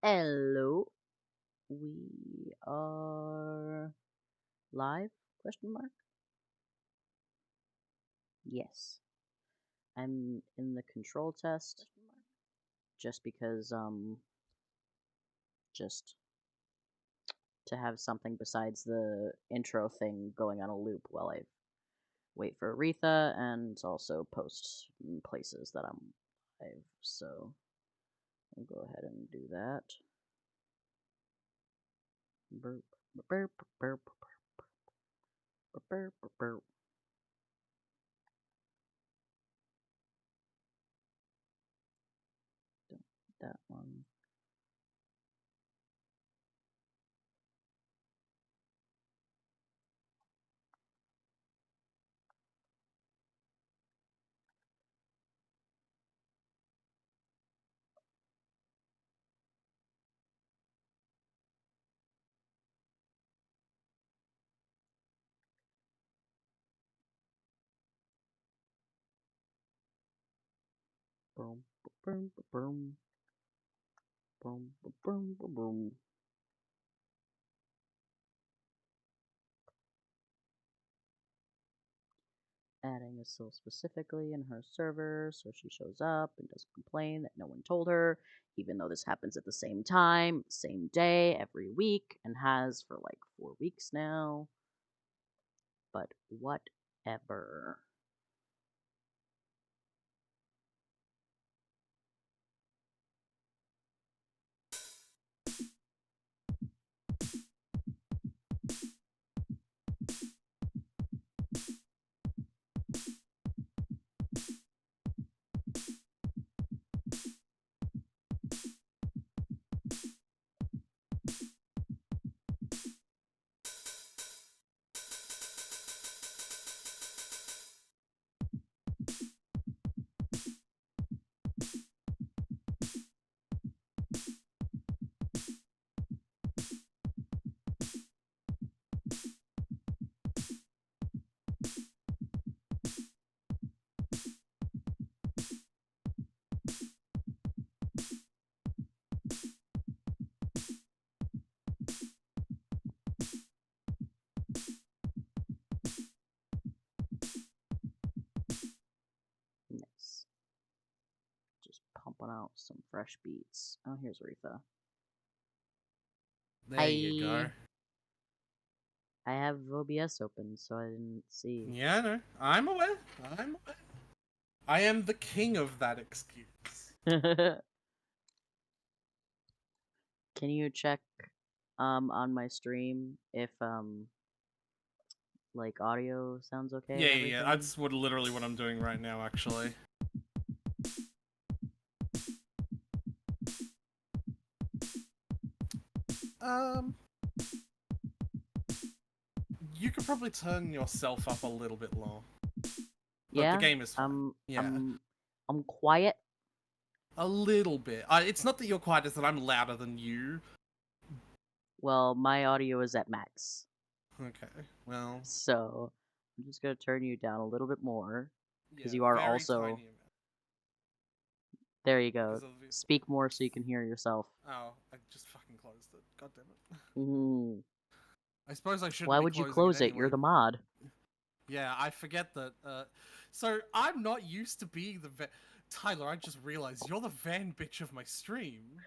Hello. We are live? Question mark. Yes. I'm in the control test just because just to have something besides the intro thing going on a loop while I wait for Aretha and also post places that I'm live. So I'll go ahead and do that. Burp, burp, burp, burp, burp, burp, burp. Don't that one. Boom, boom, boom, boom, boom, boom, boom, boom. Adding a skill specifically in her server so she shows up and doesn't complain that no one told her, even though this happens at the same time, same day, every week, and has for like 4 weeks now. But whatever. Nice. Just pumping out some fresh beats. Oh, here's Aretha. There you Hi. go. I have OBS open, so I didn't see. Yeah, I know. I'm aware. I'm aware. I am the king of that excuse. Can you check on my stream if like audio sounds okay Yeah, and yeah, yeah. everything? That's literally what I'm doing right now, actually. Um, you could probably turn yourself up a little bit low, but the Yeah, game is fine. I'm Yeah, I'm I'm quiet. a little bit. It's not that you're quiet; it's that I'm louder than you. Well, my audio is at max. Okay. Well, So, I'm just going to turn you down a little bit more because yeah, you are very also tiny amount. there you go. Because of this. Speak more so you can hear yourself. Oh, I just fucking closed it. God damn it. Mm. I suppose I shouldn't Why be would you closing it close it? You're anyway. the mod. Yeah, I forget that. So I'm not used to being the Tyler, I just realized you're the van bitch of my stream.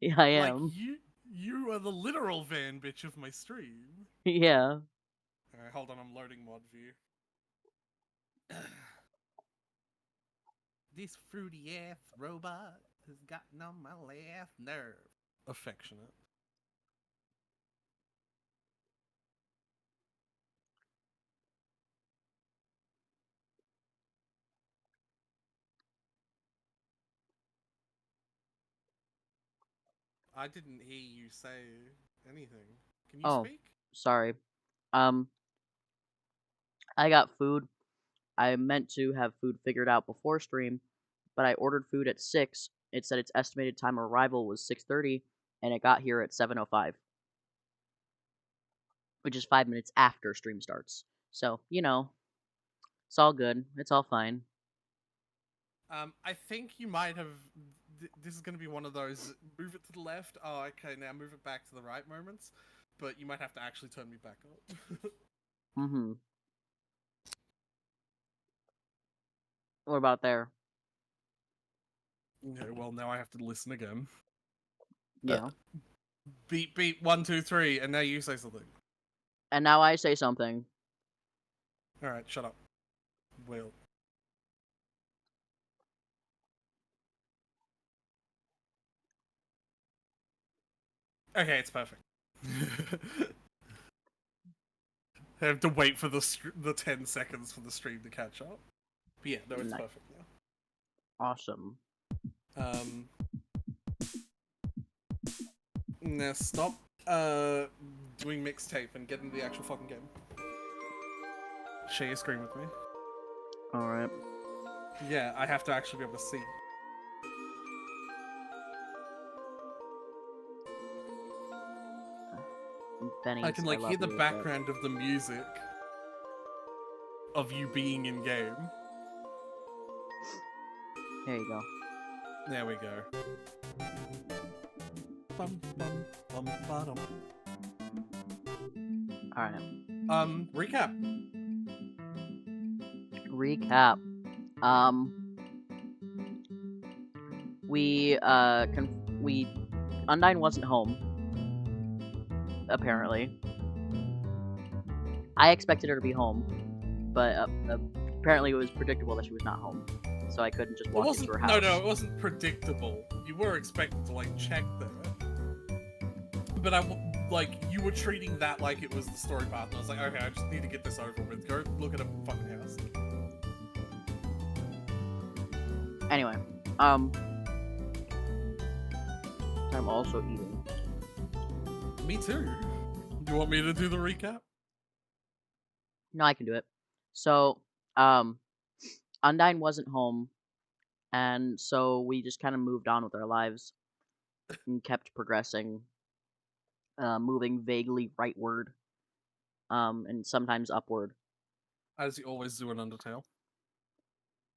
Yeah, I Like am. you are the literal van bitch of my stream. Yeah. Alright, hold on, I'm loading mod view. This fruity ass robot has gotten on my last nerve. Affectionate. I didn't hear you say anything. Can you Oh, speak? sorry. Um, I got food. I meant to have food figured out before stream, but I ordered food at 6. It said its estimated time of arrival was 6:30 and it got here at 7:05, which is 5 minutes after stream starts. So, it's all good. It's all fine. I think you might have. this is going to be one of those move it to the left. Oh, okay, now move it back to the right moments. But you might have to actually turn me back up. Mm-hmm. What about there? Okay, well now I have to listen again. Uh, Yeah. beat, beat, 1, 2, 3, and now you say something. And now I say something. All right, shut up. Will. Okay, it's perfect. I have to wait for the 10 seconds for the stream to catch up. But yeah, no, it's Nice. perfect Awesome. now. Now stop doing mixtape and get into the actual fucking game. Share your screen with me. All right. Yeah, I have to actually be able to see. I Benny's, can I like hear love the you, but background of the music of you being in game. here you go. There we go. Bum, bum, bum, ba-dum. All right. Recap. Recap. Um, we Undyne wasn't home. Apparently, I expected her to be home, but apparently it was predictable that she was not home. So I couldn't just It walk into wasn't. her No, no, house. it wasn't predictable. You were expected to like check there, but like you were treating that like it was the story path. And I was like, okay, I just need to get this over with. Go look at a fucking house. Anyway, I'm also eating. Me too. Do you want me to do the recap? No, I can do it. So, um, Undyne wasn't home, and so we just kind of moved on with our lives and kept progressing, moving vaguely rightward, and sometimes upward, As you always do in Undertale.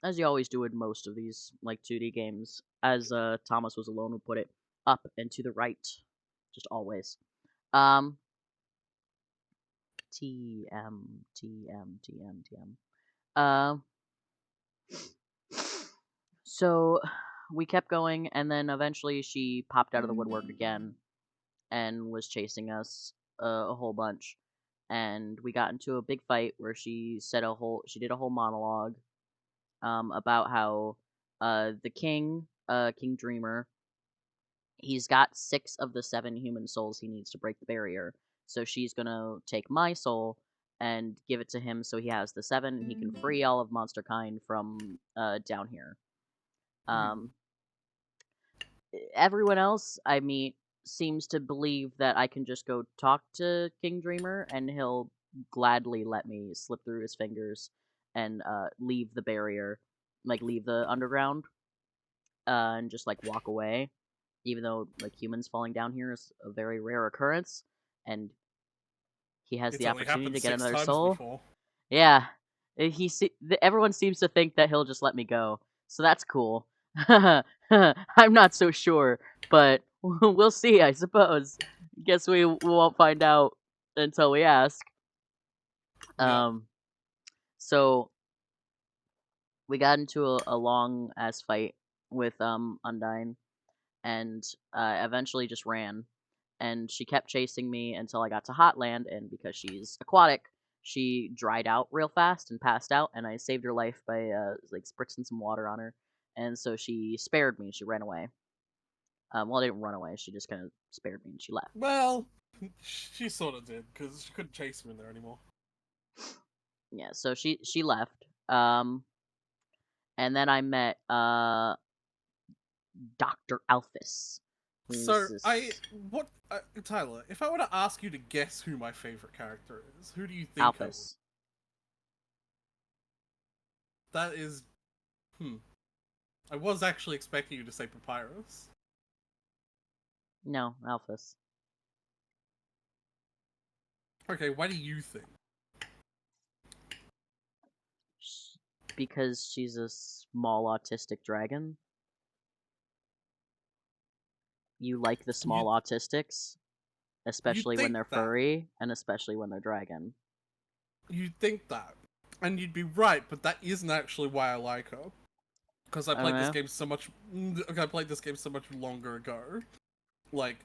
as you always do in most of these like 2D games. As Thomas Was Alone would put it, up and to the right, just always. Um, TM TM TM TM. Um, so we kept going, and then eventually she popped out of the woodwork again and was chasing us a whole bunch. And we got into a big fight where she did a whole monologue about how the king, King Dreamer, he's got 6 of the 7 human souls he needs to break the barrier. So she's gonna take my soul and give it to him so he has the 7 and he can free all of monster kind from down here. Um, Everyone else I meet seems to believe that I can just go talk to King Dreamer and he'll gladly let me slip through his fingers and leave the barrier, like leave the underground, and just like walk away. Even though like humans falling down here is a very rare occurrence, and he has It's the only opportunity happened to get six another times soul. before. Yeah, everyone seems to think that he'll just let me go, so that's cool. I'm not so sure, but we'll see, I suppose. Guess we won't find out until we ask. Yeah. Um, so we got into a long ass fight with Undyne, and eventually just ran. And she kept chasing me until I got to Hotland, and because she's aquatic, she dried out real fast and passed out, and I saved her life by like spritzing some water on her, and so she spared me. She ran away. Well, I didn't run away. She just kind of spared me, and she left. Well, she sort of did because she couldn't chase him in there anymore. Yeah, so she left. And then I met Dr. Alphys, who's So this what, Tyler? If I were to ask you to guess who my favorite character is, who do you think I would? Alphys. That is, hmm. I was actually expecting you to say Papyrus. No, Alphys. Okay, why do you think? Because she's a small autistic dragon. You like the You small autistics, you'd especially when think they're that. furry, and especially when they're dragon. You'd think that. And you'd be right, but that isn't actually why I like her. Because I I don't played this know. game so much. I played this game so much longer ago. Like,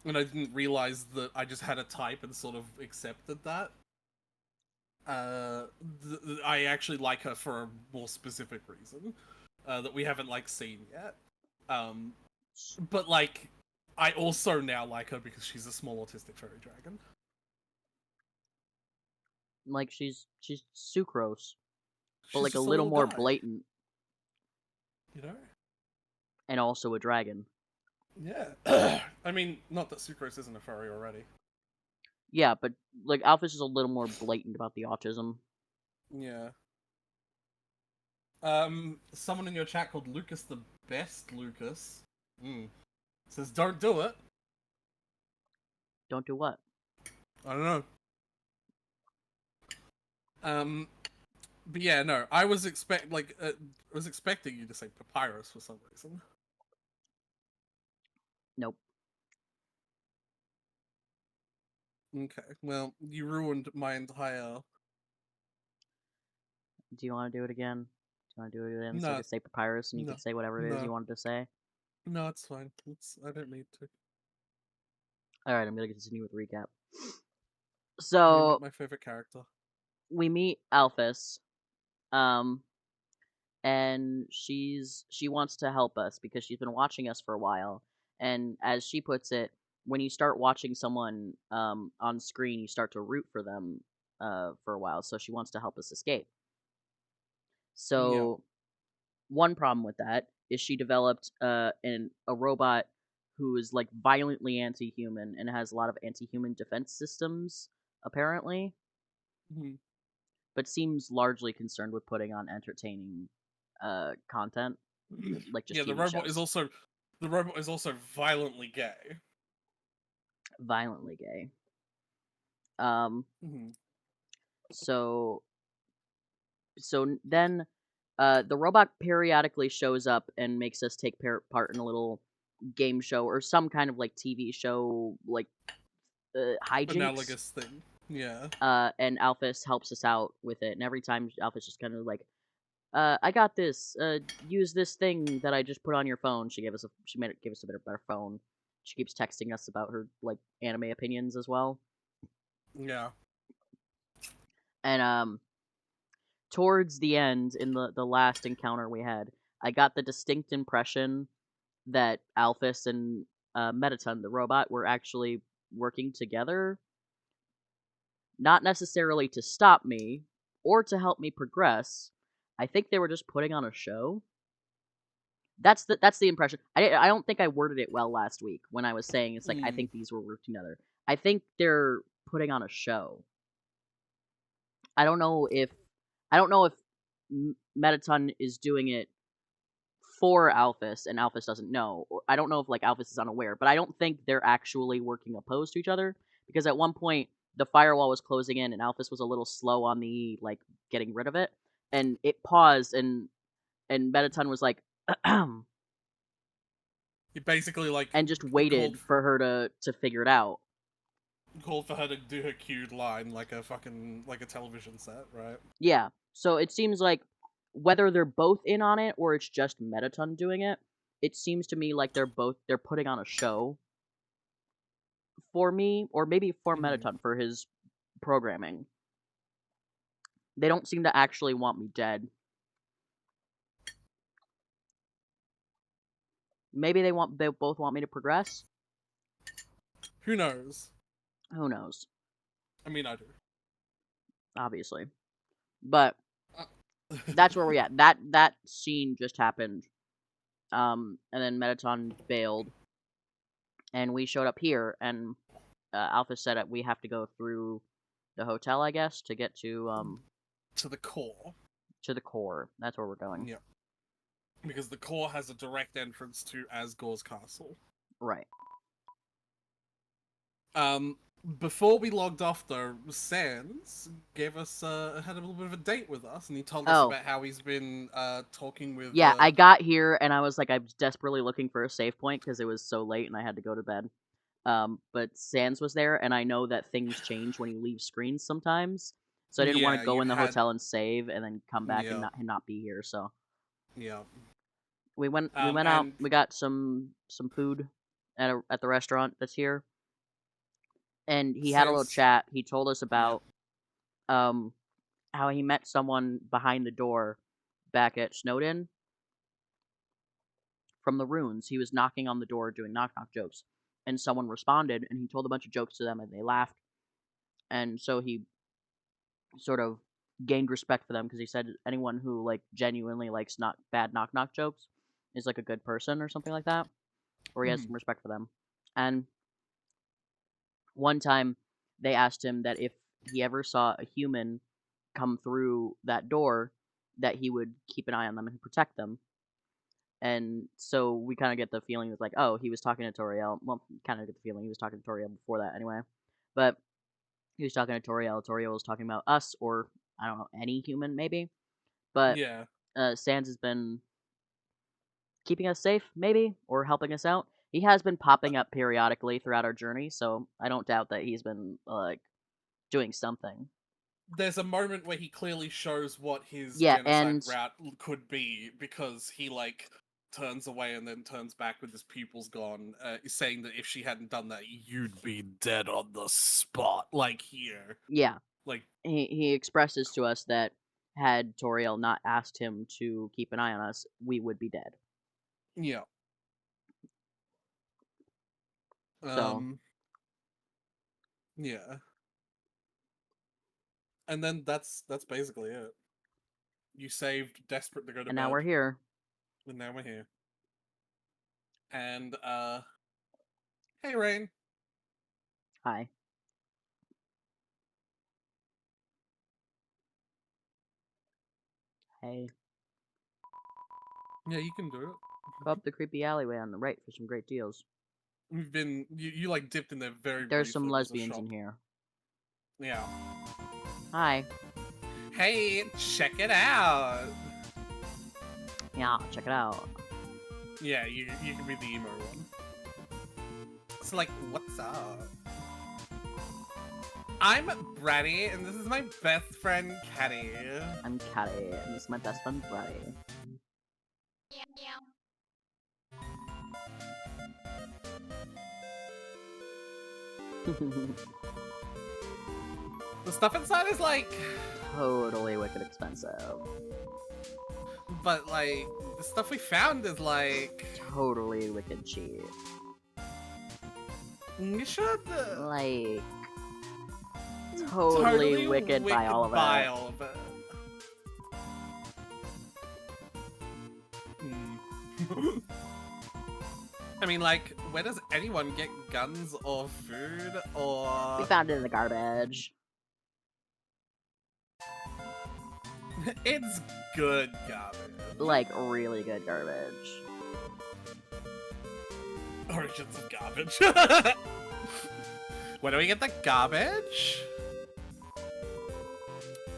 and I didn't realize that I just had a type and sort of accepted that. Uh, I actually like her for a more specific reason that we haven't like seen yet. Um, but like, I also now like her because she's a small autistic fairy dragon. Like she's sucrose, but She's like a just a little little more guy, blatant, you know. and also a dragon. Yeah. I mean, not that Sucrose isn't a furry already. Yeah, but like Alphys is a little more blatant about the autism. Yeah. Someone in your chat called Lucas the Best Lucas says, "Don't do it." Don't do what? I don't know. Um, but yeah, no, I was expecting you to say papyrus for some reason. Nope. Okay, well, you ruined my entire. Do you want to do it again? Do you want to do it again so I No, could say papyrus and you no, could say whatever it is you no, wanted to say? no. It's fine. I don't need to. All right, I'm gonna continue with recap. Named it So my favorite character. we meet Alphys, um, and she wants to help us because she's been watching us for a while. And as she puts it, when you start watching someone on screen, you start to root for them for a while. So she wants to help us escape. Yeah. So one problem with that is she developed a robot who is like violently anti-human and has a lot of anti-human defense systems apparently, Mhm. but seems largely concerned with putting on entertaining content, like just Yeah, TV shows. the robot is also violently gay. Violently gay. Um, Mm-hmm. so then the robot periodically shows up and makes us take part in a little game show or some kind of like TV show, like hijinks. Analogous thing. Yeah. And Alphys helps us out with it, and every time Alphys just kind of like, I got this. Use this thing that I just put on your phone. She made it give us a better phone. She keeps texting us about her like anime opinions as well. Yeah. And towards the end, in the last encounter we had, I got the distinct impression that Alphys and Metaton, the robot, were actually working together, not necessarily to stop me or to help me progress. I think they were just putting on a show. That's the impression. I don't think I worded it well last week when I was saying it's like I Mm. think these were working together. I think they're putting on a show. I don't know if I don't know if Metaton is doing it for Alphys and Alphys doesn't know, or I don't know if like Alphys is unaware, but I don't think they're actually working opposed to each other because at one point the firewall was closing in and Alphys was a little slow on the like getting rid of it, and it paused and Metaton was like He basically like and just called waited for her to figure it out. called for her to do her cued line like a fucking like a television set, right? Yeah. So it seems like whether they're both in on it or it's just Metaton doing it, it seems to me like they're putting on a show for me, or maybe for Mm-hmm. Metaton for his programming. They don't seem to actually want me dead. Maybe they both want me to progress. Who knows? Who knows? I mean, I do. Obviously. But Uh, that's where we're at. That scene just happened. And then Metaton bailed and we showed up here and Alpha said that we have to go through the hotel, I guess, to get to the core. to the core. That's where we're going. Yeah. Because the core has a direct entrance to Asgore's castle. Right. Um, Before we logged off, though, Sans gave us had a little bit of a date with us, and he told us Oh, about how he's been talking with. yeah, I got here and I was like, I was desperately looking for a save point because it was so late and I had to go to bed. But Sans was there, and I know that things change when you leave screens sometimes. So I didn't want Yeah, to go you in the had. hotel and save, and then come back and Yeah, not be here. So yeah. we went out. And We got some food at the restaurant that's here, and he had a little Sans. chat. He told us Yeah. about um how he met someone behind the door back at Snowden from the runes. He was knocking on the door doing knock knock jokes, and someone responded, and he told a bunch of jokes to them, and they laughed. And so he sort of gained respect for them because he said anyone who like genuinely likes not bad knock knock jokes is like a good person or something like that, or he has Mhm. some respect for them. And one time they asked him that if he ever saw a human come through that door, that he would keep an eye on them and protect them. And so we kind of get the feeling that like, oh, he was talking to Toriel. Well, kind of get the feeling he was talking to Toriel before that anyway. But he was talking to Toriel. Toriel was talking about us, or I don't know, any human maybe. But Yeah. Sans has been keeping us safe, maybe, or helping us out. He has been popping up periodically throughout our journey, so I don't doubt that he's been like doing something. There's a moment where he clearly shows what his Yeah, genocide and route could be because he like turns away and then turns back with his pupils gone, saying that if she hadn't done that, you'd be dead on the spot, like here, yeah, like he expresses to us that had Toriel not asked him to keep an eye on us, we would be dead. yeah. So, Um, yeah. And then that's basically it. You saved, desperate to go to and now bed, we're here. and now we're here. And hey Rain. Hi. Hey. Yeah, you can do it. Go up the creepy alleyway on the right for some great deals. We've been you like dipped in there very There's some briefly. There's a lesbians in shop. here. Yeah. Hi. Hey, check it out. Yeah, check it out. Yeah, you can be the emo one. So like, what's up? I'm Braddy, and this is my best friend Kenny. I'm Caddy, and this is my best friend, Brady. The stuff inside is like, Totally wicked expensive. but like the stuff we found is like, Totally wicked cheap. you should Like, totally wicked by all of buy it. all of it. Hmm. I mean, like, where does anyone get guns or food We or? found it in the garbage. It's good garbage. Like, really good garbage. Origins of garbage. Where do we get the garbage?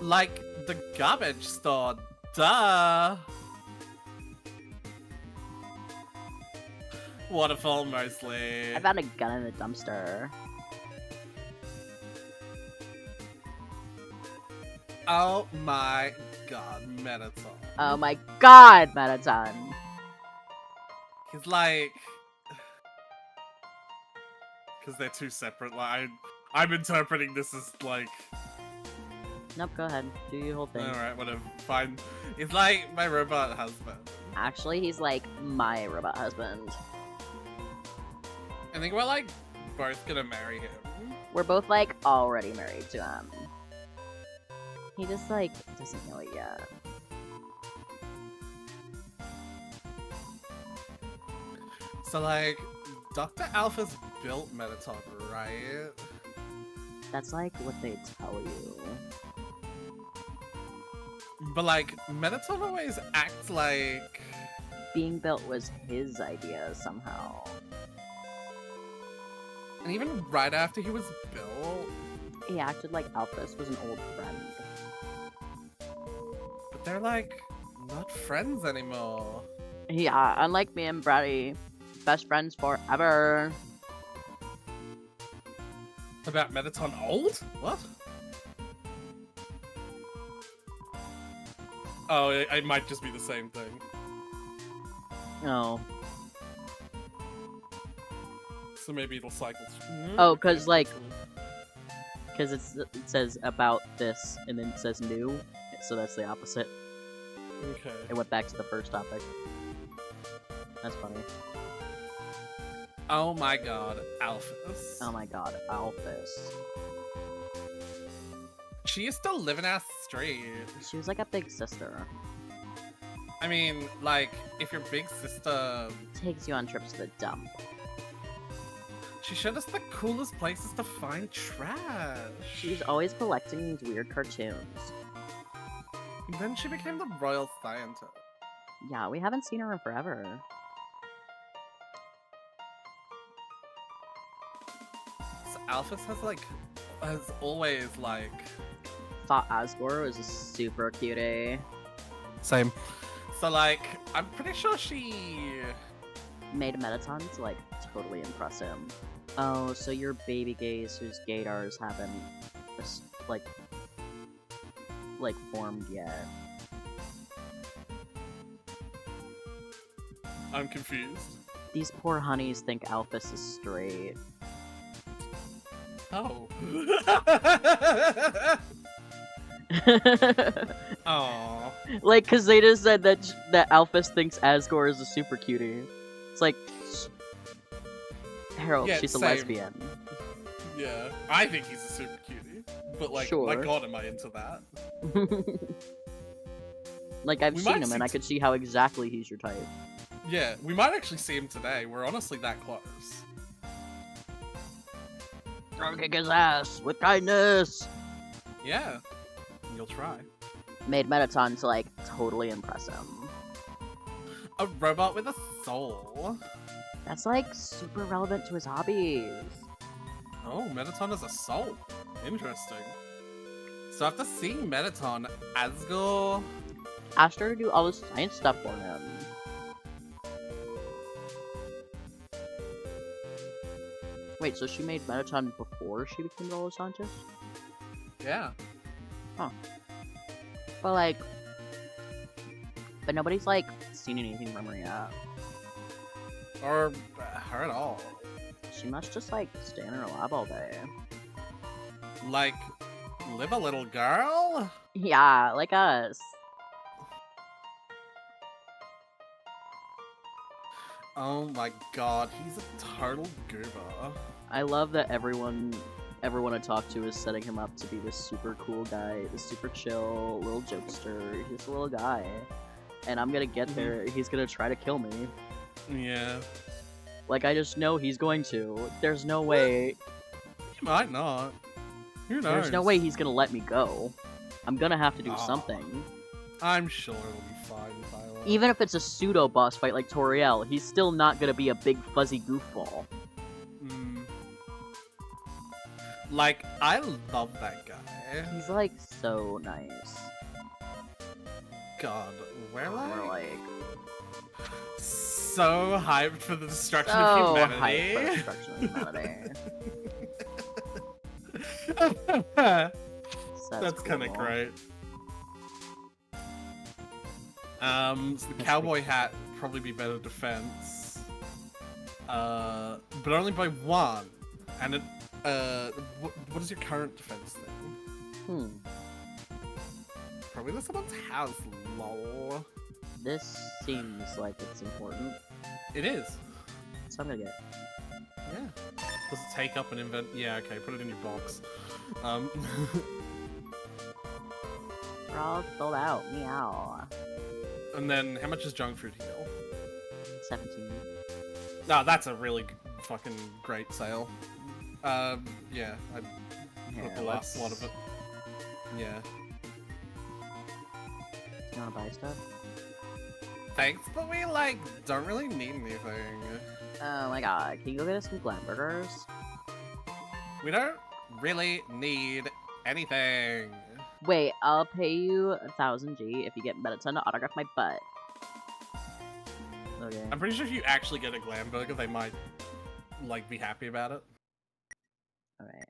Like the garbage store. Duh. Waterfall mostly. I found a gun in the dumpster. Oh my god, Metaton. Oh my god, Metaton. He's like, because they're two separate. Like, I'm interpreting this as like, Nope, go ahead. Do your whole thing. all right, whatever, fine. He's like my robot husband. Actually, he's like my robot husband. I think we're like both gonna marry him. We're both like already married to him. He just like doesn't know it yet. So like, Dr. Alpha's built Metaton, right? That's like what they tell you. But like, Metaton always acts like. Being built was his idea somehow. And even right after he was built, He acted like Alphys was an old friend. but they're like not friends anymore. Yeah, unlike me and Brady, best friends forever. About Mettaton old? What? Oh, it might just be the same thing. No. So maybe it'll cycle through. Oh, because, like, because it says about this, and then it says new, so that's the opposite. Okay. It went back to the first topic. That's funny. Oh my god, Alphys. Oh my god, Alphys. She used to live in our street. She was like a big sister. I mean, like, if your big sister... Takes you on trips to the dump. She showed us the coolest places to find trash. She was always collecting these weird cartoons. And then she became the royal scientist. Yeah, we haven't seen her in forever. So Alphys has always, like... Thought Asgore was a super cutie. Same. So, like, I'm pretty sure she... Made Mettaton to, like, totally impress him. Oh, so your baby gays whose gaydars haven't, like, formed yet. I'm confused. These poor honeys think Alphys is straight. Oh. Aww. Like, cause they just said that Alphys thinks Asgore is a super cutie. It's like, Harold, Yeah, she's a same. lesbian. Yeah. I think he's a super cutie. But, like, Sure. my god, am I into that? Like, I've We seen might him, and I see could see how exactly he's your type. Yeah, we might actually see him today. We're honestly that close. I'll kick his ass with kindness. Yeah. You'll try. Made Mettaton to, like, totally impress him. A robot with a soul. That's, like, super relevant to his hobbies. Oh, Mettaton has a soul. Interesting. So after seeing Mettaton, Asgore... Asked her to do all the science stuff for him. Wait, so she made Mettaton before she became the Hollow Scientist? Yeah. But, like... But nobody's, like, seen anything from her yet. Or her at all. She must just, like, stay in her lab all day. Like, live a little girl? Yeah, like us. Oh my god, he's a total goober. I love that everyone I talk to is setting him up to be this super cool guy, this super chill little jokester. He's a little guy. And I'm gonna get there, he's gonna try to kill me. Yeah. Like, I just know he's going to. There's no way... He might not. Who knows? There's no way he's gonna let me go. I'm gonna have to do Aw. something. I'm sure it'll be fine, Tyler. Even if it's a pseudo-boss fight like Toriel, he's still not gonna be a big fuzzy goofball. Mm. Like, I love that guy. He's, like, so nice. God, we're We're, like, so hyped for the destruction so of hyped humanity. for the destruction of humanity. So That's kind of cool. great. So the cowboy hat would probably be better defense. But only by one. And it, what is your current defense thing? Probably this someone's house, lol. This seems like it's important, It is. so I'm gonna get it. Yeah. Does it take up an invent? Yeah, okay, put it in your box. We're all sold out. Meow. And then, how much is junk food heal? 17. No, that's a really fucking great sale. Yeah, I Here, got the last let's- lot of it. Yeah. You wanna buy stuff? Thanks, but we, like, don't really need anything. Oh my god, can you go get us some glam burgers? We don't really need anything. Wait, I'll pay you 1,000 G if you get Medicine to autograph my butt. Okay. I'm pretty sure if you actually get a glam burger, they might, like, be happy about it. Alright,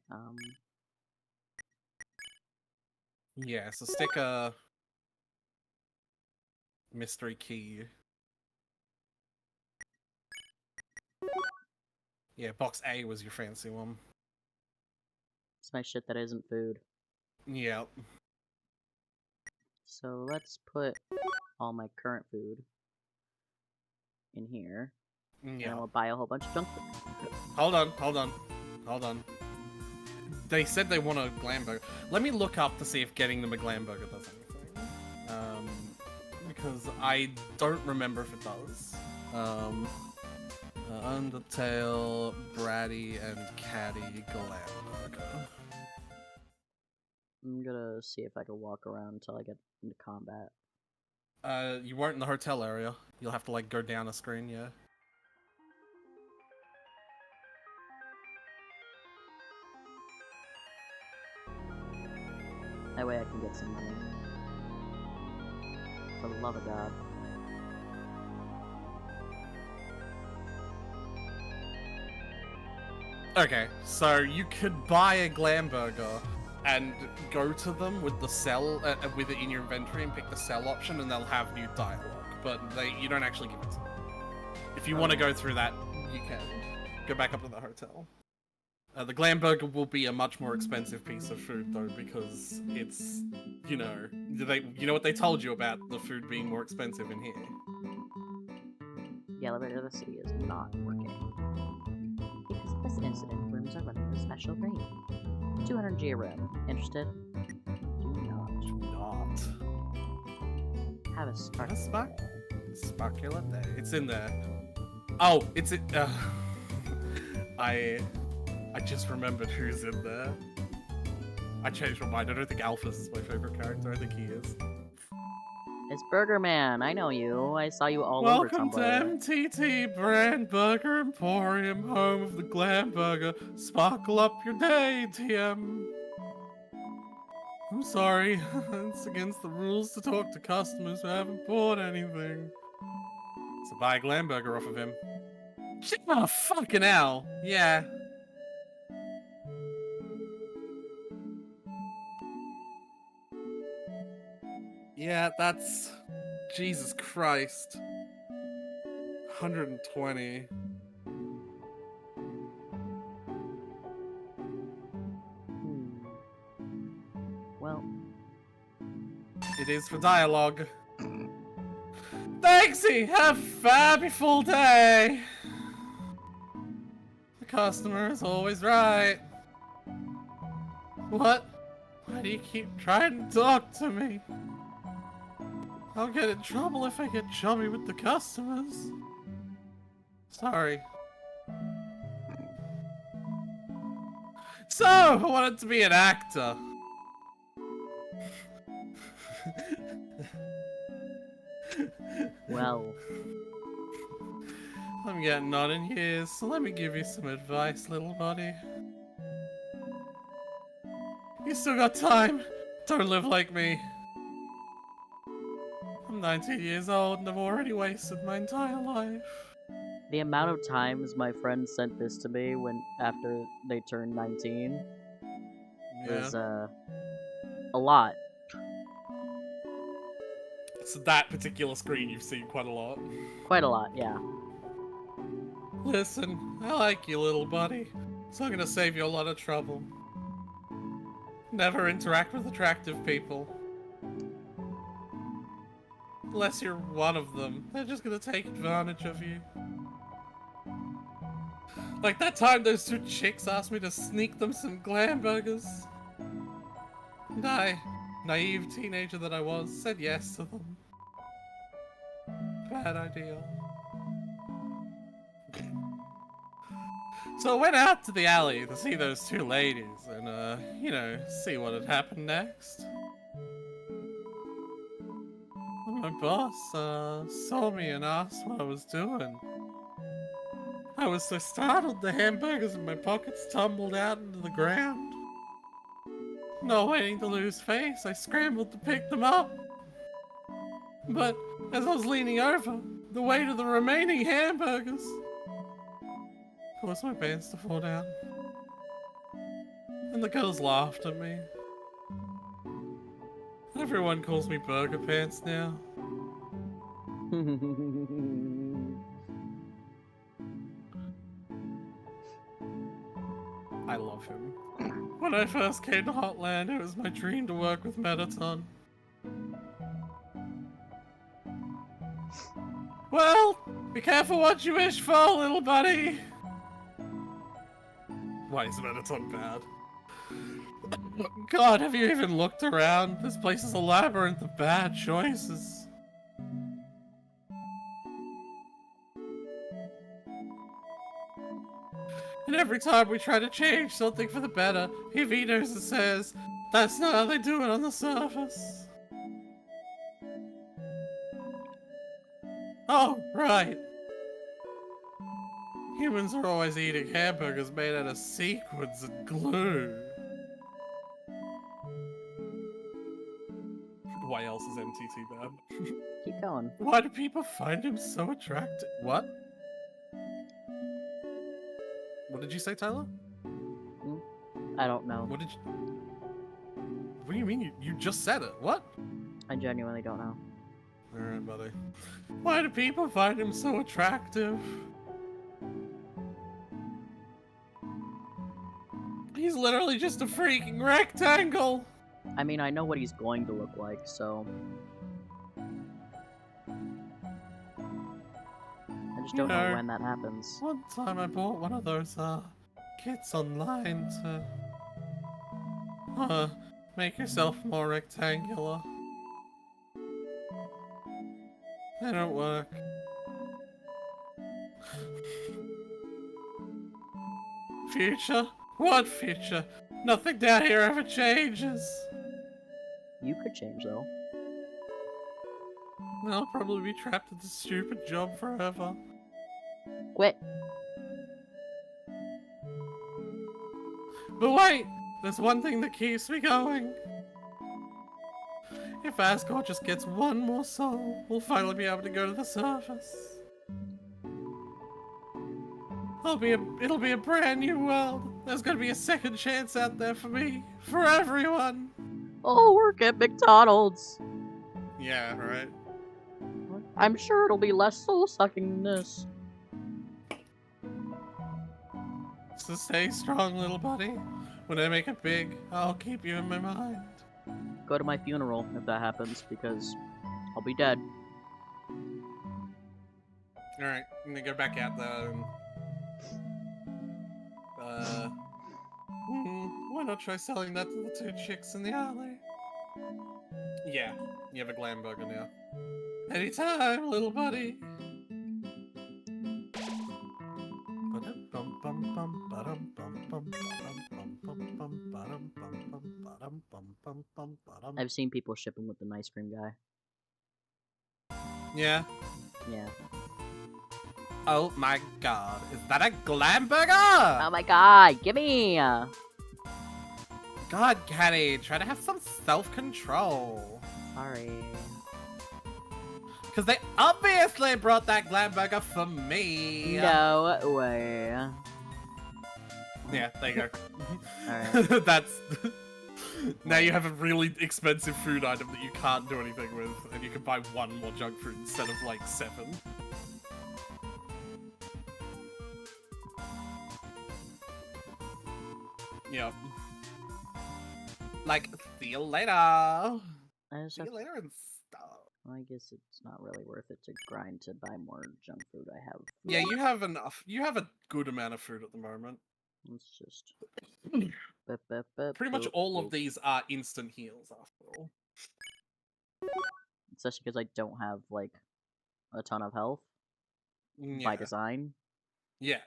Yeah, so stick a mystery key. Yeah, box A was your fancy one. it's my shit that isn't food. Yep. So let's put all my current food in here. And then Yeah. we'll buy a whole bunch of junk food. Hold on. They said they want a glam burger. Let me look up to see if getting them a glam burger does anything. Because I don't remember if it does. Undertale, Bratty, and Caddy glam burger. I'm gonna see if I can walk around until I get into combat. You weren't in the hotel area. You'll have to, like, go down a screen, yeah. That way I can get some money. For the love of God. Okay, so you could buy a glam burger and go to them with the sell with it in your inventory and pick the sell option, and they'll have new dialogue. But you don't actually give it to them. If you want to go through that, you can go back up to the hotel. The glam burger will be a much more expensive piece of food though, because it's, you know what they told you about the food being more expensive in here. The elevator of the city is not working. Because of this incident, rooms are running at a special rate. 200 G a room. Interested? Do not. Not. Have a spark. Sparkula day. It's in there. Oh, it's it. I just remembered who's in there. I changed my mind. I don't think Alphys is my favorite character. I think he is. It's Burger Man. I know you. I saw you all Welcome over to Tumblr. MTT Brand Burger Emporium, home of the glam burger. Sparkle up your day, TM. I'm sorry. It's against the rules to talk to customers who haven't bought anything. So buy a glam burger off of him. Oh, fucking hell. Yeah. Yeah, that's... Jesus Christ. 120. Well. It is for dialogue. Thanksy! Have a fabulous day! The customer is always right. What? Why do you keep trying to talk to me? I'll get in trouble if I get chummy with the customers. Sorry. So, I wanted to be an actor. Well. I'm getting on in years, so let me give you some advice, little buddy. You still got time. Don't live like me. I'm 19 years old and I've already wasted my entire life. The amount of times my friend sent this to me after they turned 19 was a lot. So that particular screen you've seen quite a lot. Quite a lot, yeah. Listen, I like you, little buddy, so I'm gonna save you a lot of trouble. Never interact with attractive people. Unless you're one of them. They're just gonna take advantage of you. Like that time those two chicks asked me to sneak them some glam burgers. And I, naive teenager that I was, said yes to them. Bad idea. So I went out to the alley to see those two ladies and, you know, see what had happened next. My boss, saw me and asked what I was doing. I was so startled the hamburgers in my pockets tumbled out into the ground. Not waiting to lose face, I scrambled to pick them up. But as I was leaning over, the weight of the remaining hamburgers caused my pants to fall down. And the girls laughed at me. Everyone calls me Burger Pants now. I love him. When I first came to Hotland, it was my dream to work with Metaton. Well, be careful what you wish for, little buddy. Why is Metaton bad? God, have you even looked around? This place is a labyrinth of bad choices. And every time we try to change something for the better, he vetoes and says, that's not how they do it on the surface. Oh, right. Humans are always eating hamburgers made out of sequins and glue. Why else is MTT bad? Keep going. Why do people find him so attractive? What? What did you say, Tyler? I don't know. What did you... What do you mean? You just said it. What? I genuinely don't know. Alright, buddy. Why do people find him so attractive? He's literally just a freaking rectangle! I mean, I know what he's going to look like, so... I just don't know when that happens. One time I bought one of those, kits online to... make yourself more rectangular. They don't work. Future? What future? Nothing down here ever changes. You could change, though. I'll probably be trapped at this stupid job forever. Quit. But wait! There's one thing that keeps me going. If Asgore just gets one more soul, we'll finally be able to go to the surface. It'll be a brand new world. There's gonna be a second chance out there for me. For everyone! Oh, work at McDonald's! Yeah, right. I'm sure it'll be less soul-sucking than this. So stay strong, little buddy. When I make it big, I'll keep you in my mind. Go to my funeral if that happens, because I'll be dead. Alright, I'm gonna go back out there and... why not try selling that to the two chicks in the alley? Yeah, you have a glam burger now. Anytime, little buddy! I've seen people shipping with the ice cream guy. Yeah. Yeah. Oh my god, is that a glam burger? Oh my god, gimme! God, Caddy, try to have some self-control. Sorry. Because they obviously brought that glam burger for me. No way. Yeah, there you go. Alright. That's... Now you have a really expensive food item that you can't do anything with, and you can buy one more junk food instead of, like, 7. Yep. Like, see you later! See you later and stuff. Well, I guess it's not really worth it to grind to buy more junk food. I have... Yeah, you have enough. You have a good amount of food at the moment. Let's just... Pretty much all of these are instant heals, after all. Especially because I don't have, like, a ton of health. Yeah. By design. Yeah.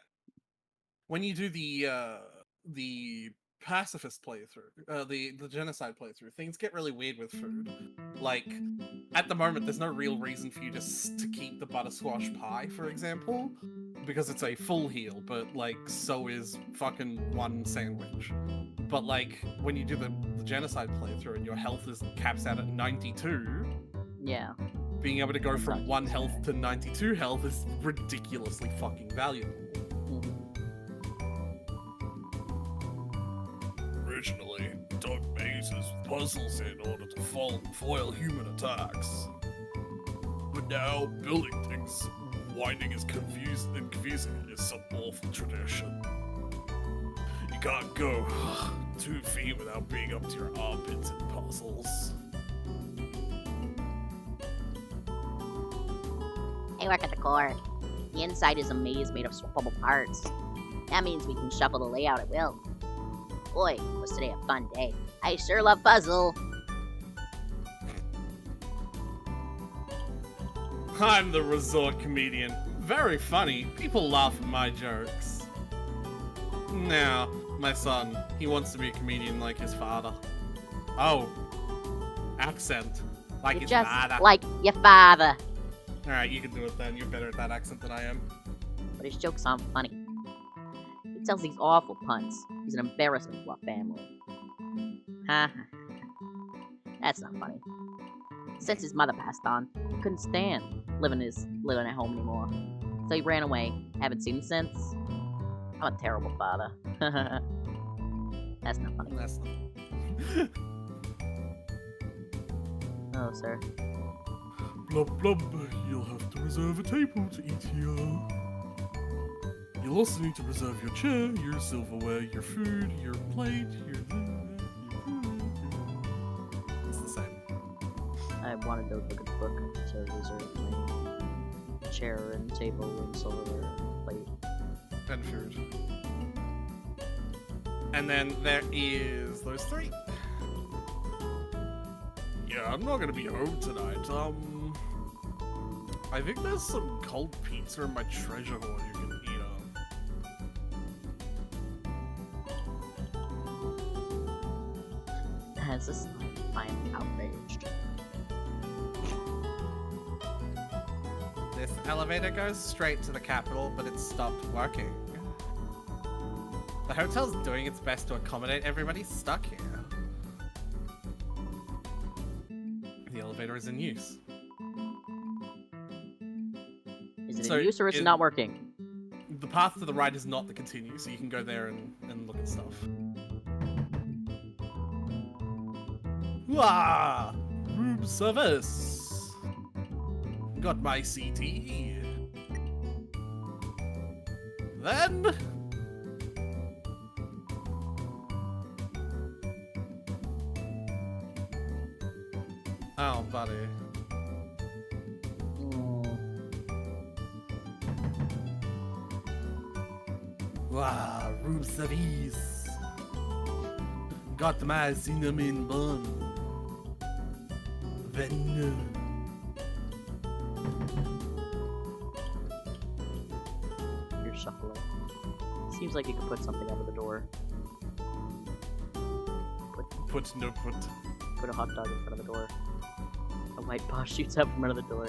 When you do the pacifist playthrough, the genocide playthrough, things get really weird with food. Like, at the moment, there's no real reason for you to keep the buttersquash pie, for example. because it's a full heal, but like so is fucking one sandwich. But like when you do the genocide playthrough and your health is caps out at 92, Yeah. being able to go That from sucks. 1 health to 92 health is ridiculously fucking valuable. Mhm. Originally, dug mazes with puzzles in order to foil human attacks. But now, building things winding is confusing is some awful tradition. You can't go 2 feet without being up to your armpits in puzzles. I work at the core. The inside is a maze made of swappable parts. That means we can shuffle the layout at will. Boy, was today a fun day. I sure love puzzle. I'm the resort comedian. Very funny. People laugh at my jokes. Now, my son, he wants to be a comedian like his father. Oh, accent. Like You're his just father. like your father. Alright, you can do it then. You're better at that accent than I am. But his jokes aren't funny. He tells these awful puns. He's an embarrassment to our family. Ha ha. That's not funny. Since his mother passed on, he couldn't stand living at home anymore. So he ran away. Haven't seen him since. I'm a terrible father. That's not funny. That's not. Oh, sir. Blub blub, you'll have to reserve a table to eat here. You'll also need to reserve your chair, your silverware, your food, your plate, your food. It's the same. I wanted to look at the book to reserve my chair and table and silverware and plate. And food. And then there is those 3. Yeah, I'm not gonna be home tonight. I think there's some cold pizza in my treasure hole you can eat on. As a sign, I am outraged. This elevator goes straight to the capital, but it's stopped working. The hotel's doing its best to accommodate everybody stuck here. The elevator is in use. Is it So in use or is it it- not working? The path to the right is not the continue, so you can go there and look at stuff. Wah! Room service! Got my CT. Then... Oh, buddy. Wow, room service. Got my cinnamon bun. Then. You're shuffling. Seems like you could put something under the door. Put no put. Put a hot dog in front of the door. A white boss shoots out from under the door.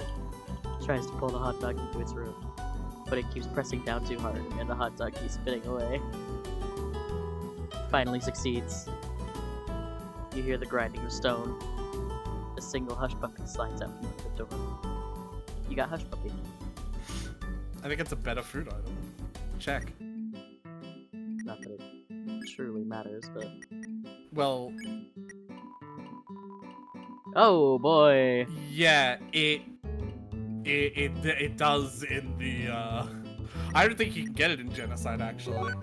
Tries to pull the hot dog into its room. But it keeps pressing down too hard, and the hot dog keeps spinning away. Finally succeeds. You hear the grinding of stone. A single hush puppy slides out from under the door. You got hush puppy. I think it's a better food item. Check. Not that it truly matters, but... Well, Oh boy! yeah, it does in the, I don't think you can get it in Genocide, actually.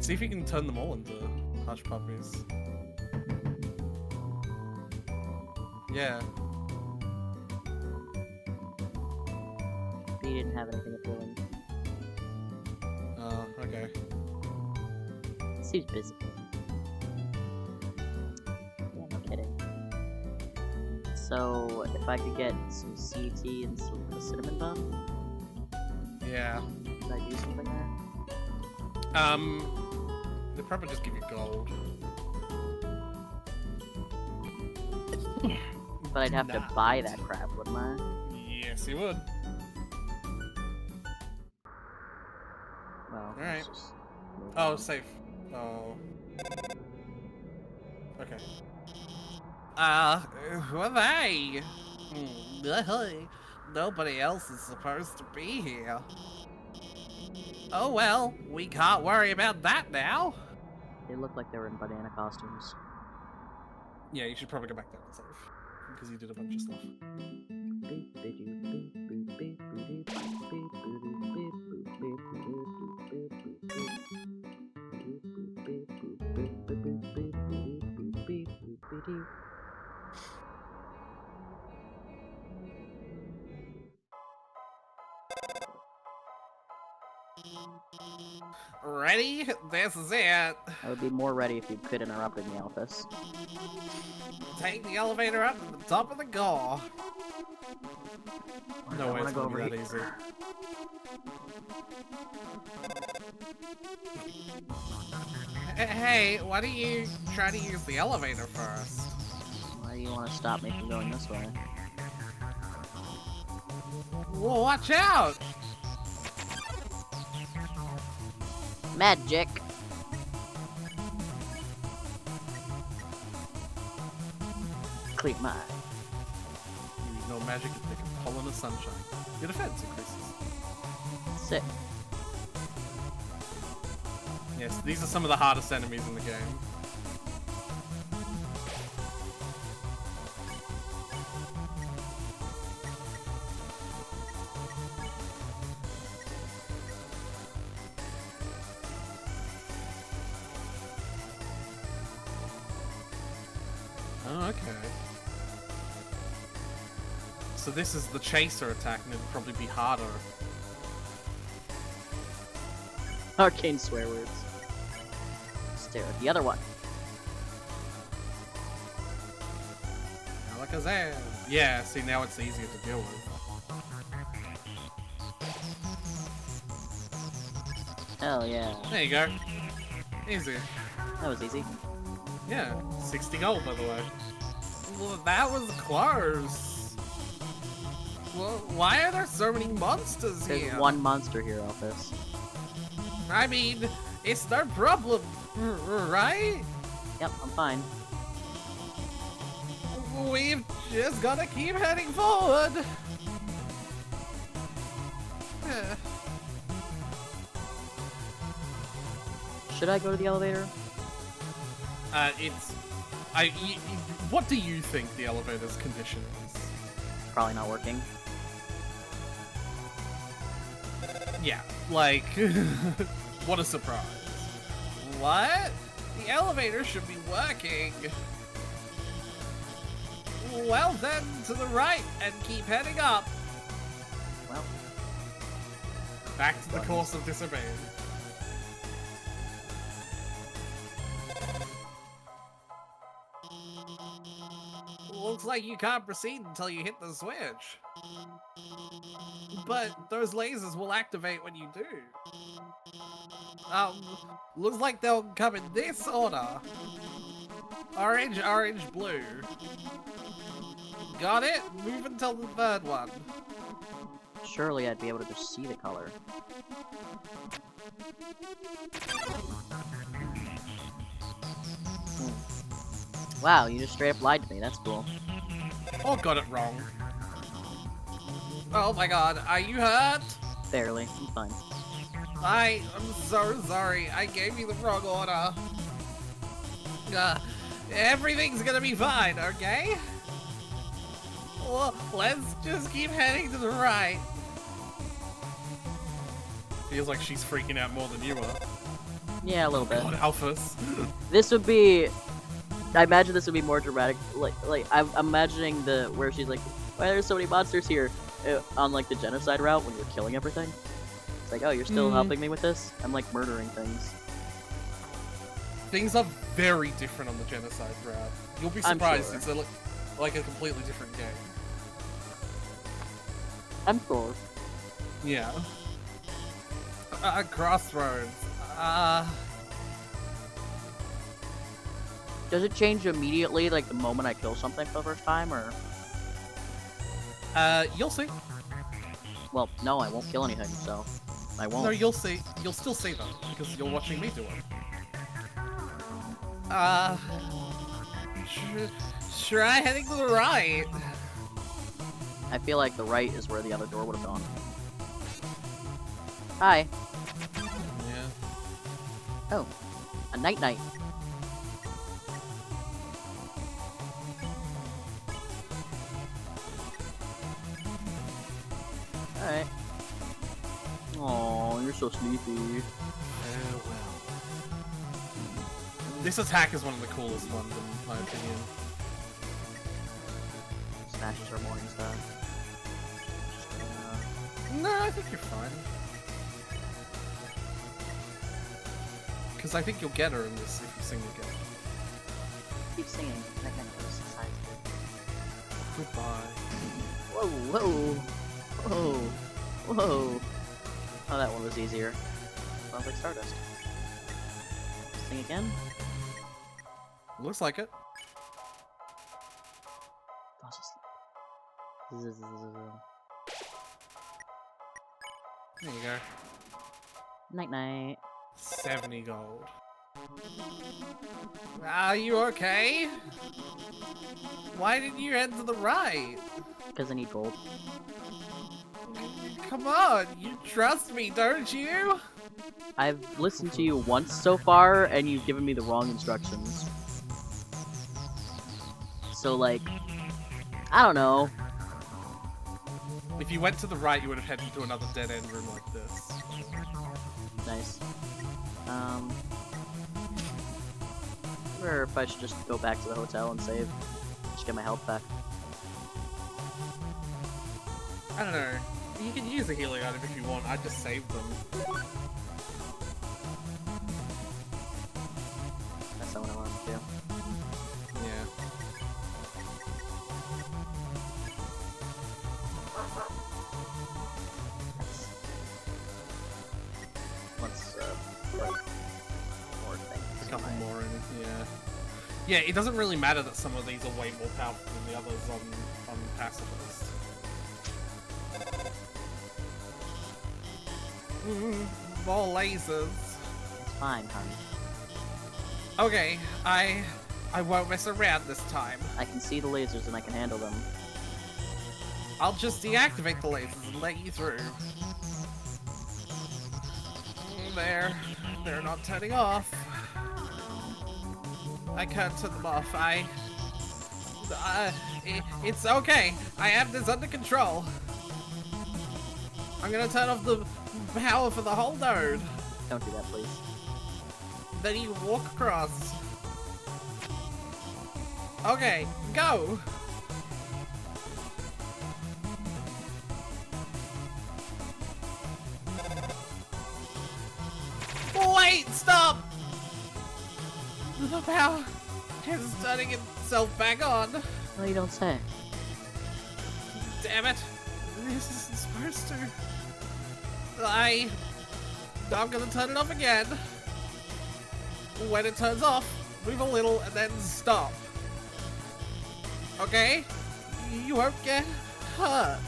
See if you can turn them all into hush puppies. Yeah. He didn't have anything appealing. Okay. Seems busy. Yeah, no kidding. So, if I could get some CT and some cinnamon bun, Yeah. could I do something there? They probably just give you gold. But I'd have to buy that crap, wouldn't I? Yes, you would. Well, Alright. let's just move Oh, on. safe. Oh. Okay. Who are they? Nobody else is supposed to be here. Oh well, we can't worry about that now. They look like they were in banana costumes. Yeah, you should probably go back down to safe. Because you did a bunch of stuff. Ready? This is it. I would be more ready if you could interrupt me, Elphys. Take the elevator up to the top of the gore. No way it's gonna be that easy. Hey, why don't you try to use the elevator first? Why do you want to stop me from going this way? Whoa, watch out! Magic! Clear mind. Use no magic to take a pollen of sunshine. Your defense increases. Sick. Yes, these are some of the hardest enemies in the game. Oh, okay. So this is the chaser attack, and it'd probably be harder. Arcane swear words. Stare at the other one. Alakazam! Yeah, see, now it's easier to deal with. Hell yeah. There you go. Easy. That was easy. Yeah, 60 gold, by the way. Well, that was close. Well, why are there so many monsters There's here? one monster here, Elphys. I mean, it's no problem, right? Yep, I'm fine. We've just gotta keep heading forward. Should I go to the elevator? What do you think the elevator's condition is? Probably not working. Yeah, like, what a surprise. What? The elevator should be working. Well then, to the right, and keep heading up. Well, Back to the course of disobeying. Looks like you can't proceed until you hit the switch. But those lasers will activate when you do. Looks like they'll come in this order. Orange, orange, blue. Got it? Move until the third one. surely I'd be able to just see the color. Wow, you just straight up lied to me. That's cool. Oh, got it wrong. Oh my god, are you hurt? Barely. I'm fine. I'm so sorry. I gave you the wrong order. Everything's gonna be fine, okay? Well, let's just keep heading to the right. Feels like she's freaking out more than you are. Yeah, a little bit. God, Alphys. This would be... I imagine this would be more dramatic. Like I'm imagining where she's like, why are there so many monsters here? On like the genocide route when you're killing everything. It's like, oh, you're still helping me with this? I'm like murdering things. Things are very different on the genocide route. You'll be surprised. Sure. It's like a completely different game. I'm sure. Yeah. Crossroads. Does it change immediately, like the moment I kill something for the first time, or? You'll see. Well, no, I won't kill anything, so I won't. No, you'll see. You'll still see them because you're watching me do it. Try heading to the right. I feel like the right is where the other door would have gone. Hi. Yeah. Oh, a night-night. Alright. Aw, you're so sleepy. Farewell. This attack is one of the coolest ones, in my opinion. Smashes her morning star. No, I think you're fine. Because I think you'll get her in this if you sing again. Keep singing. That kind of exercise. Goodbye. Whoa, whoa, whoa, whoa. Oh, that one was easier. Sounds like Stardust. Sing again? Looks like it. Falls asleep. There you go. Night-night. 70 gold. Are you okay? Why didn't you head to the right? Because I need gold. Come on, you trust me, don't you? I've listened to you once so far, and you've given me the wrong instructions. So, like, I don't know. If you went to the right, you would have headed to another dead-end room like this. Nice. Or if I should just go back to the hotel and save. Just get my health back. I don't know. You can use a healing item if you want. I just saved them. That's not what I wanted to do. Yeah. Let's, put more things. A couple more in it, yeah. Yeah, it doesn't really matter that some of these are way more powerful than the others on pacifist. More lasers. It's fine, honey. Okay, I won't mess around this time. I can see the lasers and I can handle them. I'll just deactivate the lasers and let you through. They're not turning off. I can't turn them off. It's okay. I have this under control. I'm gonna turn off the power for the whole node. Don't do that, please. Then you walk across. Okay, go! Wait, stop! The power is turning itself back on. No, you don't say. Damn it. This isn't supposed to. I'm gonna turn it off again. When it turns off, move a little and then stop. Okay? You won't get hurt.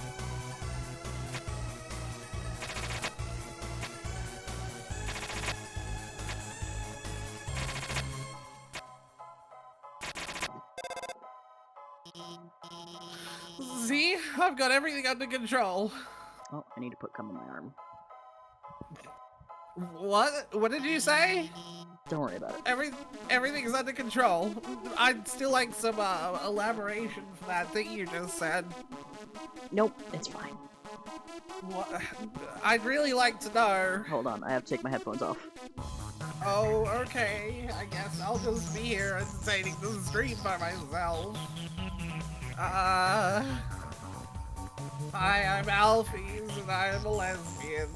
See? I've got everything under control. Oh, I need to put cum in my arm. What? What did you say? Don't worry about it. Everything's under control. I'd still like some elaboration for that thing you just said. Nope, it's fine. What? I'd really like to know. Hold on, I have to take my headphones off. Oh, okay. I guess I'll just be here entertaining the stream by myself. Hi, I'm Alfie's and I am a lesbian.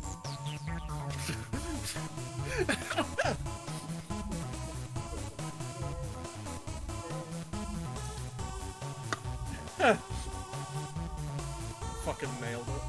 Fucking nailed it.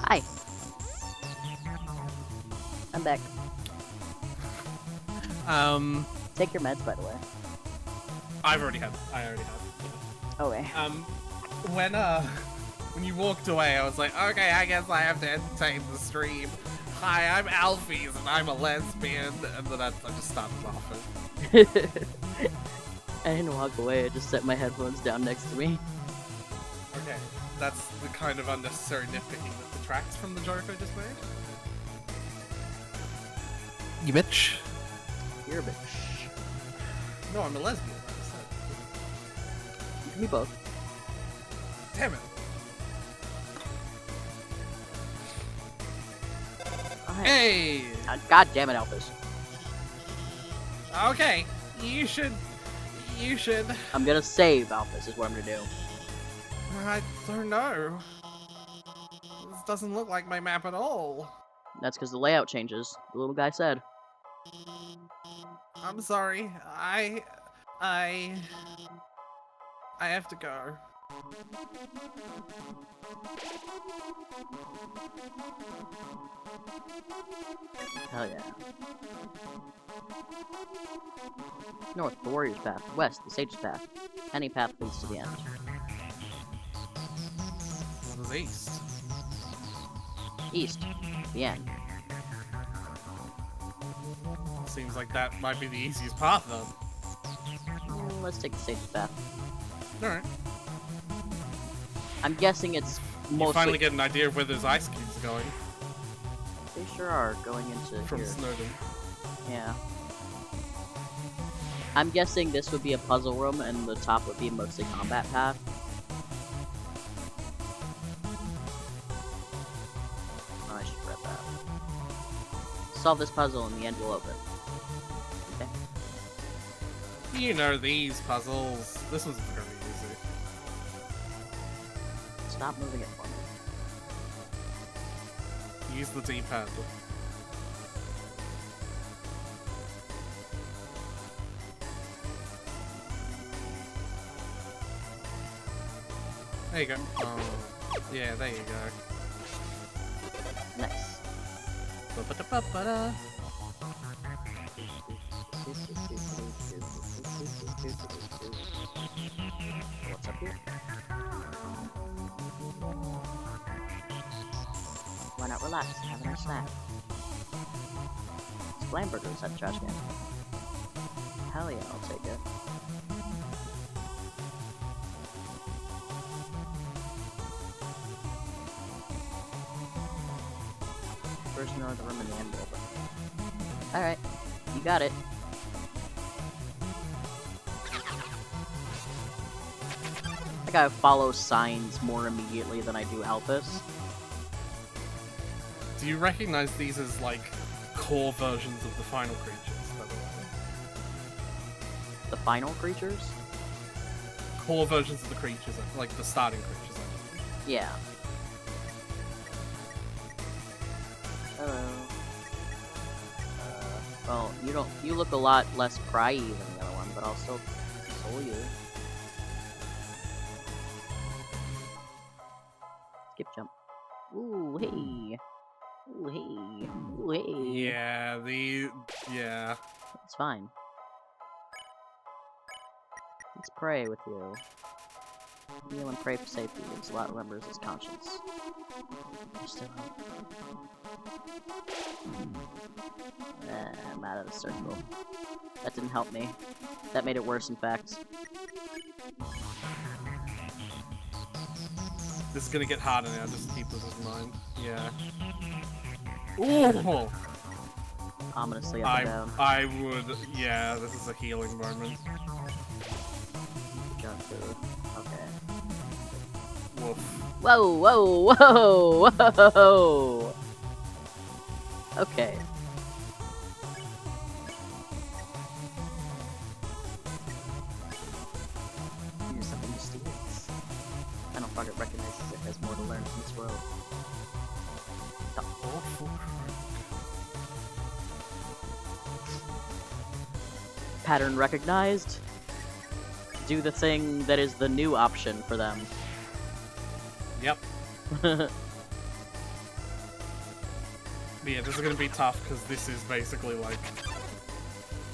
Hi. I'm back. Take your meds, by the way. I already have. Okay. When you walked away, I was like, okay, I guess I have to entertain the stream. Hi, I'm Alfie's and I'm a lesbian, and then I just started laughing. I didn't walk away, I just set my headphones down next to me. Okay, that's the kind of unnecessary nitpicking that detracts from the joke I just made. You bitch. You're a bitch. No, I'm a lesbian, like I said. You can be both. Damn it. Hey! God damn it, Elvis. Okay, you should... I'm gonna save Alphys, is what I'm gonna do. I don't know. This doesn't look like my map at all. That's because the layout changes. The little guy said. I'm sorry. I have to go. Hell yeah. North, the warrior's path. West, the sage's path. Any path leads to the end. What is east? East, the end. Seems like that might be the easiest path, then. Let's take the sage's path. Alright. I'm guessing it's mostly... You finally get an idea of where those ice cubes are going. They sure are going into From here. Snowden. Yeah. I'm guessing this would be a puzzle room and the top would be mostly combat path. Oh, I should read that. Solve this puzzle and the end will open. Okay. You know these puzzles. This one's gonna be easy. Stop moving it for me. Use the D-pad. There you go. Oh, yeah, there you go. Nice. Ba-ba-da-ba-ba-da. What's up here? Why not relax? Have a nice snack. It's Flame Burgers at the trash can. Hell yeah, I'll take it. First know the room in the end will open. Alright, you got it. I gotta follow signs more immediately than I do Alphys. Do you recognize these as, like, core versions of the final creatures, by the way? The final creatures? Core versions of the creatures, like the starting creatures. Yeah. Hello. Well, you look a lot less pry-y than the other one, but I'll still console you. Skip jump. Ooh, hey. Ooh, hey. Ooh, hey. Yeah, yeah. It's fine. Let's pray with you. Kneel and pray for safety. Lancelot remembers his conscience. There's still hope. I'm out of the circle. That didn't help me. That made it worse, in fact. This is gonna get harder now, just keep this in mind. Yeah. Ooh! Ominously up and down. I would, yeah, this is a healing moment. Junk food. Okay. Woof. Whoa, whoa, whoa, whoa! Okay. Here's something mysterious. I don't fucking recognize it has more to learn from this world. The awful pattern recognized. Do the thing that is the new option for them. Yep. But yeah, this is gonna be tough because this is basically like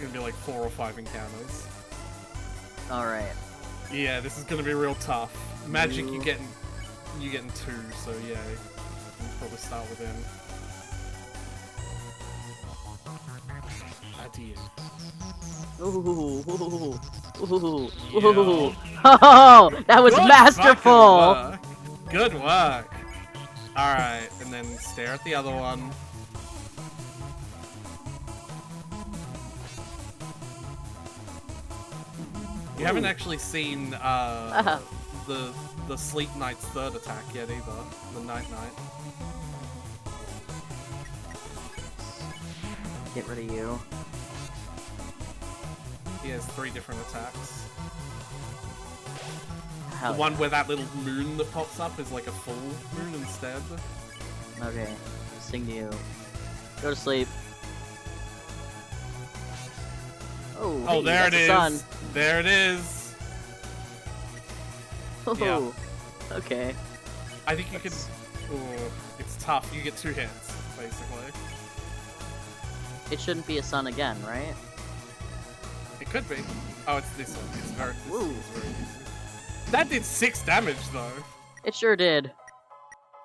gonna be like 4 or 5 encounters. Alright. Yeah, this is gonna be real tough. Magic, Ooh. you getting 2, so yeah, you can probably start with him. Adieu. Ooh, ooh, ooh, Yeah. ooh. Oh, that was Good masterful! fucking work. Good work. Alright, and then stare at the other one. You haven't actually seen the Sleep Knight's third attack yet either. The Night Knight. Get rid of you. He has 3 different attacks. Hell The one where that little moon that pops up is like a full moon instead. Okay, sing to you. Go to sleep. Oh, Oh, hey, there it that's the is. sun. There it is. Oh, Yeah. okay. I think you can. Ooh, it's tough. You get 2 hits, basically. It shouldn't be a sun again, right? It could be. Oh, it's this one. It's very. Woo. This is very easy. That did 6 damage though. It sure did.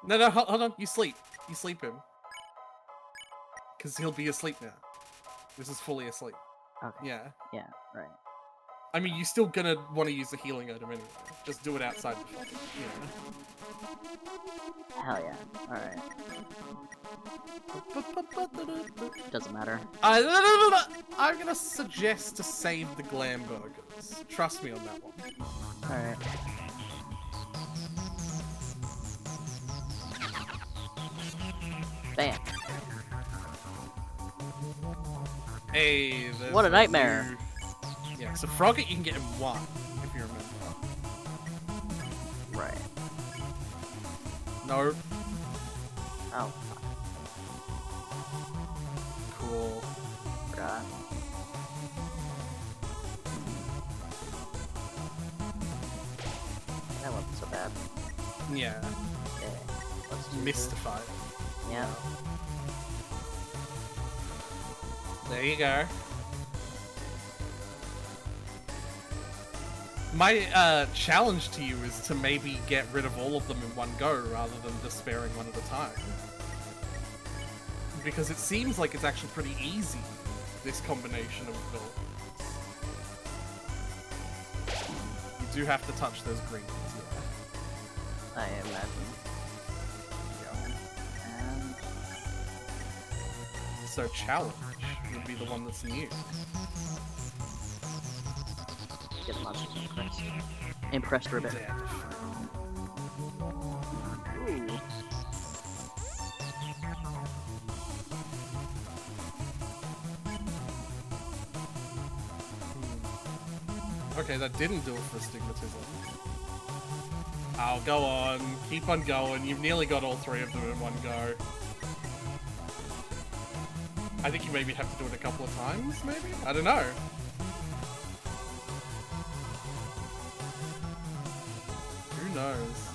No, hold on. You sleep. You sleep him. Because he'll be asleep now. This is fully asleep. Okay. Yeah. Yeah, right. I mean, you're still gonna want to use the healing item anyway. Just do it outside the fucking. Yeah. Hell yeah. Alright. Doesn't matter. I'm gonna suggest to save the glam burgers. Trust me on that one. Alright. Bam. Hey, What a nightmare. Yeah, so Frogget you can get in 1, if you remember. Right. No. Oh, Cool. forgot. That wasn't so bad. Yeah. Okay. Let's do Mystified. this. Yeah. There you go. My challenge to you is to maybe get rid of all of them in one go rather than just sparing one at a time. Because it seems like it's actually pretty easy, this combination of abilities. You do have to touch those greens, yeah. I imagine. And So challenge would be the one that's new. get a monster impressed. Impressed ribbit. Dead. Ooh. Okay, that didn't do it for astigmatism. Oh, go on. Keep on going. You've nearly got all 3 of them in one go. I think you maybe have to do it a couple of times, maybe? I don't know. Who knows?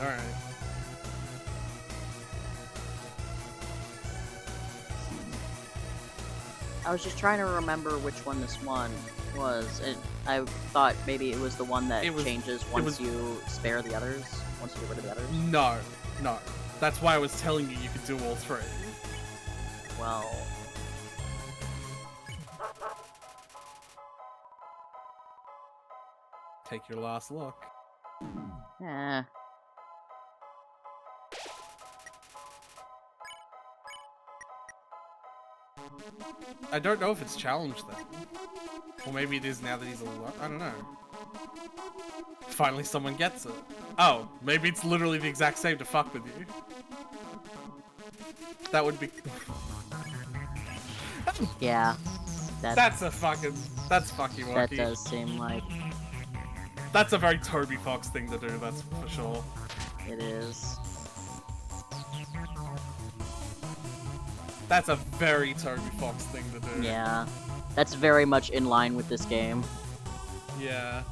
Alright. I was just trying to remember which one this one was, and I thought maybe it was the one that changes once you spare the others, once you get rid of the others. No. That's why I was telling you you could do all 3. Well, Take your last look. eh. I don't know if it's challenged then. Or maybe it is now that he's alive. I don't know. Finally someone gets it. Oh, maybe it's literally the exact same to fuck with you. That would be... Yeah. That's fucking That wacky. does seem like That's a very Toby Fox thing to do, that's for sure. it is. That's a very Toby Fox thing to do. Yeah. That's very much in line with this game. Yeah.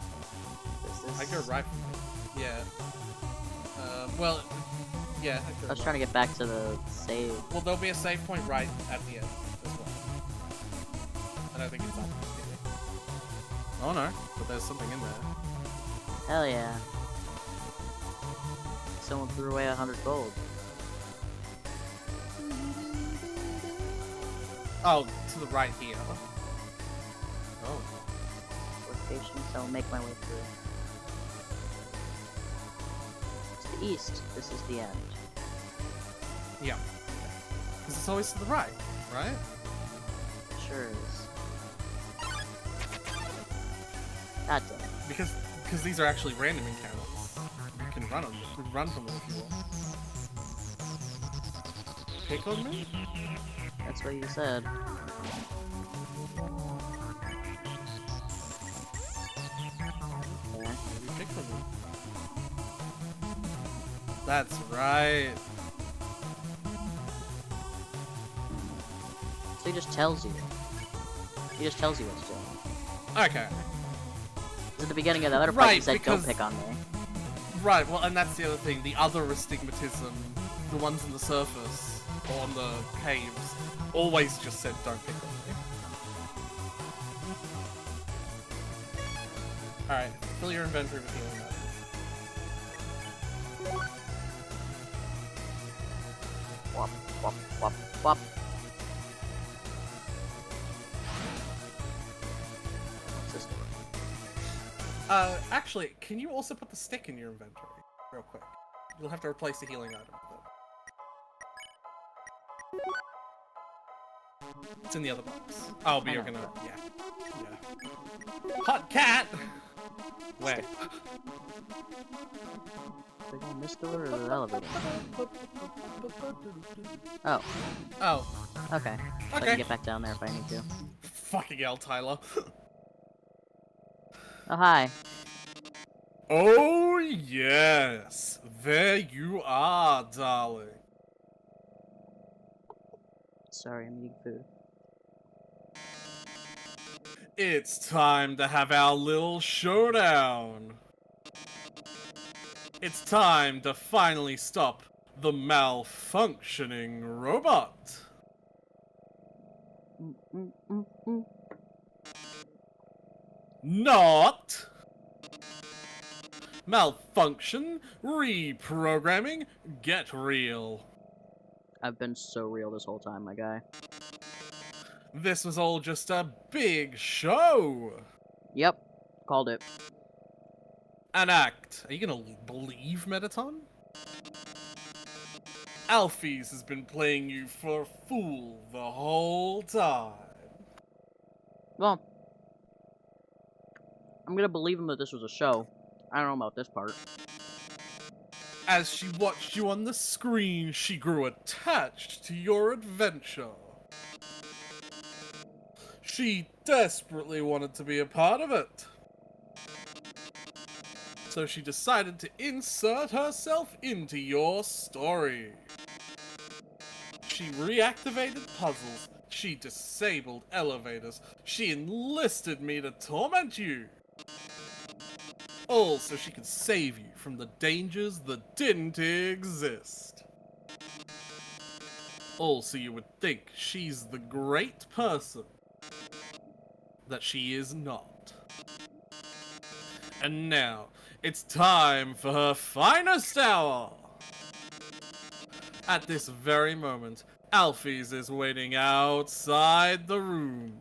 This I go right from here. Yeah. Well, yeah. I I go was right. trying to get back to the save. Well, there'll be a save point right at the end as well. I don't think it's up here. Oh no, but there's something in there. Hell yeah. Someone threw away 100 gold. Oh, to the right here. Oh. Location, so I'll make my way through. To the east, this is the end. Yeah. Because it's always to the right, right? Sure is. God damn it. Because these are actually random encounters. You can run from them if you want. Pick on me? That's what you said. Yeah. You pick on me. That's right. So he just tells you. He just tells you what to do. Okay. 'Cause at the beginning of the other part, he Right, said, "Don't because- pick on me." Right, well, and that's the other thing. The other astigmatism, the ones in the surface, or on the caves, always just said, don't pick on me. Alright, fill your inventory with healing items. Wop, wop, wop, wop. What's this door? Actually, can you also put the stick in your inventory? Real quick. You'll have to replace the healing item with it. It's in the other box. Oh, but I you're know. gonna... Yeah. Hot cat! Where? They go in this door or the elevator? Oh, Oh. okay. I Okay. can get back down there if I need to. Fucking hell, Tyler. Oh, hi. Oh, yes. There you are, darling. Sorry, I'm eating food. It's time to have our little showdown. It's time to finally stop the malfunctioning robot. Mm. Not malfunction, reprogramming, get real. I've been so real this whole time, my guy. This was all just a big show. Yep, called it. An act. Are you gonna believe, Metaton? Alphys has been playing you for a fool the whole time. Well, I'm gonna believe him that this was a show. I don't know about this part. As she watched you on the screen, she grew attached to your adventure. She desperately wanted to be a part of it. So she decided to insert herself into your story. She reactivated puzzles. She disabled elevators. She enlisted me to torment you. All so she could save you from the dangers that didn't exist. All so you would think she's the great person that she is not. And now, it's time for her finest hour! At this very moment, Alphys is waiting outside the room.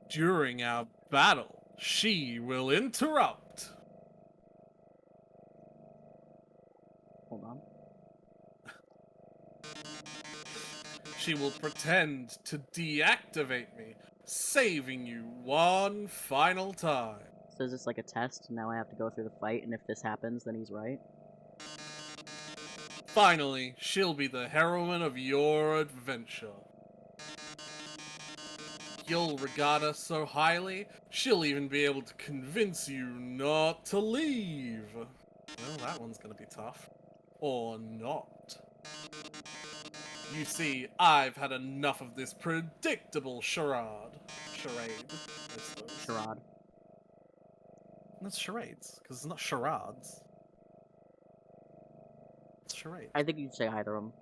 During our battle, she will interrupt. Hold on. She will pretend to deactivate me, saving you one final time. So is this like a test? Now I have to go through the fight, and if this happens, then he's right? Finally, she'll be the heroine of your adventure. You'll regard her so highly, she'll even be able to convince you not to leave. Well, that one's gonna be tough. Or not. You see, I've had enough of this predictable charade. Charade, I suppose. Charade. That's charades, because it's not charades. It's charades. I think you'd say either of them.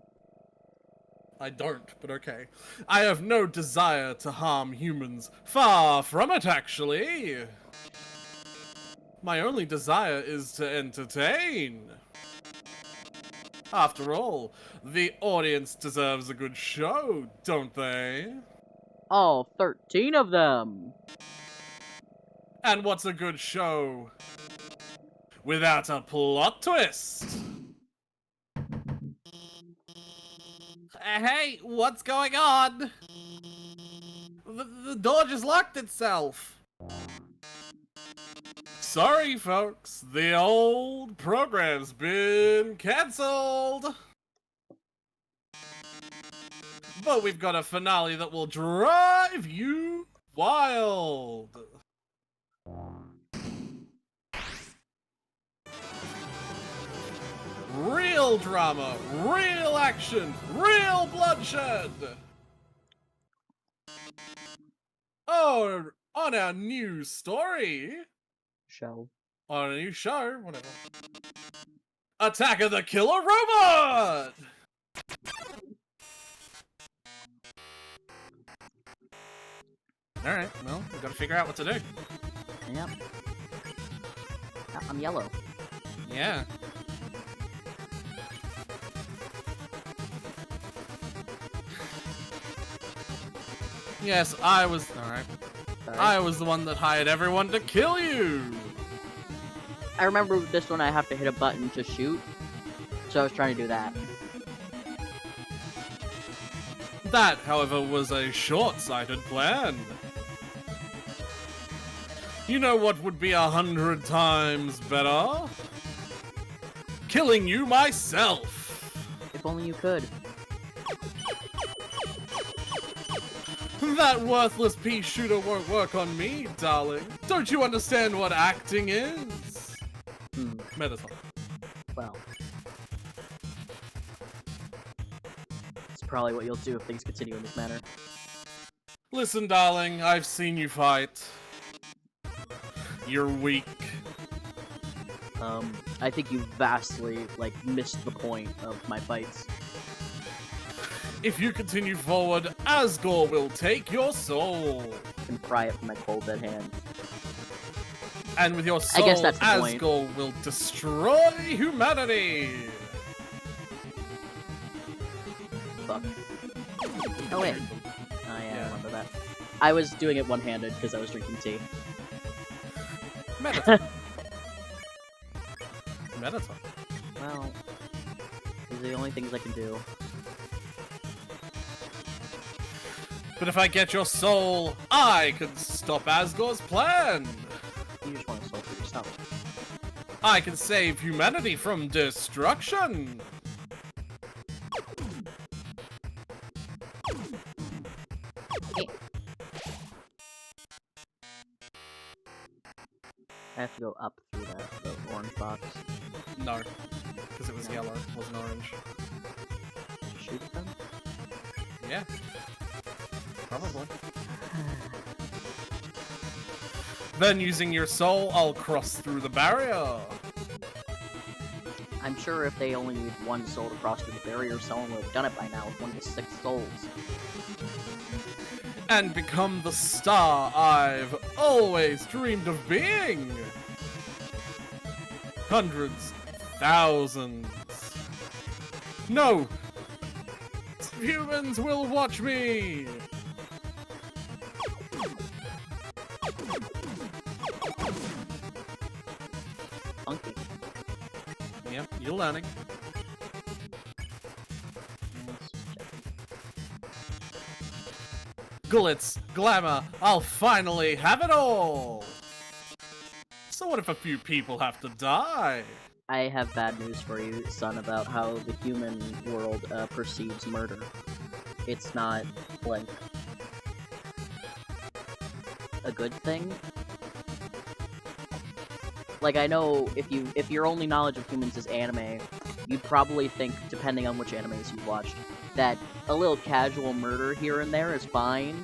I don't, but okay. I have no desire to harm humans. Far from it, actually. My only desire is to entertain. After all, the audience deserves a good show, don't they? All 13 of them! And what's a good show without a plot twist? Hey, what's going on? The door just locked itself. Sorry, folks. The old program's been cancelled. But we've got a finale that will drive you wild. Real drama, real action, real bloodshed. Oh, on our new story. Show. On a new show, whatever. Attack of the Killer Robot! Alright, well, we gotta figure out what to do. Yep. I'm yellow. Yeah. Yes, I was... Alright. Sorry. I was the one that hired everyone to kill you! I remember with this one I have to hit a button to shoot, so I was trying to do that. That, however, was a short-sighted plan. You know what would be 100 times better? Killing you myself! If only you could. That worthless pea shooter won't work on me, darling. Don't you understand what acting is? Metaphor. Well. It's probably what you'll do if things continue in this manner. Listen, darling, I've seen you fight. You're weak. I think you vastly, missed the point of my fights. If you continue forward, Asgore will take your soul. And pry it from my cold dead hand. And with your soul, I guess that's the point. Asgore will destroy humanity. Fuck. Oh wait. Oh yeah, I remember that. I was doing it one-handed because I was drinking tea. Metaphor. Metaphor. Well, these are the only things I can do. But if I get your soul, I can stop Asgore's plan. You just want to solve for yourself. I can save humanity from destruction. Yeah. I have to go up through the orange box. No, because it was yellow, it wasn't orange. Shoot them? Yeah. Probably. Then using your soul, I'll cross through the barrier. I'm sure if they only need one soul to cross through the barrier, someone would have done it by now with one of the 6 souls. And become the star I've always dreamed of being. Hundreds, thousands. No! Humans will watch me! Funky. Yep, you're learning. Glitz, glamour, I'll finally have it all! So what if a few people have to die? I have bad news for you, son, about how the human world perceives murder. It's not, a good thing. I know if your only knowledge of humans is anime, you'd probably think, depending on which animes you've watched, that a little casual murder here and there is fine.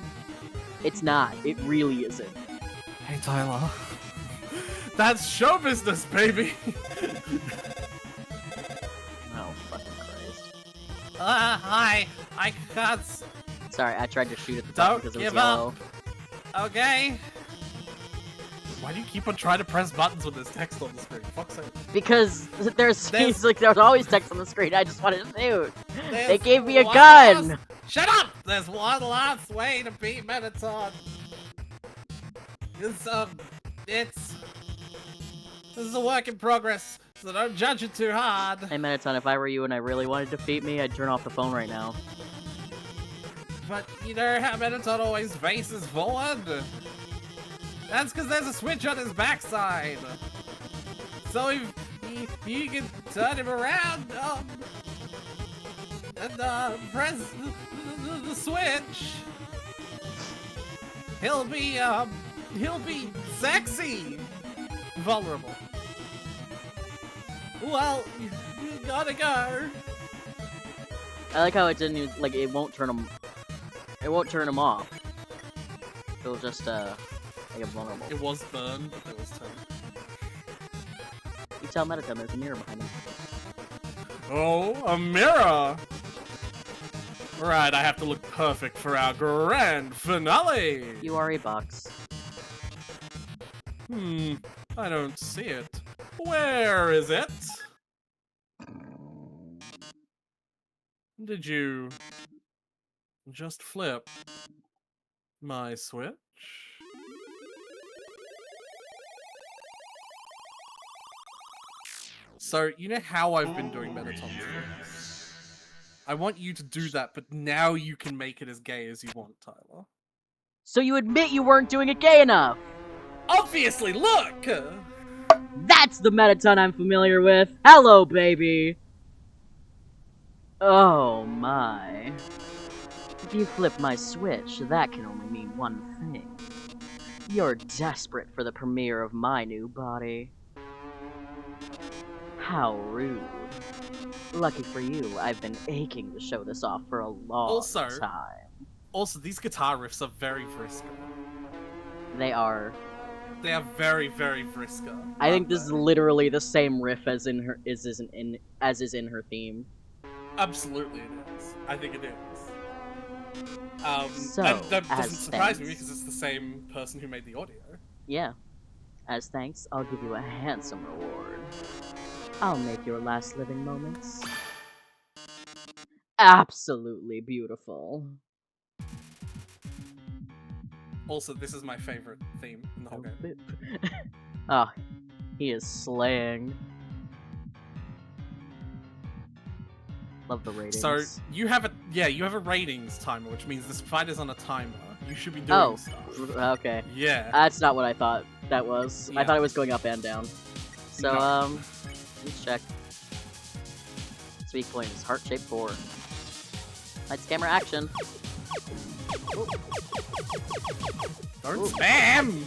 It's not. It really isn't. Hey, Tyler. That's show business, baby! Oh, fucking Christ. Hi! I can't... Sorry, I tried to shoot at the button Don't because it was give yellow. up! Okay? Why do you keep on trying to press buttons when there's text on the screen? Fuck's sake. Because there's like there's always text on the screen. I just wanted to shoot. They There's gave me a one gun. last- Shut up! There's one last way to beat Mettaton. This is a work in progress, so don't judge it too hard. Hey Mettaton, if I were you and I really wanted to defeat me, I'd turn off the phone right now. But you know how Mettaton always faces forward? That's because there's a switch on his backside. So if you can turn him around and press the switch, he'll be sexy, vulnerable. Well, you gotta go. I like how it didn't even, like it won't turn him off. It'll just make him vulnerable. It was burned, but it was turned. You tell Mettaton there's a mirror behind him. Oh, a mirror! Right, I have to look perfect for our grand finale! You are a box. I don't see it. Where is it? Did you just flip my switch? So, you know how I've been doing Mettaton's voice? I want you to do that, but now you can make it as gay as you want, Tyler. So you admit you weren't doing it gay enough? Obviously, look! That's the Mettaton I'm familiar with. Hello, baby. Oh my. If you flip my switch, that can only mean one thing. You're desperate for the premiere of my new body. How rude. Lucky for you, I've been aching to show this off for a long time. Also, these guitar riffs are very Vriska. They are. They are very, very Vriska. I think this is literally the same riff as in her is in her theme. Absolutely, it is. I think it is. So, that doesn't surprise thanks. me because it's the same person who made the audio. Yeah. As thanks, I'll give you a handsome reward. I'll make your last living moments absolutely beautiful. Also, this is my favorite theme in the whole game. Oh, he is slaying. Love the ratings. So you have a ratings timer, which means this fight is on a timer. You should be doing stuff. Okay. Yeah. That's not what I thought that was. Yeah. I thought it was going up and down. So, No. let's check. Its weak point is heart-shaped 4. Lights, camera, action. Don't spam!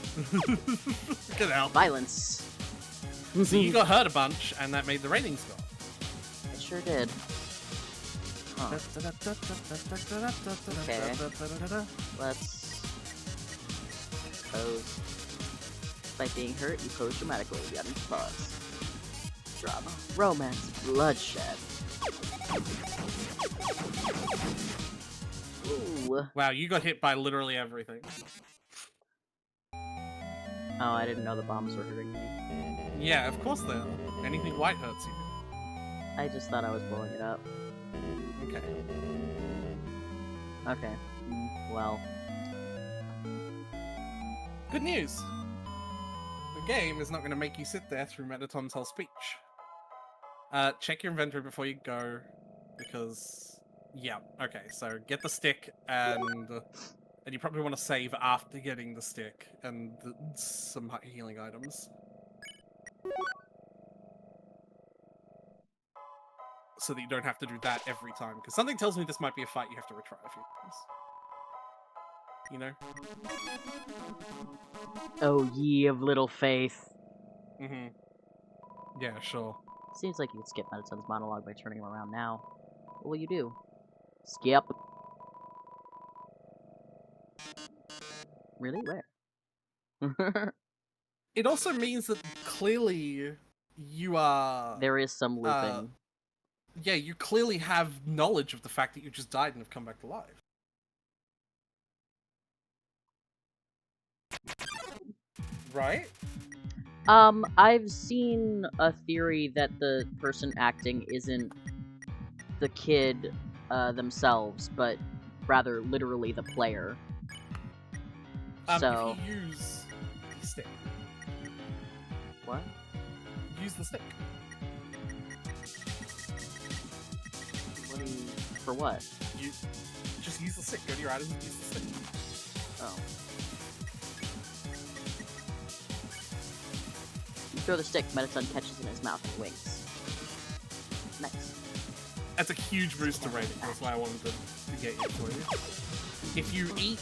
Get out. Violence. So you got hurt a bunch, and that made the ratings go up. It sure did. Huh. Okay. Let's pose. Despite being hurt, you pose dramatically. You got into pause. Drama. Romance. Bloodshed. Ooh. Wow, you got hit by literally everything. Oh, I didn't know the bombs were hurting me. Yeah, of course they are. Anything white hurts you. I just thought I was blowing it up. Okay. Okay. Well. Good news! The game is not going to make you sit there through Mettaton's whole speech. Check your inventory before you go, because... Yeah, okay, so get the stick, and you probably want to save after getting the stick, and some healing items. So that you don't have to do that every time, because something tells me this might be a fight you have to retry a few times. You know? Oh, ye of little faith. Mm-hmm. Yeah, sure. Seems like you could skip Mettaton's monologue by turning him around now. What will you do? Skip. Really? Where? It also means that clearly you are. There is some Uh, looping. yeah, you clearly have knowledge of the fact that you just died and have come back to life. Right? I've seen a theory that the person acting isn't the kid themselves, but rather literally the player. If So, you use the stick. what? Use the stick. What do you... For what? You just use the stick. Go to your items and use the stick. Oh. You throw the stick, Mettaton catches it in his mouth and winks. Nice. That's a huge boost to rating. That's why I wanted to get it for you. If you eat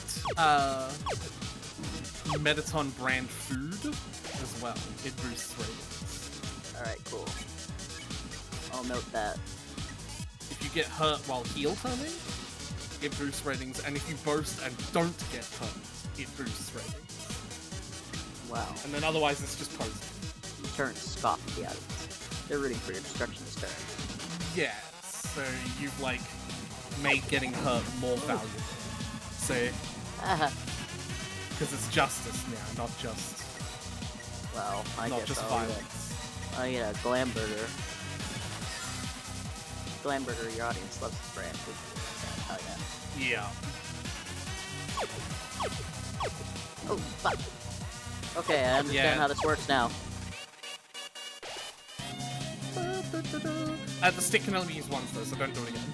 Mettaton brand food as well, it boosts ratings. Alright, cool. I'll note that. If you get hurt while heal turning, it boosts ratings, and if you boast and don't get hurt, it boosts ratings. Wow. And then otherwise it's just poison. You turn scoff at the audience. They're rooting for your destruction this turn. Yeah, so you've like made getting hurt more valuable. So, because it's justice now, not just Well, I not guess just I'll violence. Oh yeah, Glam Burger. Glam Burger, your audience loves this brand. Oh yeah. Yeah. Oh, fuck. Okay, I understand how this works now. The stick can only be used once though, so don't do it again.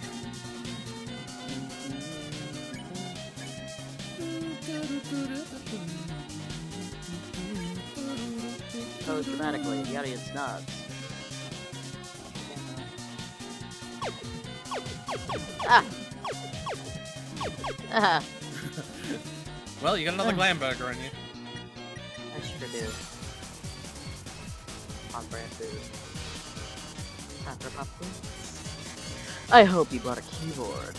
Goes dramatically, the audience nods. Ah! Ah! Well, you got another glam burger in you. I sure do. On brand food. Time for popcorn? I hope you bought a keyboard.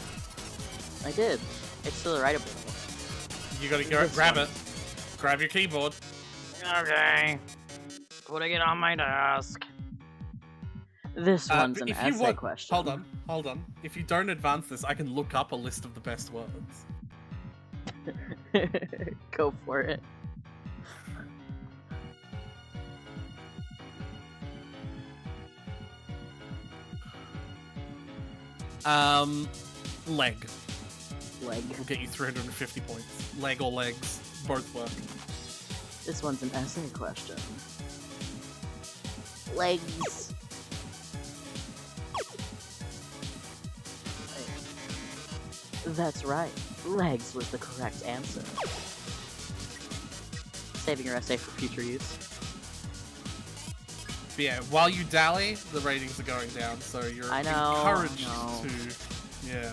I did. It's still writable. You gotta go grab it. Grab your keyboard. Okay. Putting it on my desk. This one's an if you essay want, question. hold on. If you don't advance this, I can look up a list of the best words. Go for it. Leg. Leg. Will get you 350 points. Leg or legs, both work. This one's an essay question. Legs. That's right. Legs was the correct answer. Saving your essay for future use. But yeah, while you dally, the ratings are going down, so you're encouraged to... Yeah.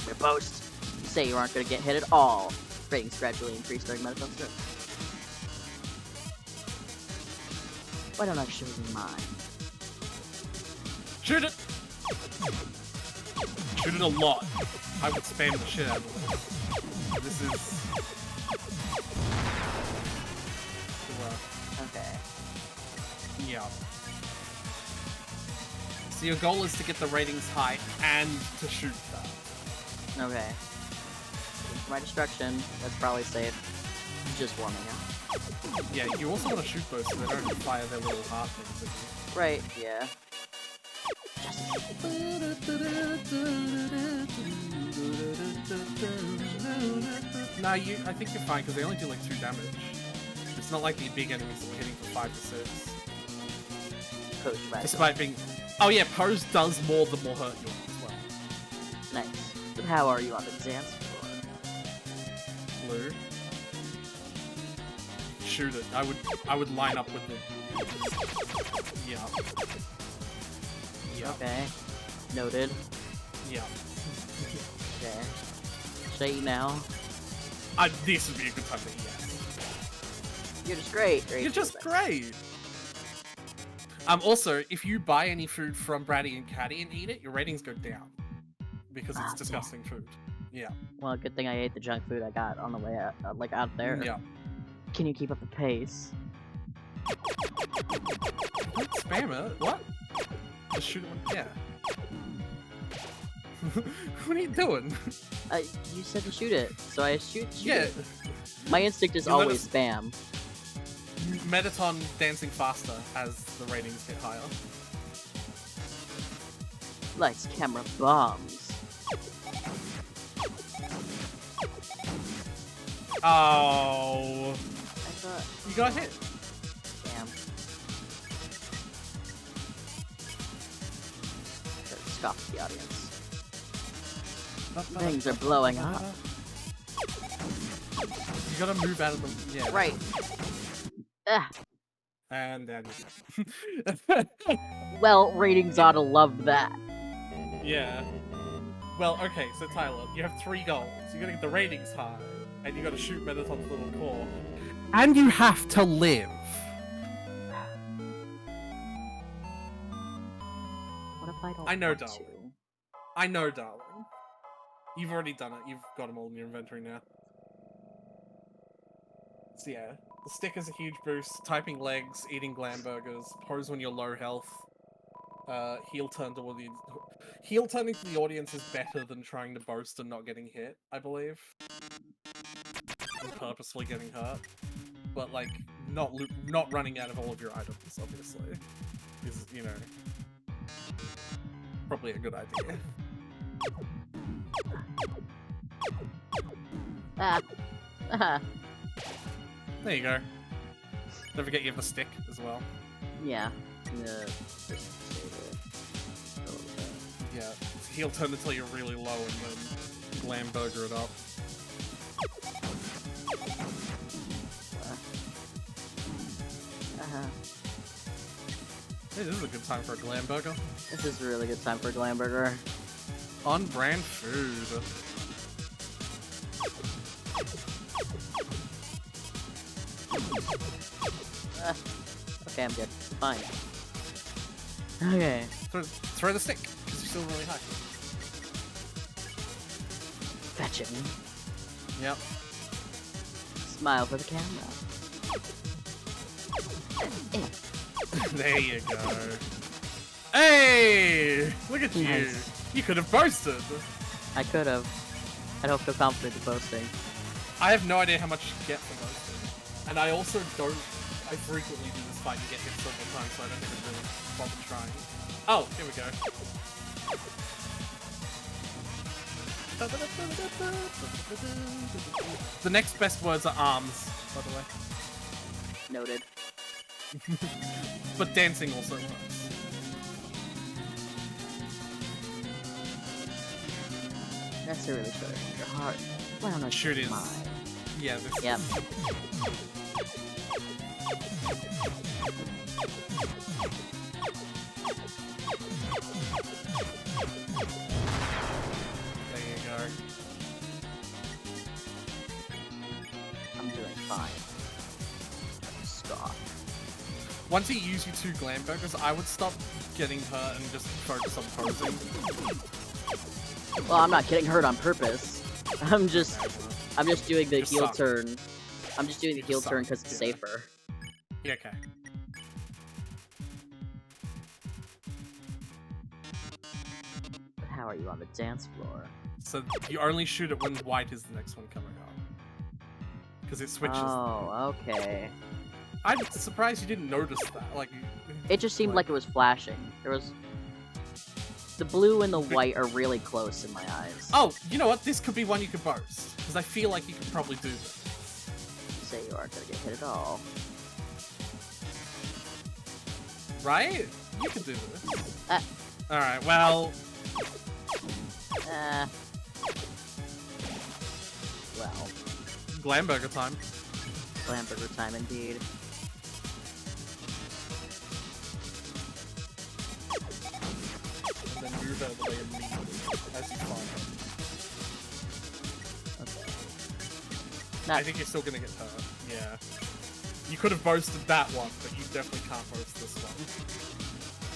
Your post. You say you aren't going to get hit at all. Ratings gradually increase during Mettaton's turn. Why don't I show you mine? Shoot it! Shoot it a lot. I would spam the shit out of it. This is... Okay. Yeah. So your goal is to get the ratings high and to shoot that. Okay. For my destruction, that's probably safe. Just warming up. Yeah, you also want to shoot those so they don't fire their little heart things at you. Right, yeah. Nah, I think you're fine because they only do like 2 damage. It's not like the big enemies that are hitting for 5 to 6. Coach back. Despite being... Oh yeah, Pose does more the more hurt you are as well. Nice. But how are you on the dance floor? Blue. Shoot it. I would line up with the... Yeah. Yeah. Okay. Noted. Yeah. Okay. Should I eat now? This would be a good time to eat, yes. You're just great. You're just great! Also, if you buy any food from Bratty and Catty and eat it, your ratings go down. Because it's disgusting food. Yeah. Well, good thing I ate the junk food I got on the way out, out there. Yeah. Can you keep up the pace? Don't spam it. What? Just shoot it. Yeah. What are you doing? You said to shoot it, so I shoot Yeah. it. My instinct is You let always us- spam. Mettaton dancing faster as the ratings get higher. Lights, camera, bombs. Oh. I thought, You got hit. damn. Scoff at the audience. Things are blowing up. You gotta move out of them. Yeah. Right. Ah. And then. Well, ratings ought to love that. Yeah. Well, okay, so Tyler, you have 3 goals. You gotta get the ratings high, and you gotta shoot Mettaton's little core. And you have to live. What if I don't I know, want darling. to? I know, darling. You've already done it. You've got them all in your inventory now. So yeah, the stick is a huge boost. Typing legs, eating glam burgers, pose when you're low health. Heel turn to the heel turning to the audience is better than trying to boast and not getting hit, I believe. And purposefully getting hurt. But like, not running out of all of your items, obviously, is, you know, probably a good idea. Ah. Ah. There you go. Don't forget you have the stick as well. Yeah. Yeah, heel turn until you're really low and then glam burger it up. Hey, this is a good time for a glam burger. This is a really good time for a glam burger. On brand food. Okay, I'm good. Fine. Okay. Throw the stick, because you're still really high. Fetching. Yep. Smile for the camera. There you go. Hey! Look at you! Nice. You could have boasted! I could have. I don't feel confident in boasting. I have no idea how much you get for boasting. And I also don't... I frequently do this fight and get hit several times, so I don't even really bother trying. Oh, here we go. The next best words are arms, by the way. Noted. But dancing also works. That's a really short your heart. Why don't I Sure shoot is. mine? Yeah, this Yep. There you go. I'm doing fine. Scoff. Once you use your 2 glam burgers, I would stop getting hurt and just focus on posing. Well, I'm not getting hurt on purpose. I'm just doing the Just heel suck. turn. I'm just doing the You heel just turn suck, because it's yeah. safer. Yeah, okay. But how are you on the dance floor? So you only shoot it when white is the next one coming up. Because it switches. Oh, okay. I'm surprised you didn't notice that. Like, It just seemed like it was flashing. There was... The blue and the white are really close in my eyes. oh, you know what? This could be one you could boast. Because I feel like you could probably do this. You say you aren't gonna get hit at all. Right? You could do this. Uh. Alright, well... Well, Glamburger time. Glamburger time indeed. And then move out of the way immediately as you fall. Not I think you're still gonna get hurt. Yeah. You could have boasted that one, but you definitely can't boast this one.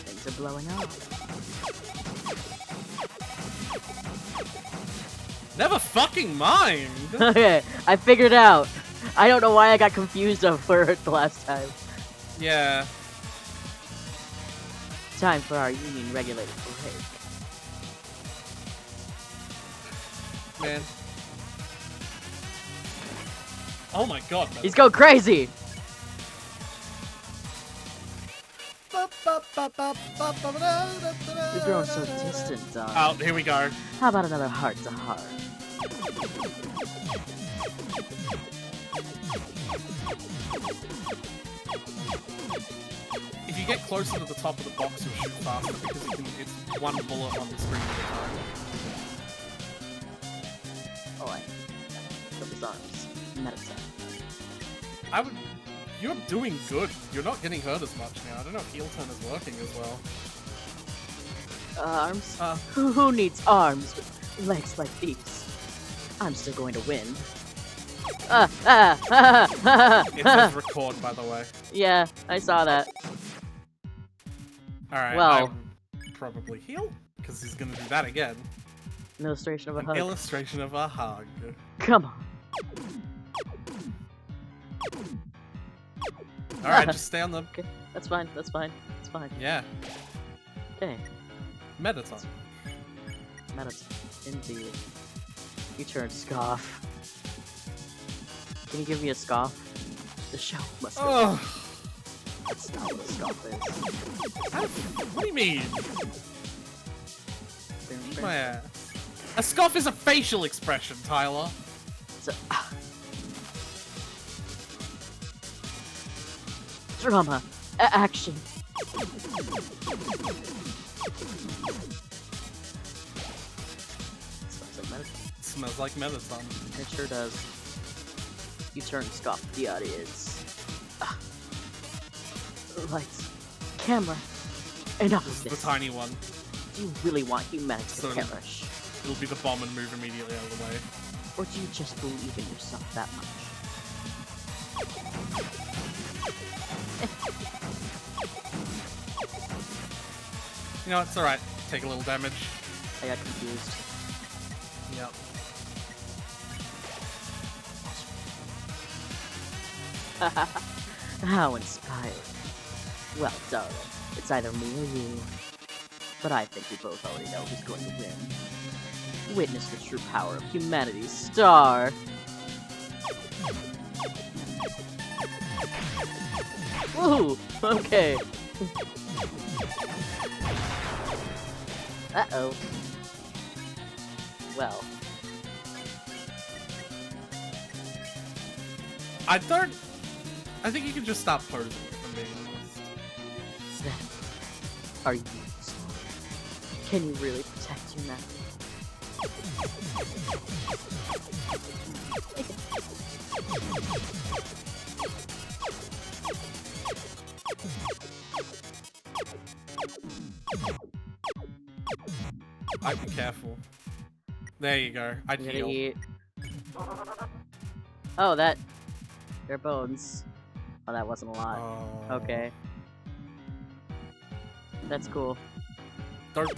things are blowing up. Never fucking mind! Okay, I figured out. I don't know why I got confused over it the last time. Yeah. Time for our union-regulated break. Man. Oh my god, man. He's going crazy! You've grown so distant, Don. Oh, here we go. How about another heart-to-heart? If you get closer to the top of the box, you'll shoot faster because it's one bullet on the screen at a time. Oh, I killed his arms. Medicine. You're doing good. You're not getting hurt as much now. I don't know if heel turn is working as well. Arms? Who needs arms with legs like these? I'm still going to win. It says record, by the way. Yeah, I saw that. Alright, Well, probably heal, because he's gonna do that again. an illustration of a An hug. illustration of a hug. Come on. Alright, just stay on the... Okay, that's fine, that's fine, that's fine. Yeah. Okay, Mediton. medicine. Indeed. You turned scoff. Can you give me a scoff? The show must go on. Oh, That's not what a scoff is. what do you mean? My ass. A scoff is a facial expression, Tyler. It's a... Drama. Action. Smells like medicine. Smells like medicine. It sure does. You turn scoff the audience. Lights. Camera. Enough This of is this. the tiny one. Do you really want humanity to So- perish? It'll be the bomb and move immediately out of the way. Or do you just believe in yourself that much? You know, it's alright. Take a little damage. I got confused. Yep. How inspiring. Well, darling, it's either me or you. But I think we both already know who's going to win. Witness the true power of humanity's star. Woohoo! Okay. Uh-oh. Well, I think you can just stop posing, if I'm being honest. then, are you strong? Can you really protect humanity? I'd be careful. There you go. I'd I'm gonna heal. eat. Oh, that. They're bones. Oh, that wasn't a lot. Oh. Okay. That's cool. Don't.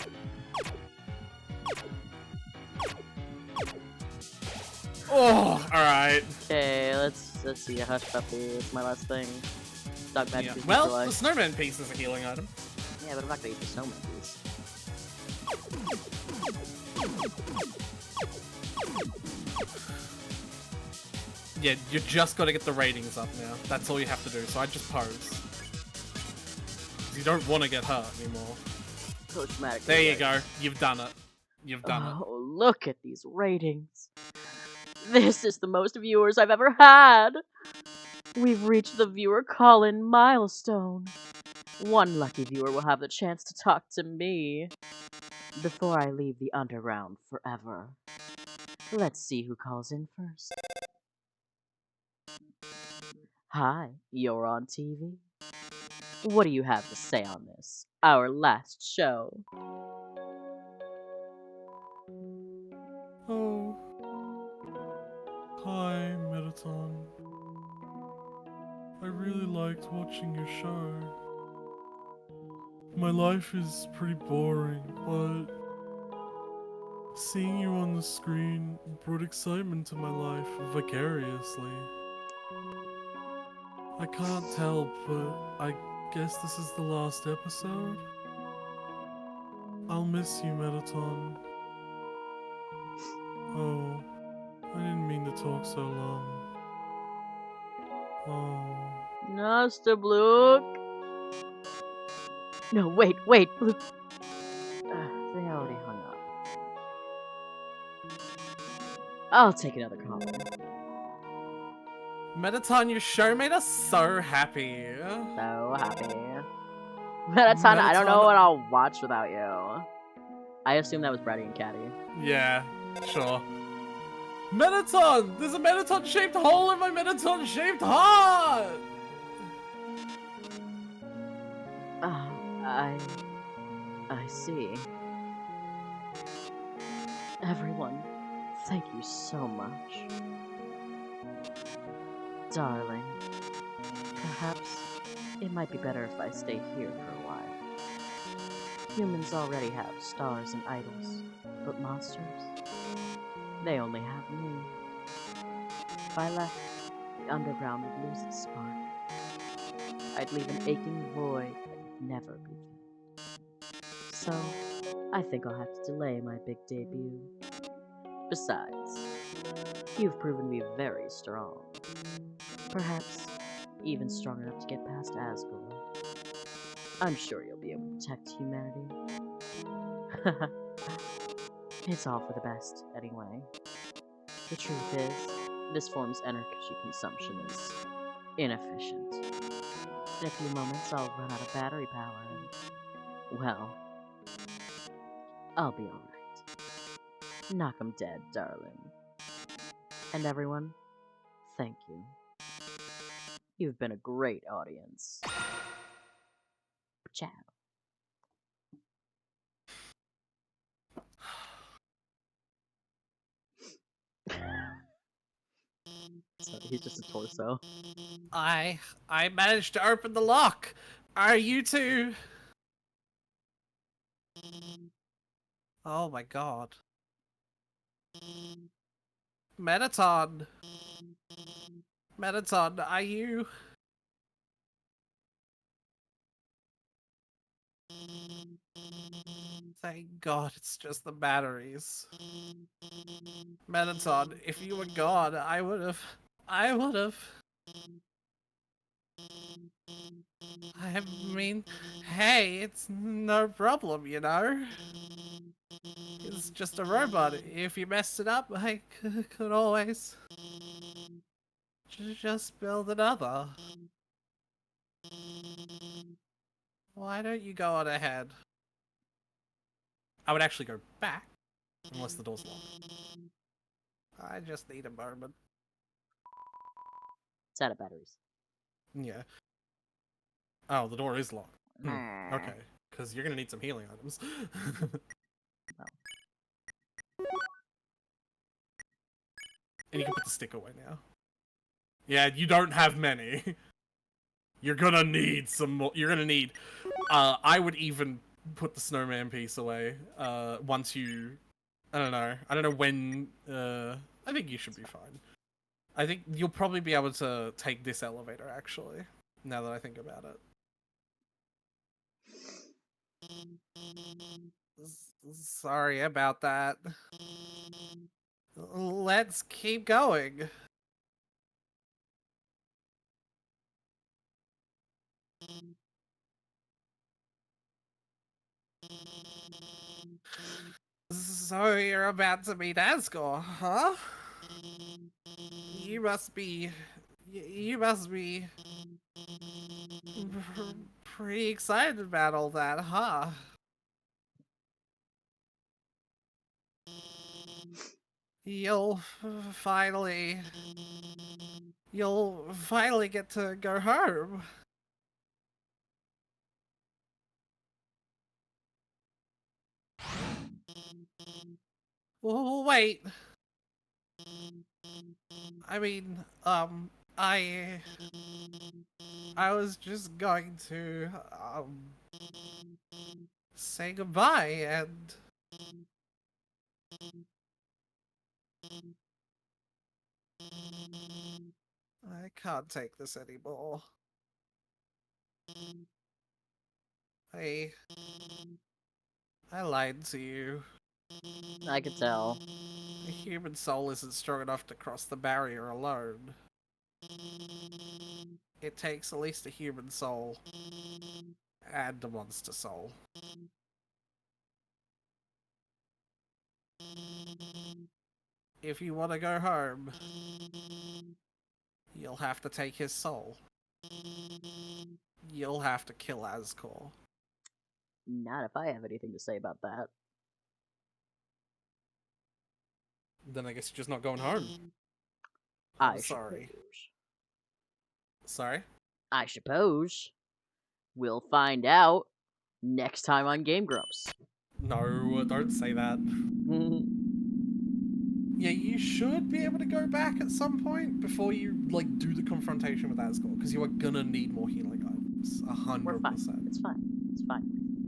Oh, alright. Okay, let's see. A hush puppy. It's my last thing. Dog magic Yeah. is Well, neutralized. the snowman piece is a healing item. Yeah, but I'm not gonna eat the snowman piece. Yeah, you just gotta get the ratings up now. That's all you have to do, so I just pose. 'Cause you don't want to get hurt anymore. Coach Matic. There you go. You've done it. You've done it. Oh, look at these ratings. This is the most viewers I've ever had. We've reached the viewer call-in milestone. One lucky viewer will have the chance to talk to me before I leave the underground forever. Let's see who calls in first. Hi, you're on TV. What do you have to say on this, our last show? Oh. Hi, Mediton. I really liked watching your show. My life is pretty boring, but seeing you on the screen brought excitement to my life vicariously. I can't tell, but I guess this is the last episode. I'll miss you, Metaton. Oh, I didn't mean to talk so long. Oh. Master Blue. No, wait, Blue. They already hung up. I'll take another copper. Metaton, your show made us so happy. So happy. Metaton, I don't know what I'll watch without you. I assume that was Brady and Caddy. Yeah, sure. Metaton! There's a Metaton-shaped hole in my Metaton-shaped heart! I see. Everyone, thank you so much. Darling, perhaps it might be better if I stay here for a while. Humans already have stars and idols, but monsters, they only have me. If I left, the underground would lose its spark. I'd leave an aching void that could never be filled. So, I think I'll have to delay my big debut. Besides, you've proven to be very strong. Perhaps even strong enough to get past Asgore. I'm sure you'll be able to protect humanity. It's all for the best, anyway. The truth is, this form's energy consumption is inefficient. In a few moments, I'll run out of battery power and, well, I'll be alright. Knock 'em dead, darling. And everyone, thank you. You've been a great audience. Ciao. So he's just a torso. I managed to open the lock. Are you two? Oh my god. Metaton. Metaton, are you? Thank god it's just the batteries. Metaton, if you were gone, I would've. I mean, hey, it's no problem, you know? It's just a robot. If you messed it up, I could always just build another. Why don't you go on ahead? I would actually go back, unless the door's locked. I just need a moment. It's out of batteries. Yeah. Oh, the door is locked. Nah. Okay, because you're gonna need some healing items. And you can put the stick away now. Yeah, you don't have many. You're gonna need some more. You're gonna need. I would even put the snowman piece away. Once you. I don't know. I don't know when. I think you should be fine. I think you'll probably be able to take this elevator, actually. Now that I think about it. Sorry about that. Let's keep going. So you're about to meet Asgore, huh? You must be... You must be... pretty excited about all that, huh? You'll finally... You'll finally get to go home. Wait. I mean, I was just going to, say goodbye and... I can't take this anymore. I lied to you. I could tell. A human soul isn't strong enough to cross the barrier alone. It takes at least a human soul and a monster soul. If you want to go home, you'll have to take his soul. You'll have to kill Ascor. Not if I have anything to say about that. Then I guess you're just not going home. I sorry. suppose. Sorry? I suppose. We'll find out next time on Game Grumps. No, don't say that. Yeah, you should be able to go back at some point before you like do the confrontation with Asgore, because you are gonna need more healing items. 100%. We're fine. It's fine. It's fine.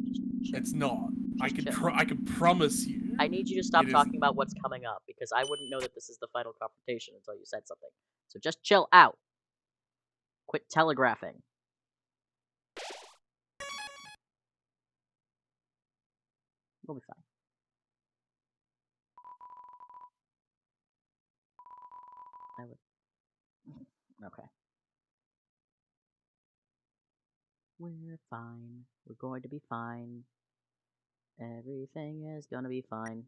Just chill. It's not. Just I can promise you. I need you to stop it talking isn't. about what's coming up, because I wouldn't know that this is the final confrontation until you said something. So just chill out. Quit telegraphing. We'll be fine. I would. Okay. We're fine. We're going to be fine. Everything is gonna be fine.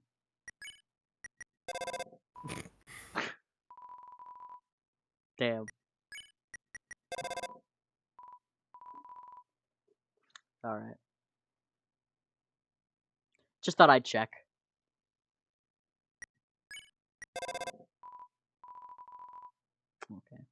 Damn. Alright. Just thought I'd check. Okay.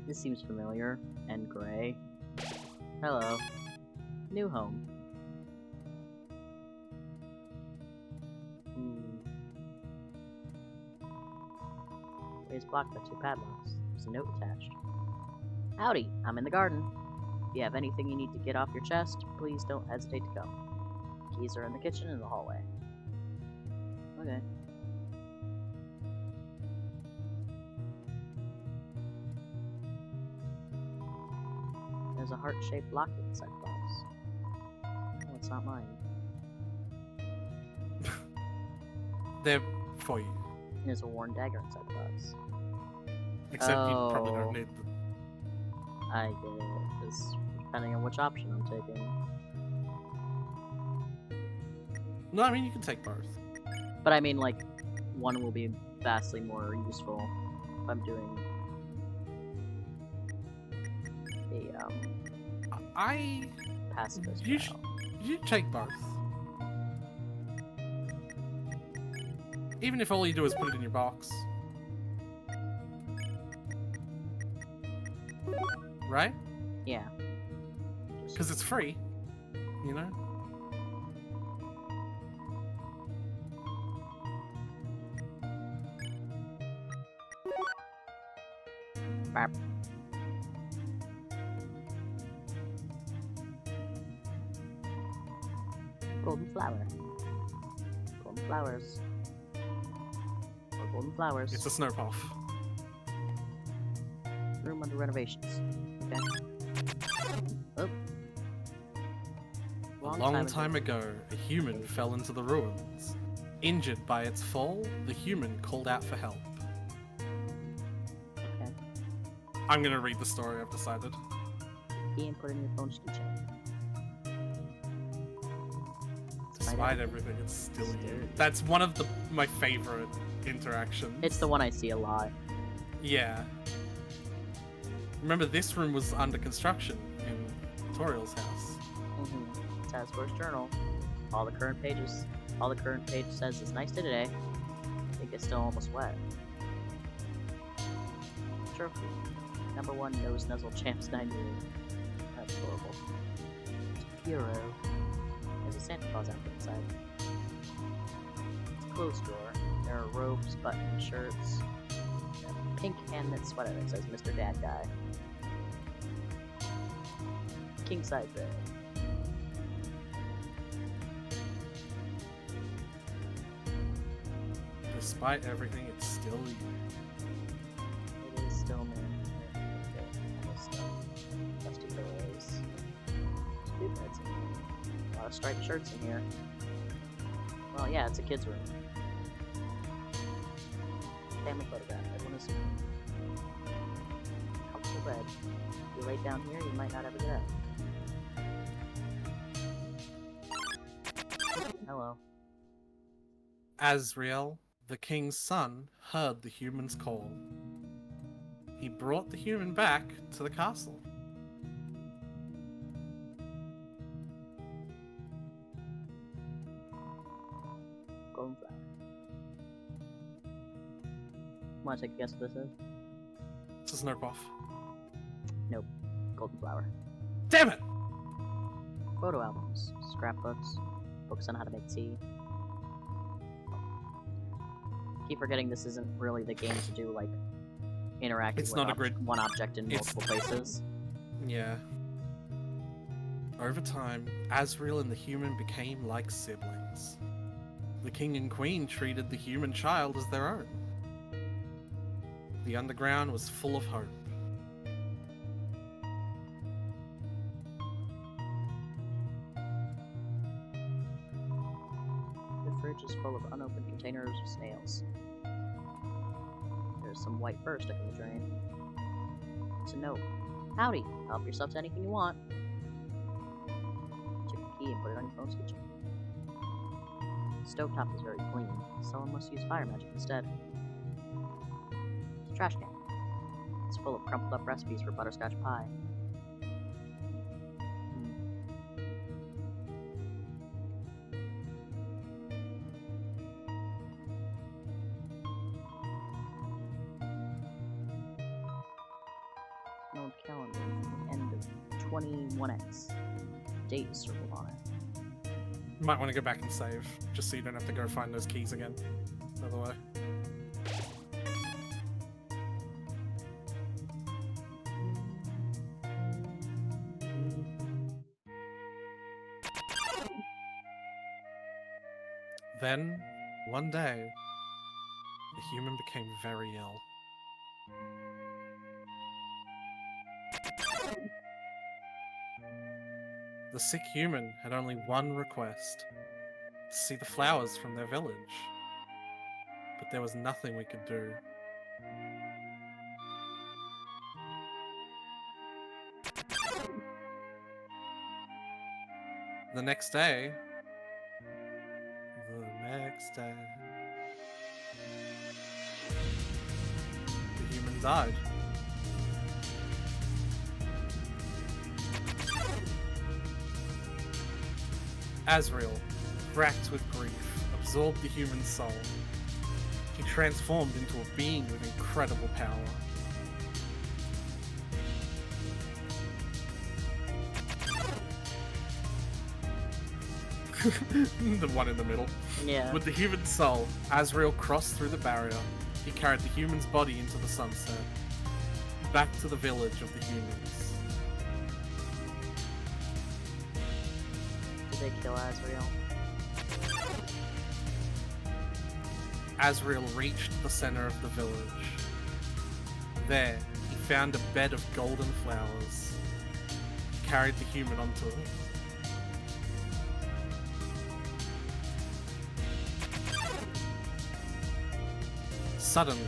This seems familiar and gray. Hello. New home. It is blocked by 2 padlocks. There's a note attached. Howdy, I'm in the garden. If you have anything you need to get off your chest, please don't hesitate to come. Keys are in the kitchen and in the hallway. Okay. There's a heart-shaped locket inside the box. Oh, it's not mine. They're for you. There's a worn dagger inside the box. Except you probably don't need them. I get it. It's depending on which option I'm taking. No, I mean, you can take both. But I mean, like, one will be vastly more useful if I'm doing a, pacifist route. You take both. Even if all you do is put it in your box. Right? Yeah. Because it's free, you know? Barp. Golden flower. Golden flowers. Or golden flowers. It's a snow puff. Room under renovations. Okay. Oh. A long time ago, a human fell into the ruins. Injured by its fall, the human called out for help. Okay. I'm gonna read the story, I've decided. Key and put in your phone's keychain. Despite everything, it's still you. That's one of my favorite interactions. It's the one I see a lot. Yeah. Remember, this room was under construction in Toriel's house. Mm-hmm. Task Force Journal. All the current page says it's nice day today. I think it's still almost wet. Trophy. #1 Nose Nuzzle Champs 98. That's horrible. Bureau. There's a Santa Claus outfit inside. It's a clothes drawer. There are robes, buttons, shirts, and a pink hand-knit sweater that says Mr. Dad Guy. king size bed. Despite everything, it's still you. It is still me. Okay, almost done. Dusty pillows. Two beds in here. A lot of striped shirts in here. Well, yeah, it's a kid's room. Family photograph. Everyone is comfortable bed. If you lay down here, you might not ever get up. Hello. Azrael, the king's son, heard the human's call. He brought the human back to the castle. Golden flower. Want to take a guess what this is? It's a Snurkoff. Nope. Golden flower. Damn it! Photo albums, scrapbooks, books on how to make tea. Keep forgetting this isn't really the game to do like interacting It's with not a grid. one object in multiple places. Yeah. Over time, Azrael and the human became like siblings. The king and queen treated the human child as their own. The underground was full of hope. The fridge is full of unopened containers of snails. There's some white fur stuck in the drain. It's a note. Howdy, help yourself to anything you want. Take the key and put it on your phone's kitchen. The stovetop is very clean. Someone must use fire magic instead. It's a trash can. It's full of crumpled up recipes for butterscotch pie. An old calendar from the end of 21X. Date is circled on it. You might want to go back and save, just so you don't have to go find those keys again. By the way. Then, one day, the human became very ill. The sick human had only one request: to see the flowers from their village. But there was nothing we could do. The next day, the human died. Azrael, racked with grief, absorbed the human soul. He transformed into a being with incredible power. The one in the middle. Yeah. With the human soul, Azrael crossed through the barrier. He carried the human's body into the sunset, back to the village of the humans. Did they kill Azrael? Azrael reached the center of the village. There, he found a bed of golden flowers. He carried the human onto it. Suddenly,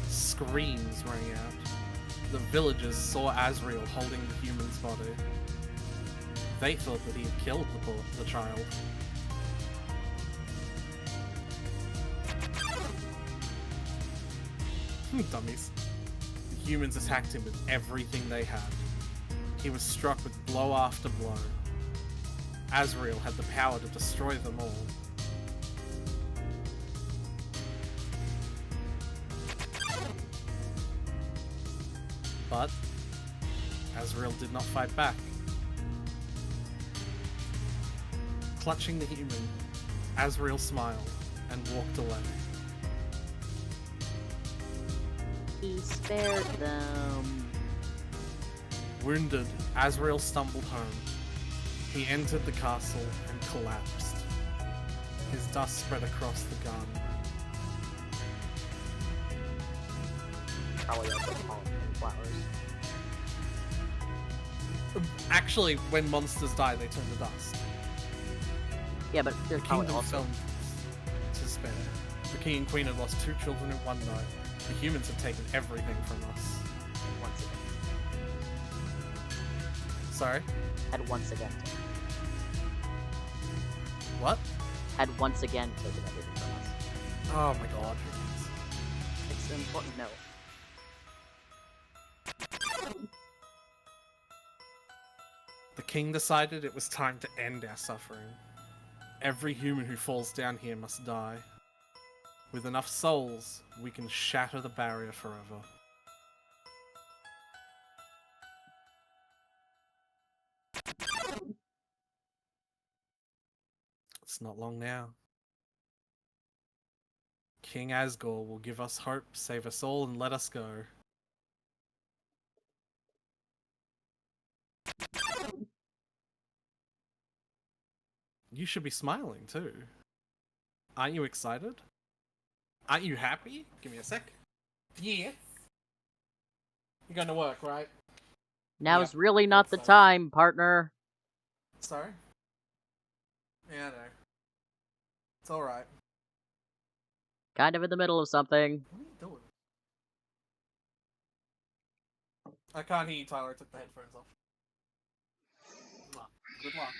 screams rang out. The villagers saw Azrael holding the human's body. They thought that he had killed the child. Dummies. The humans attacked him with everything they had. He was struck with blow after blow. Azrael had the power to destroy them all. But Azrael did not fight back. Clutching the human, Azrael smiled and walked away. He spared them. Wounded, Azrael stumbled home. He entered the castle and collapsed. His dust spread across the garden. Probably also pollen and flowers. Actually, when monsters die, they turn to dust. Yeah, but The there's probably kingdom also... fell to despair. The king and queen had lost 2 children in one night. The humans had taken everything from us. Once again. Sorry? Had once again. What? Had once again taken everything from us. Oh my god. It's an important note. The king decided it was time to end our suffering. Every human who falls down here must die. With enough souls, we can shatter the barrier forever. It's not long now. King Asgore will give us hope, save us all, and let us go. You should be smiling too. Aren't you excited? Aren't you happy? Give me a sec. Yeah. You're going to work, right? Now's Yep, really not the so. time, partner. Sorry? Yeah, I know. It's alright. Kind of in the middle of something. What are you doing? I can't hear you, Tyler. I took the headphones off. Good luck.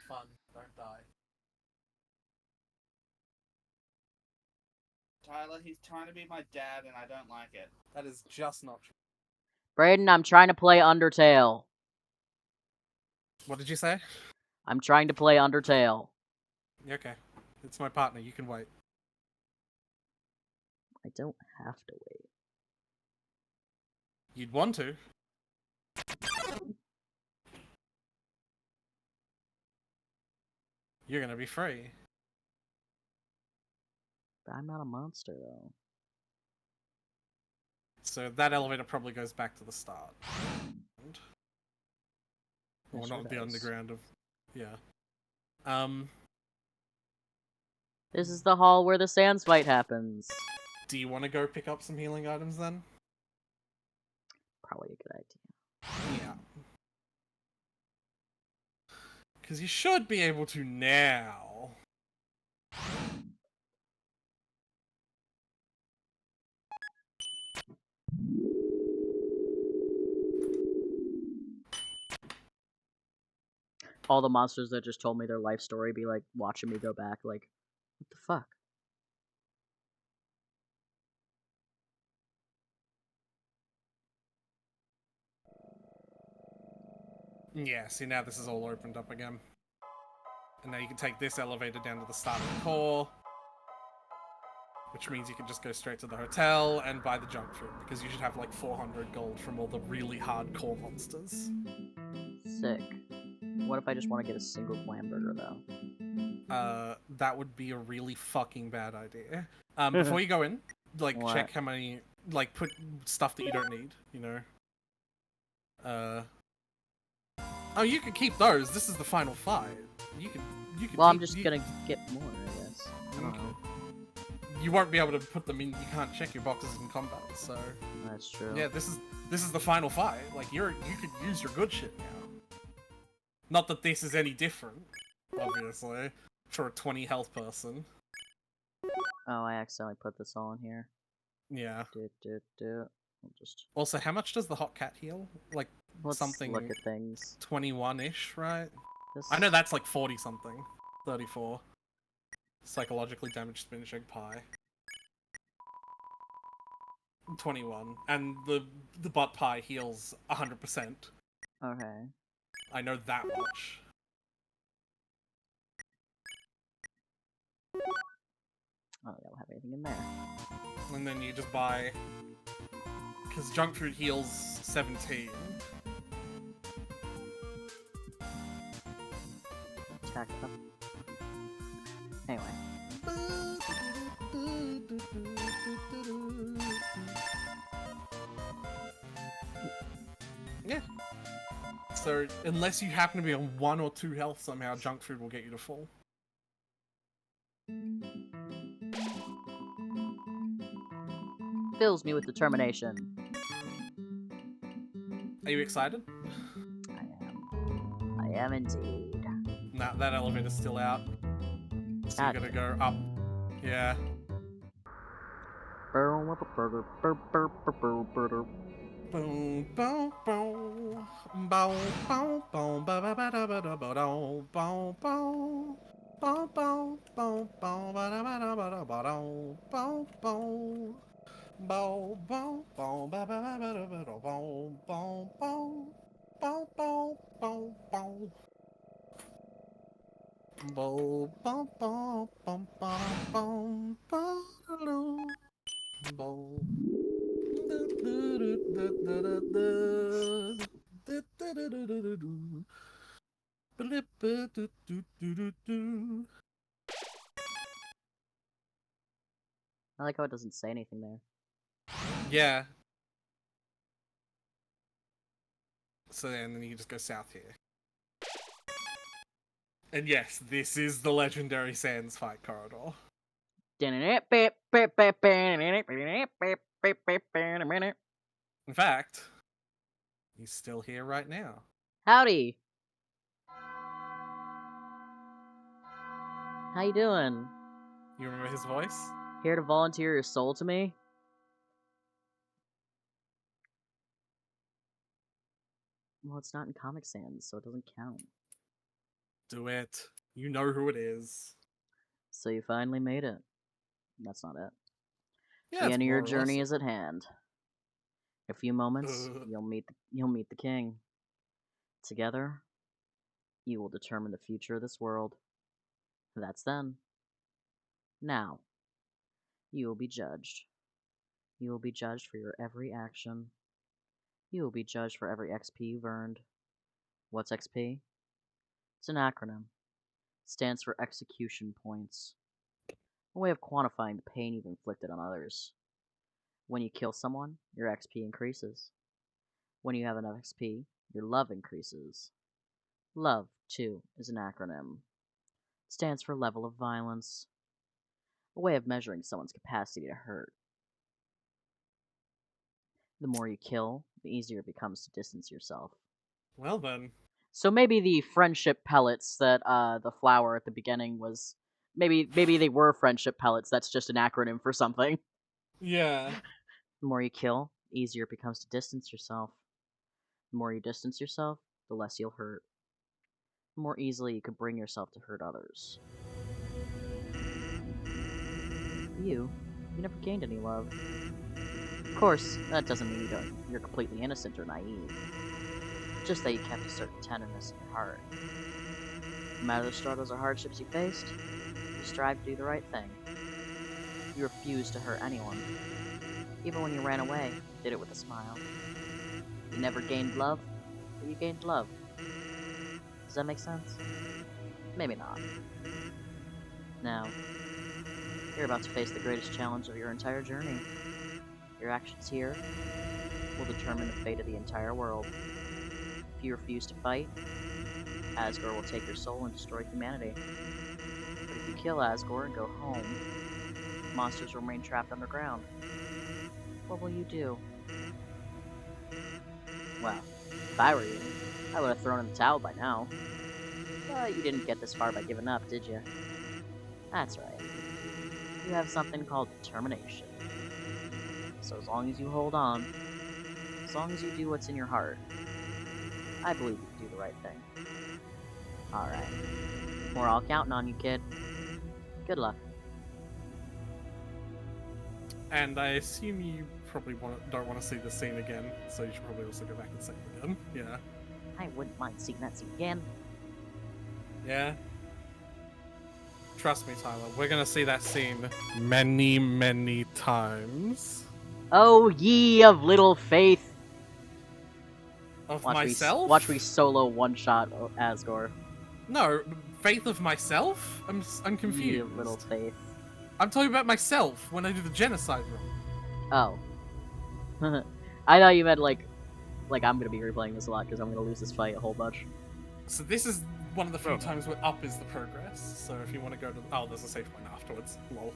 Fun. Don't die. Tyler, he's trying to be my dad and I don't like it. That is just not true. Brayden, I'm trying to play Undertale. What did you say? I'm trying to play Undertale. Okay. It's my partner. You can wait. I don't have to wait. You'd want to. You're gonna be free. But I'm not a monster, though. So that elevator probably goes back to the start. Or Sure not the does. underground of... Yeah. This is the hall where the Sans fight happens. Do you want to go pick up some healing items then? Probably a good idea. Yeah. Because you should be able to now. All the monsters that just told me their life story be like watching me go back, like, what the fuck? Yeah, see now this is all opened up again. And now you can take this elevator down to the start of the core. Which means you can just go straight to the hotel and buy the junk food, because you should have like 400 gold from all the really hardcore monsters. Sick. What if I just want to get a single clam burger, though? That would be a really fucking bad idea. Before you go in, like, What? check how many, like, put stuff that you don't need, you know? Oh, you can keep those. This is the final fight. You can Well, I'm keep- just gonna get more, I guess. I don't Okay. know. You won't be able to put them in. You can't check your boxes in combat, so That's true. yeah. This is the final fight. Like you could use your good shit now. Not that this is any different, obviously, for a 20 health person. Oh, I accidentally put this all in here. Yeah. I'll just... Also, how much does the hot cat heal? Like Let's something look at things. 21-ish, right? This... I know that's like 40 something, 34. Psychologically damaged spinach egg pie. 21, and the butt pie heals 100%. Okay. I know that much. Oh, I don't have anything in there. And then you just buy, because junk food heals 17. Attack up. Anyway. Yeah. So, unless you happen to be on 1 or 2 health somehow, junk food will get you to full. Fills me with determination. Are you excited? I am indeed. Nah, that elevator's still out. So you God gotta go up. Yeah. damn. Boom, boom, boom. Boom, boom, boom, ba ba ba da ba da ba da boom, boom. Boom, boom, boom, boom, ba da ba da ba da ba da boom, boom. Boom, boom, boom, ba ba ba ba da ba da boom, boom, boom. Boom, boom, boom, boom. Boom, boom, boom, boom, boom, boom, boom, boom. I like how it doesn't say anything there. Yeah. So then you just go south here. And yes, this is the legendary Sands fight corridor. In fact, he's still here right now. Howdy. How you doing? You remember his voice? Here to volunteer your soul to me? Well, it's not in Comic Sans, so it doesn't count. Do it. You know who it is. So you finally made it. That's not it. Yeah, The it's end of more your or journey less. is at hand. In a few moments, you'll meet the king. Together, you will determine the future of this world. That's then. Now, you will be judged. You will be judged for your every action. You will be judged for every XP you've earned. What's XP? It's an acronym. It stands for execution points. A way of quantifying the pain you've inflicted on others. When you kill someone, your XP increases. When you have enough XP, your love increases. Love, too, is an acronym. It stands for level of violence. A way of measuring someone's capacity to hurt. The more you kill, the easier it becomes to distance yourself. Well then. So maybe the friendship pellets that the flower at the beginning was maybe they were friendship pellets. That's just an acronym for something. Yeah. The more you kill, the easier it becomes to distance yourself. The more you distance yourself, the less you'll hurt. The more easily you can bring yourself to hurt others. You never gained any love. Of course, that doesn't mean you're completely innocent or naive. Just that you kept a certain tenderness in your heart. No matter the struggles or hardships you faced, you strive to do the right thing. You refused to hurt anyone. Even when you ran away, you did it with a smile. You never gained love, but you gained love. Does that make sense? Maybe not. Now, you're about to face the greatest challenge of your entire journey. Your actions here will determine the fate of the entire world. If you refuse to fight, Asgore will take your soul and destroy humanity. But if you kill Asgore and go home, monsters will remain trapped underground. What will you do? Well, if I were you, I would have thrown in the towel by now. But you didn't get this far by giving up, did you? That's right. You have something called determination. So as long as you hold on, as long as you do what's in your heart, I believe you can do the right thing. Alright. We're all counting on you, kid. Good luck. And I assume you probably don't want to see the scene again, so you should probably also go back and save it again. Yeah. I wouldn't mind seeing that scene again. Yeah. Trust me, Tyler, we're gonna see that scene many, many times. Oh, ye of little faith! Of Watch myself? watch me solo one-shot Asgore. No, faith of myself? I'm confused. Ye of little faith. I'm talking about myself when I do the genocide run. Oh. I thought you meant, like, Like, I'm gonna be replaying this a lot because I'm gonna lose this fight a whole bunch. So this is one of the few Oh. times where up is the progress. So if you want to go to... Oh, there's a save point afterwards. Lol.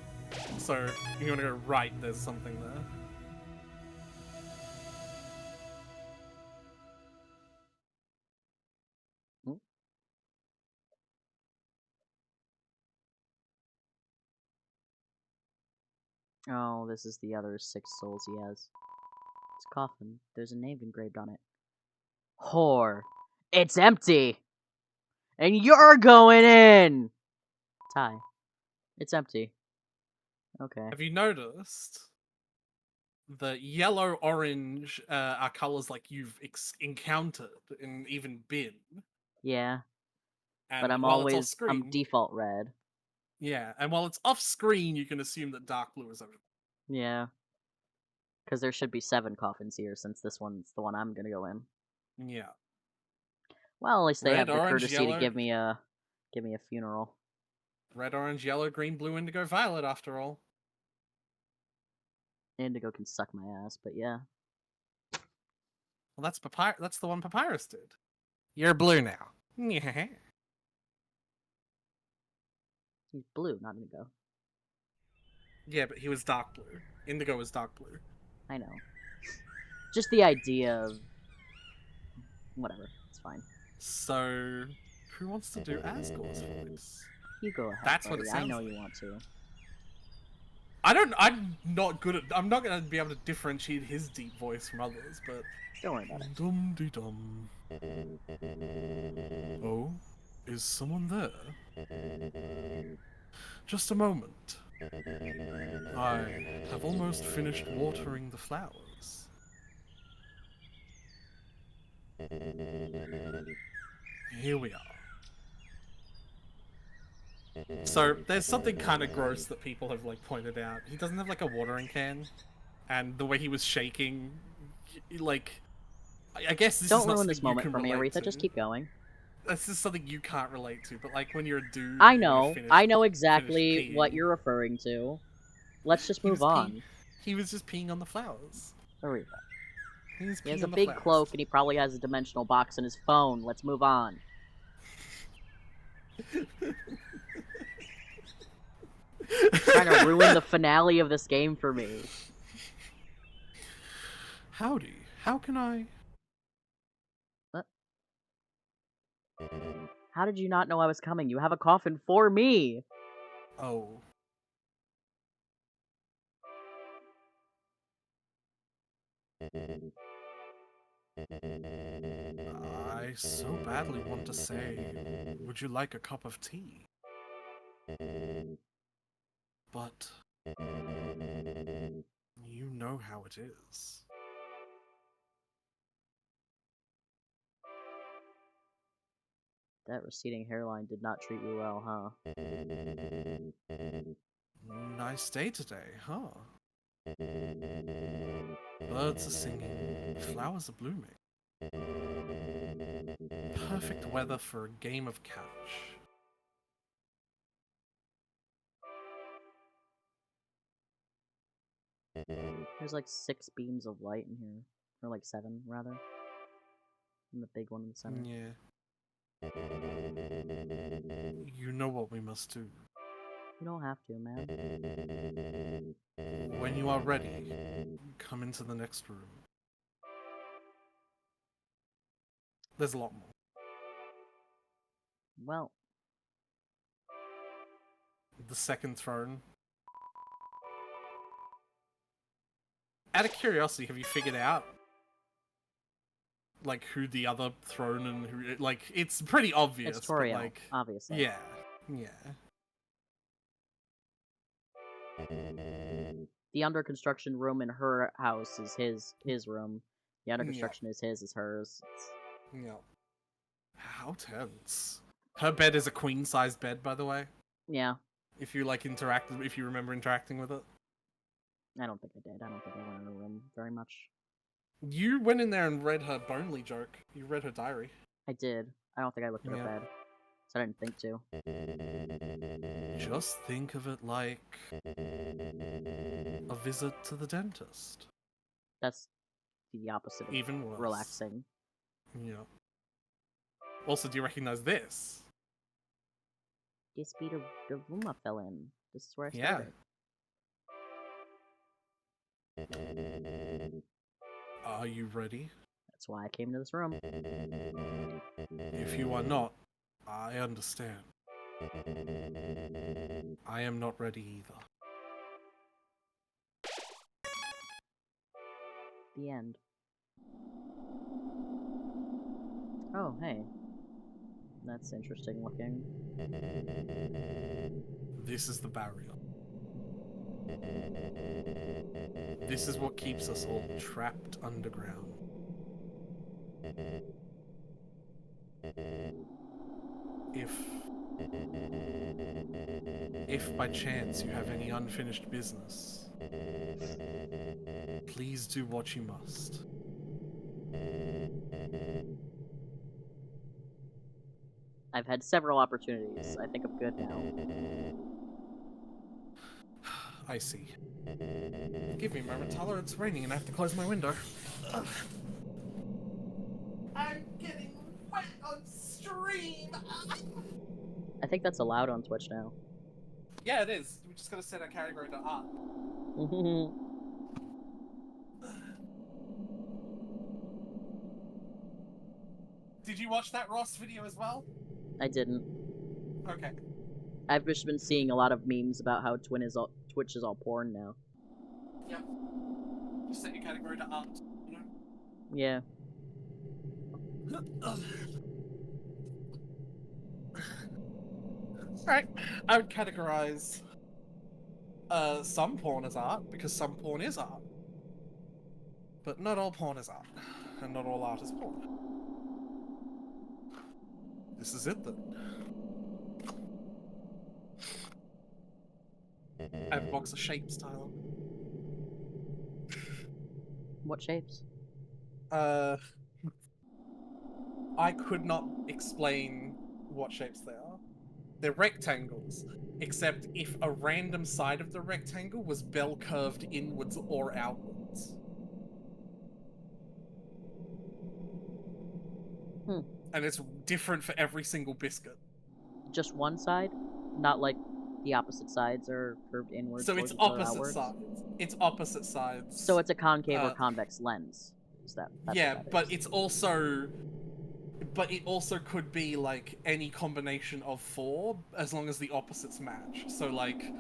So if you want to go right, there's something there. Hmm? Oh, this is the other 6 souls he has. It's a coffin. There's a name engraved on it. Whore. It's empty! And you're going in! Tie. It's empty. Okay. Have you noticed the yellow, orange are colors like you've encountered and even been? Yeah, but And I'm while it's off always... I'm screen, default red. yeah, and while it's off screen, you can assume that dark blue is over. Yeah. Because there should be 7 coffins here, since this one's the one I'm gonna go in. Yeah. Well, at least they have Red, the orange, courtesy yellow. to give me a funeral. Red, orange, yellow, green, blue, indigo, violet, after all. Indigo can suck my ass, but yeah. Well, that's the one Papyrus did. You're blue now. Yeah. He's blue, not indigo. Yeah, but he was dark blue. Indigo was dark blue. I know. Just the idea of... Whatever, it's fine. So, who wants to do Asgore's voice? You go ahead, That's what buddy. it I sounds know like. you want to. I'm not good at. I'm not gonna be able to differentiate his deep voice from others, but. Don't worry about it. Dum de dum. Oh, is someone there? Just a moment. I have almost finished watering the flowers. Here we are. So there's something kind of gross that people have like pointed out. He doesn't have like a watering can, and the way he was shaking, like, I guess this is Don't not ruin something this you moment can for me, relate Aretha. to. Just keep going. This is something you can't relate to, but like when you're a dude, I you wanna know. finish- I know finish exactly what peeing. you're referring to. Let's just He move was on. He was just peeing on the flowers. Aretha. He was He has peeing a on the big flowers. cloak and he probably has a dimensional box in his phone. Let's move on. Trying to ruin the finale of this game for me. Howdy. How can I? What? How did you not know I was coming? You have a coffin for me! Oh. I so badly want to say, would you like a cup of tea? But you know how it is. That receding hairline did not treat you well, huh? Nice day today, huh? Birds are singing, flowers are blooming. Perfect weather for a game of catch. There's like 6 beams of light in here. Or like 7, rather. And the big one in the center. Yeah. You know what we must do. You don't have to, man. When you are ready, come into the next room. There's a lot more. Well, The second throne. Out of curiosity, have you figured out like who the other throne and who like it's pretty obvious, it's but Toriel, like obviously. yeah. The under construction room in her house is his room. The under construction is his, is hers. Yeah. How tense. Her bed is a queen-sized bed, by the way. Yeah, If you if you remember interacting with it. I don't think I did. I don't think I went in her room very much. You went in there and read her Bonely joke. You read her diary. I did. I don't think I looked at her Yeah. bed. So I didn't think to. Just think of it like a visit to the dentist. That's the opposite of Even worse. relaxing. Yeah. Also, do you recognize this? This be the room I fell in. This is where I Yeah. started. Are you ready? That's why I came to this room. If you are not, I understand. I am not ready either. The end. Oh, hey. That's interesting looking. This is the barrier. This is what keeps us all trapped underground. If by chance you have any unfinished business, please do what you must. I've had several opportunities. I think I'm good now. I see. Give me a moment, Tyler. It's raining and I have to close my window. I'm getting wet on stream! I think that's allowed on Twitch now. Yeah, it is. We just gotta set our category to art. Did you watch that Ross video as well? I didn't. Okay. I've just been seeing a lot of memes about how Twitch is all porn now. Yep. Just set your category to art, you know? Yeah. Alright. I would categorize some porn as art, because some porn is art. But not all porn is art. And not all art is porn. This is it then. I have a box of shapes, Tyler. What shapes? I could not explain what shapes they are. They're rectangles, except if a random side of the rectangle was bell curved inwards or outwards. And it's different for every single biscuit. Just one side? Not like the opposite sides are curved inwards So or it's each other opposite outwards? sides. It's opposite sides. So it's a concave or convex lens. That's yeah, what that but is. it's also... But it also could be, like, any combination of four, as long as the opposites match. So, like,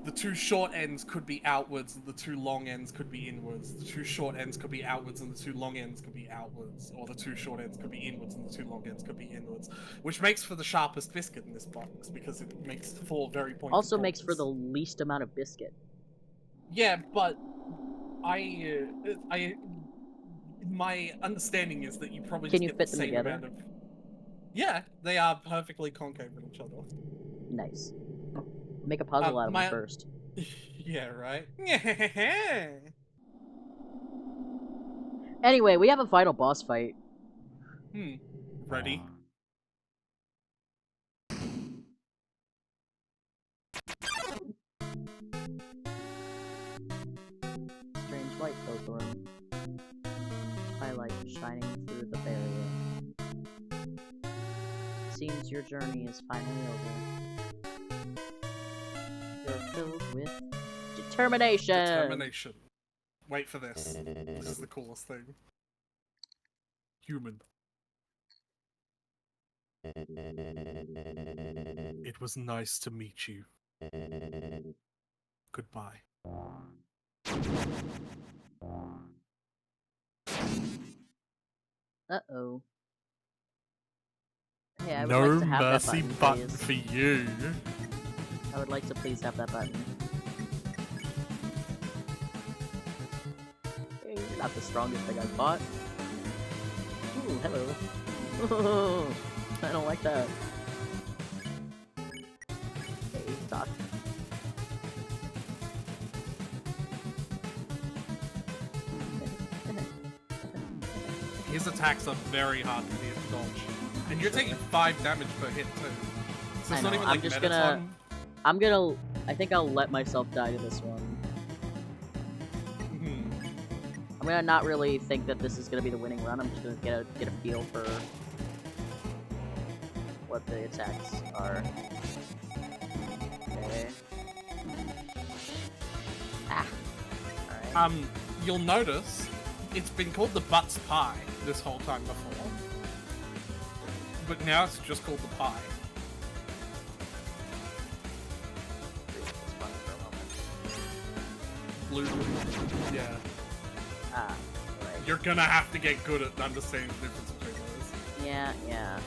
the two short ends could be outwards, and the two long ends could be inwards. The two short ends could be outwards, and the two long ends could be outwards. Or the two short ends could be inwards, and the two long ends could be inwards. Which makes for the sharpest biscuit in this box, because it makes four very pointed Also corners. makes for the least amount of biscuit. Yeah, but my understanding is that you probably Can just you get fit the them same together? amount of... Yeah, they are perfectly concave in each other. Nice. Make a puzzle out of them first. Yeah, right? Anyway, we have a final boss fight. Ready? Strange light fills the room. Twilight shining through the barrier. Seems your journey is finally over. You're filled with determination! Determination. Wait for this. This is the coolest thing. Human. It was nice to meet you. Goodbye. Uh-oh. Hey, I would No like to have that mercy button, button please. for you. I would like to please have that button. Hey, you're not the strongest thing I've fought. Ooh, hello. I don't like that. Hey, Doc. His attacks are very hard to dodge. And you're taking 5 damage per hit too. So it's not even like Metaton. I think I'll let myself die to this one. I'm gonna not really think that this is gonna be the winning run. I'm just gonna get a feel for what the attacks are. Okay. Ah. Alright. You'll notice it's been called the Butts Pie this whole time before. But now it's just called the pie. It's funny for a moment. Blue. Yeah. Ah. Right. You're gonna have to get good at understanding the difference between those. Yeah, yeah.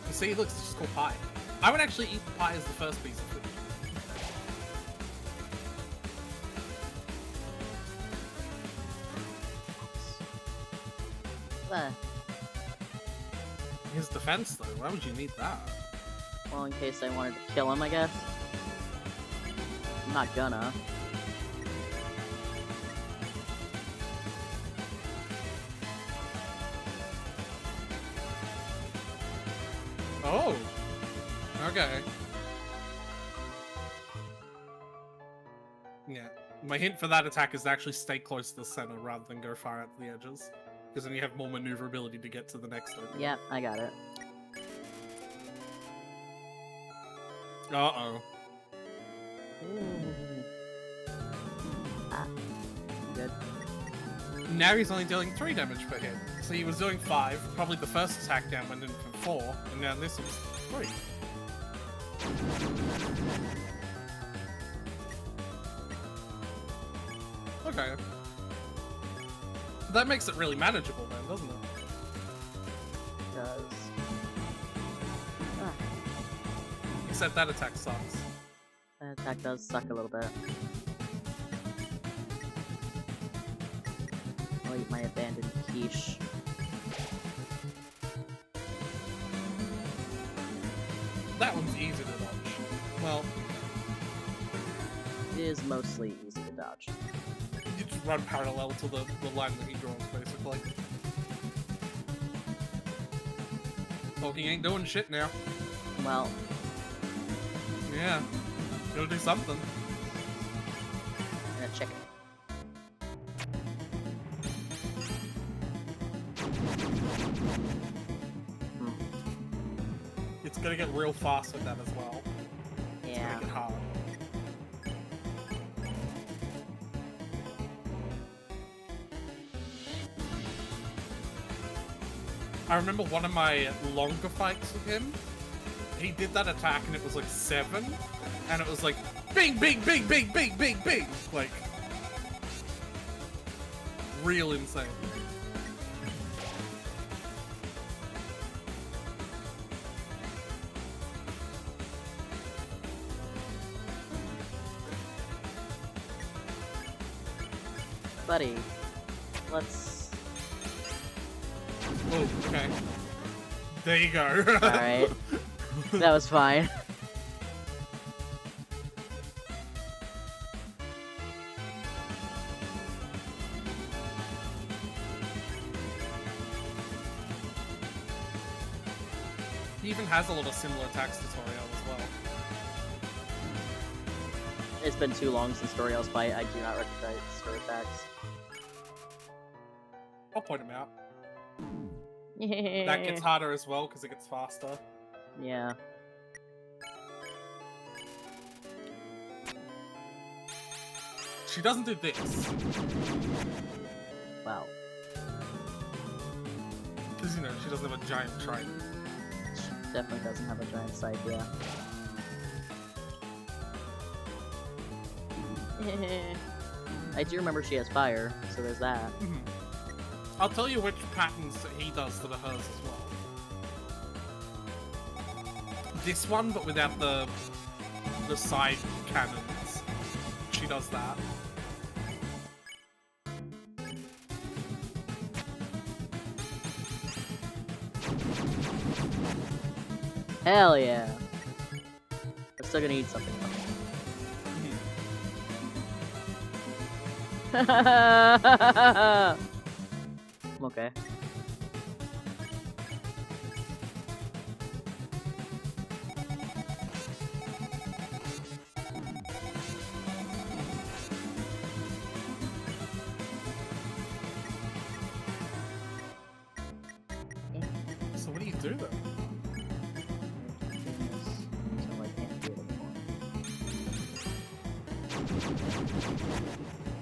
You see, look, it's just called pie. I would actually eat the pie as the first piece of food. His defense, though, why would you need that? Well, in case I wanted to kill him, I guess. I'm not gonna. Oh! Okay. Yeah. My hint for that attack is to actually stay close to the center rather than go far out to the edges. Because then you have more maneuverability to get to the next opening. Yeah, I got it. Uh-oh. Ah. Good. Now he's only dealing 3 damage per hit. So he was doing 5, probably the first attack down went in for 4, and now this is 3. Okay. That makes it really manageable then, doesn't it? Does. Ah, Except that attack sucks. that attack does suck a little bit. I'll eat my abandoned quiche. That one's easy to dodge. Well, It is mostly easy to dodge. you just run parallel to the line that he draws, basically. Tolkien ain't doing shit now. Well, Yeah. Gotta do something. I'm gonna check it. It's gonna get real fast with that as well. It's Yeah. gonna get hard. I remember one of my longer fights with him. He did that attack and it was like 7, and it was like bing, bing, bing, bing, bing, bing, bing, like real insane. Buddy, let's... Oh, okay. There you go. Alright. That was fine. He even has a lot of similar attacks to Toriel as well. It's been too long since Toriel's fight. I do not recognize her attacks. I'll point him out. That gets harder as well because it gets faster. Yeah. She doesn't do this. Wow. Because, you know, she doesn't have a giant trident. She definitely doesn't have a giant scythe, yeah. I do remember she has fire, so there's that. Mhm. I'll tell you which patterns that he does that are hers as well. This one, but without the side cannons. She does that. Hell yeah! We're still gonna eat something. I'm okay. do that? So I can't do it anymore.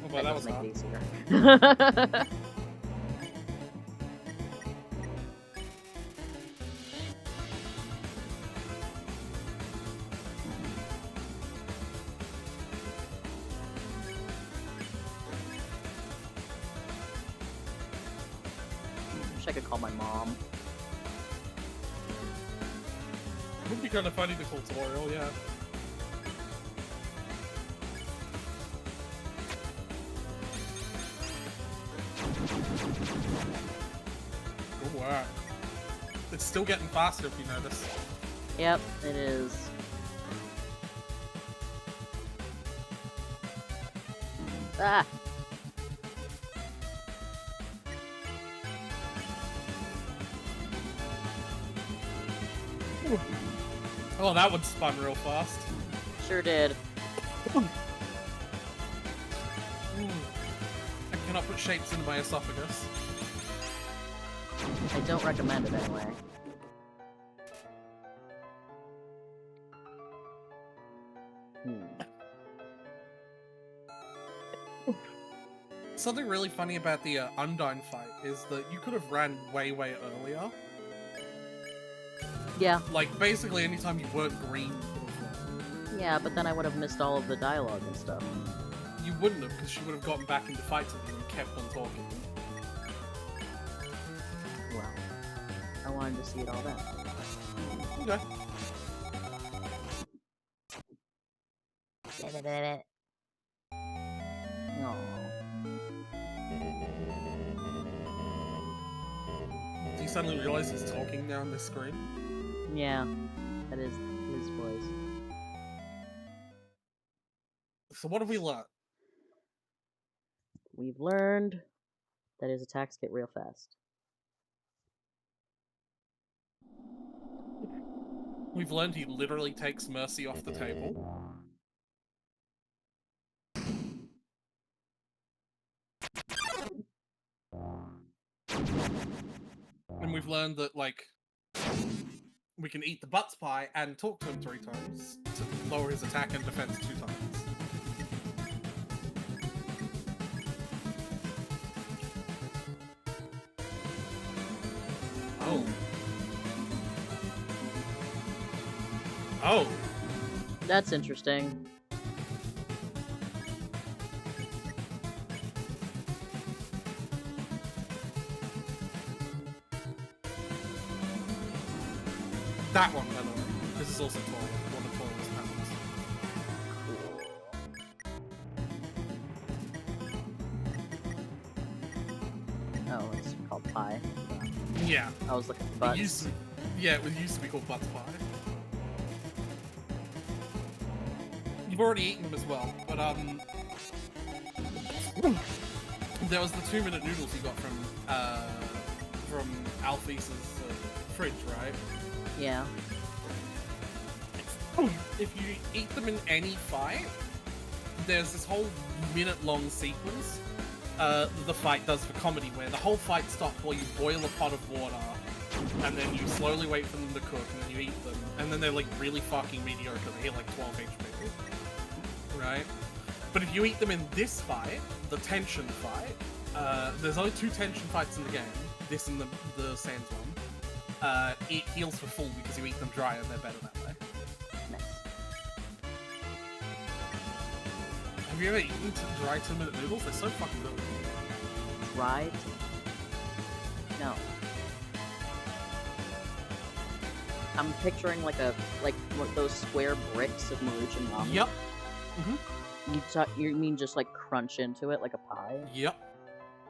Oh, well, that was make hard. it easier. Wish I could call my mom. It would be kind of funny to call tutorial, yeah. Oh, wow. It's still getting faster if you notice. Yep, it is. Ah! Oh, that one spun real fast. Sure did. I cannot put shapes into my esophagus. I don't recommend it anyway. Something really funny about the Undyne fight is that you could have ran way, way earlier. Yeah. Like, basically, anytime you weren't green, you could have run. Yeah, but then I would have missed all of the dialogue and stuff. You wouldn't have, because she would have gotten back into fights with you and kept on talking. Well, I wanted to see it all then. Okay. Aww. Do you suddenly realize he's talking now on this screen? Yeah, that is his voice. So what have we learned? We've learned that his attacks get real fast. We've learned he literally takes Mercy off the table. And we've learned that, like, we can eat the butts pie and talk to him 3 times to lower his attack and defense 2 times. Oh. Oh. That's interesting. That one, by the way. This is also Toriel. One of Toriel's panels. Oh, it's called pie. Yeah. I was looking at It butts. used to, yeah, it used to be called Butts Pie. You've already eaten them as well, but there was the 2-minute noodles you got from Alphys' fridge, right? Yeah. If you eat them in any fight, there's this whole minute-long sequence the fight does for comedy, where the whole fight stops while you boil a pot of water, and then you slowly wait for them to cook, and then you eat them, and then they're like really fucking mediocre. They hit like 12 HP, right? But if you eat them in this fight, the tension fight, there's only 2 tension fights in the game. This and the Sands one. It heals for full because you eat them dry, and they're better that way. Nice. Have you ever eaten dry 2-minute noodles? They're so fucking good. Dried? No. I'm picturing like those square bricks of Maruchan ramen. Yep. You mean just like crunch into it like a pie? Yep.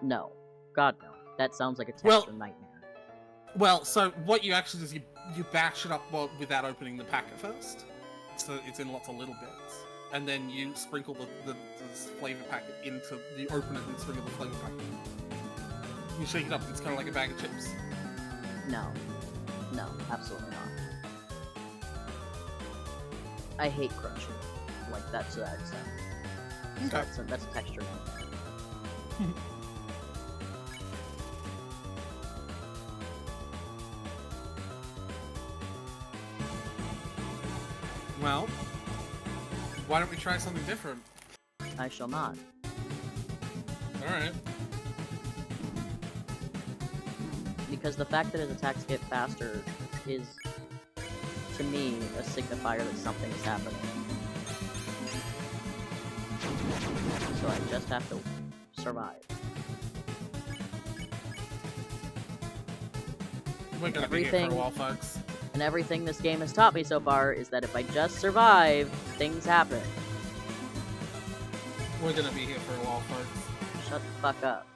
No. God no. That sounds like a texture Well- nightmare. Well, so what you actually do is you bash it up without opening the packet first, so it's in lots of little bits, and then you sprinkle the flavor packet into you open it and sprinkle the flavor packet. You shake it up, and it's kind of like a bag of chips. No. No, absolutely not. I hate crunching. Like that to that extent. Okay. So that's a texture nightmare. Hmm. out. Why don't we try something different? I shall not. Alright. Because the fact that his attacks get faster is, to me, a signifier that something's happening. So I just have to survive. We're gonna be here for a while, folks. And everything this game has taught me so far is that if I just survive, things happen. We're gonna be here for a while, folks. Shut the fuck up.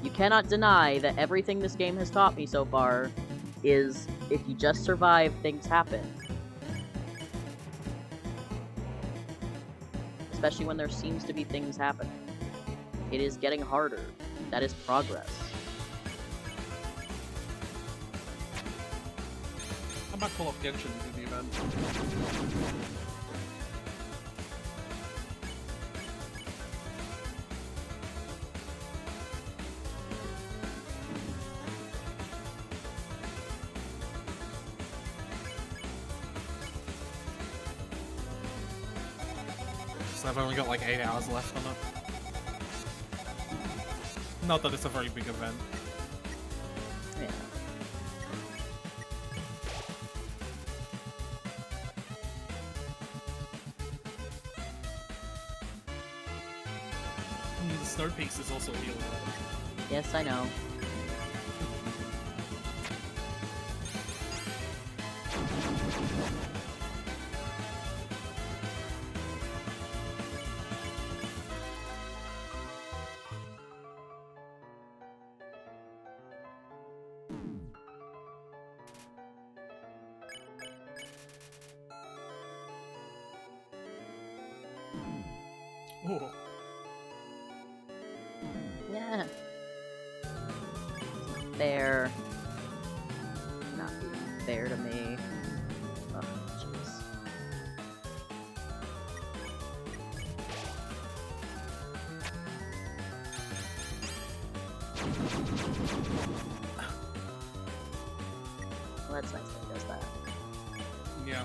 You cannot deny that everything this game has taught me so far is if you just survive, things happen. Especially when there seems to be things happening. It is getting harder. That is progress. I might pull up Genshin in the event. So I've only got like 8 hours left on it. Not that it's a very big event. Yeah. The snow piece is also healing. Yes, I know. Ooh. Yeah. Fair. Not being fair to me. Oh, jeez. Well, that's nice that he does that. Yeah.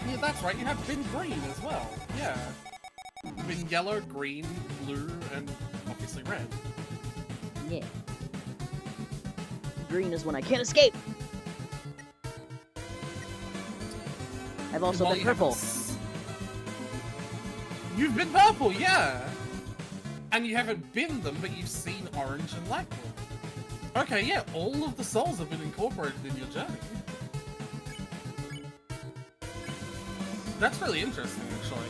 Yeah, that's right, you have been green as well. Yeah. Been yellow, green, blue, and obviously red. Yeah. Green is when I can't escape! I've also Well, been you purple. You've been purple, yeah! And you haven't been them, but you've seen orange and light blue. Okay, yeah, all of the souls have been incorporated in your journey. That's really interesting, actually.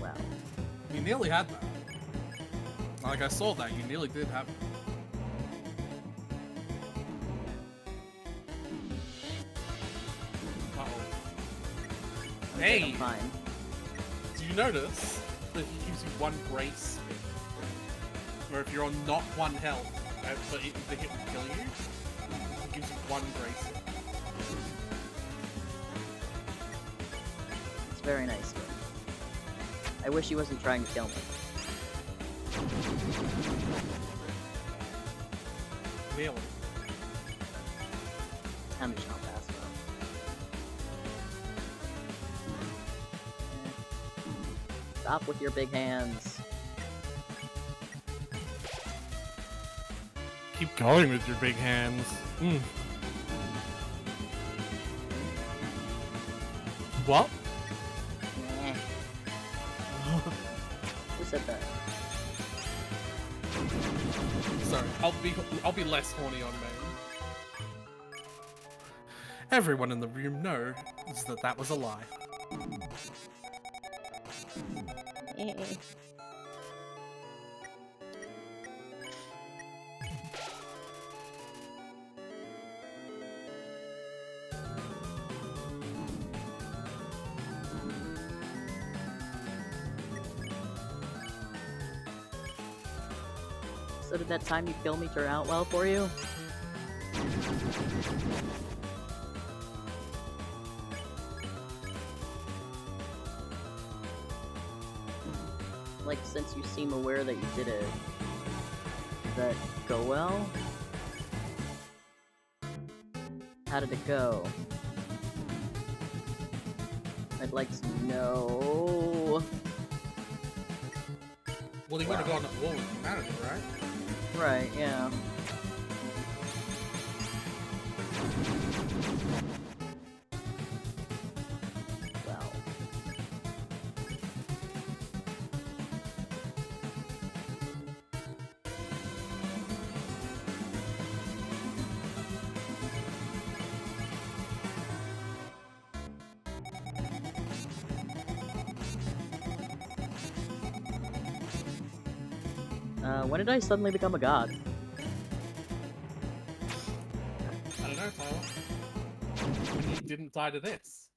Wow. You nearly had that. Like, I saw that, you nearly did have it. Uh-oh. Hey! I'm fine. Do you notice that he gives you one grace spin? Where if you're on not one health, but the hit will kill you, it gives you one grace spin. It's very nice of him. I wish he wasn't trying to kill me. Really? I'm just not fast enough. Stop with your big hands. Keep going with your big hands. Mm. What? Meh. Who said that? Sorry, I'll be less horny on main. Everyone in the room knows that that was a lie. Eh. So did that time you kill me turn out well for you? like, since you seem aware that you did it, did that go well? How did it go? I'd like to know. Well, he would have gone at war with humanity, right? Right, yeah. Well. When did I suddenly become a god? I don't know, Tyler. When you didn't die to this.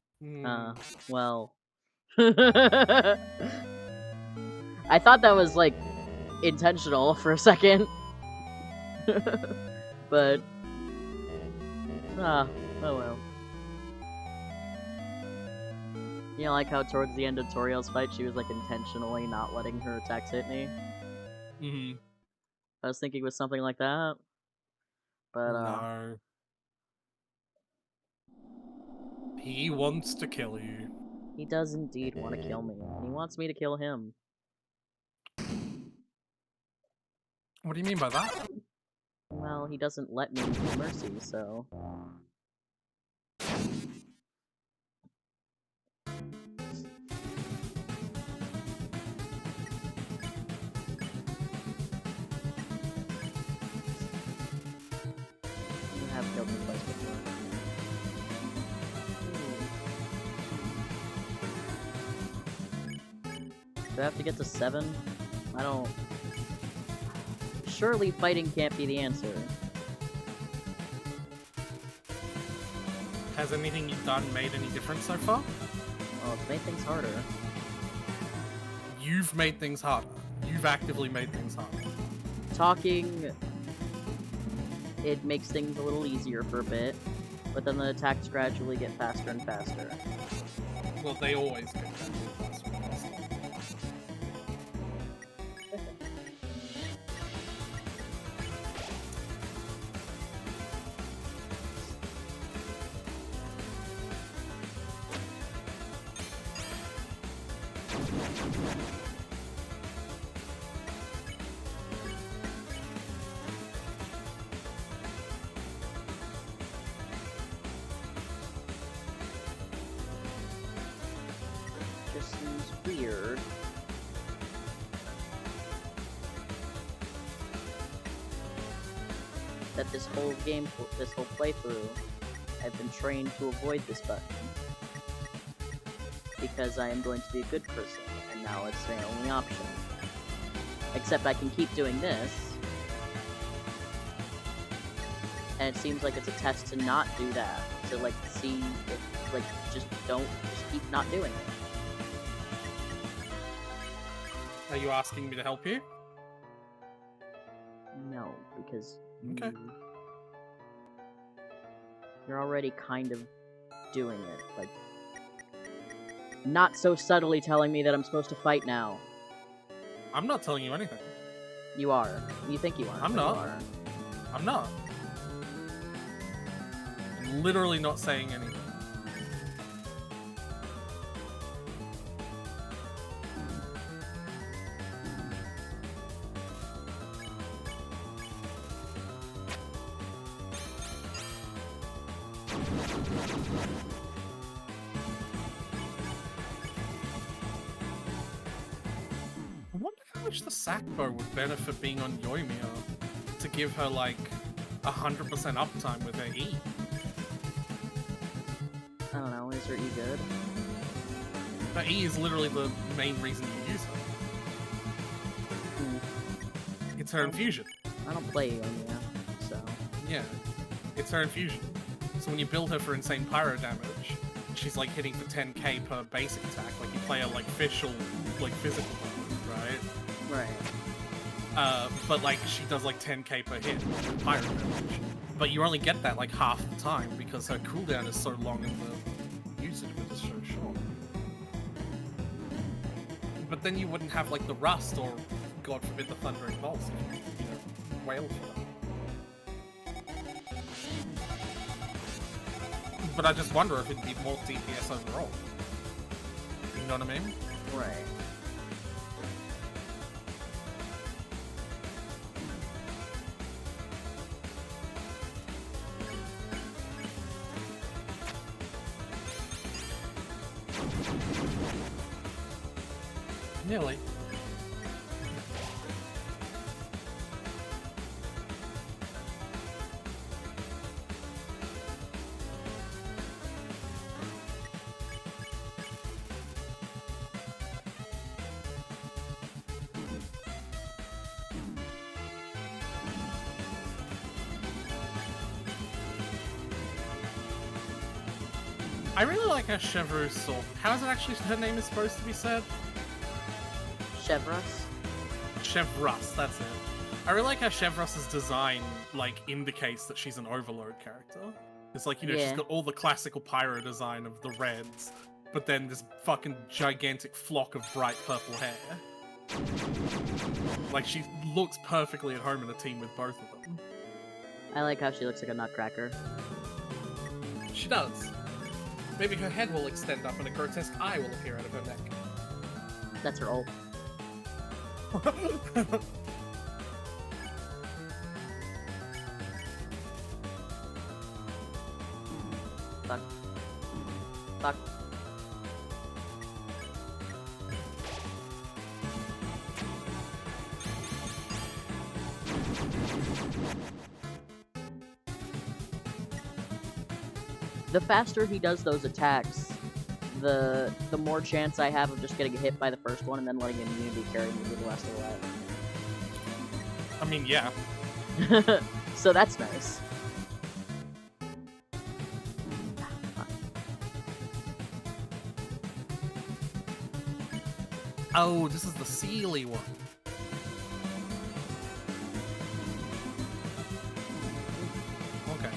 Well. I thought that was, like, intentional for a second. But... oh well. You know, like how towards the end of Toriel's fight, she was, like, intentionally not letting her attacks hit me? Mm-hmm. I was thinking it was something like that. But, No. He wants to kill you. he does indeed want to kill me, and he wants me to kill him. What do you mean by that? Well, he doesn't let me use mercy, so... You have killed me twice before. Do I have to get to 7? I don't... Surely fighting can't be the answer. Has anything you've done made any difference so far? Oh, it's made things harder. You've made things harder. You've actively made things harder. Talking... it makes things a little easier for a bit, but then the attacks gradually get faster and faster. Well, they always get better. Just seems weird. That this whole game, this whole playthrough, I've been trained to avoid this button. Because I am going to be a good person, and now it's my only option. Except I can keep doing this, and it seems like it's a test to not do that. To, like, see if, like, just keep not doing it. Are you asking me to help you? No, because Okay. you're already kind of doing it, like, not so subtly telling me that I'm supposed to fight now. I'm not telling you anything. You are. You think you are. I'm but not. You are. I'm not. I'm literally not saying anything. I wonder how much the Sackbow would benefit being on Yoimiya to give her like 100% uptime with her E. I don't know, is her E good? Her E is literally the main reason you use her. It's her infusion. I don't play Ionia, so... Yeah, it's her infusion. So when you build her for insane pyro damage, she's like hitting for 10k per basic attack. Like you play her like physical mode, right? Right. But like she does like 10k per hit with pyro damage. But you only get that like half the time because her cooldown is so long and the usage of it is so short. But then you wouldn't have like the rust or, God forbid, the thundering bolts. Wail for them. But I just wonder if it'd be more DPS overall. You know what I mean? Right. Nearly. I really like how Chevreuse saw. How is it actually her name is supposed to be said? Chevreuse? Chevreuse, that's it. I really like how Chevreus's design, like, indicates that she's an Overlord character. It's like, she's Yeah. got all the classical pyro design of the reds, but then this fucking gigantic flock of bright purple hair. Like, she looks perfectly at home in a team with both of them. I like how she looks like a nutcracker. She does. Maybe her head will extend up and a grotesque eye will appear out of her neck. That's her ult. Fuck. Fuck. The faster he does those attacks, the more chance I have of just getting hit by the first one and then letting immunity carry me through the rest of I mean, yeah. the way. So that's nice. Oh, this is the Sealy one. Okay.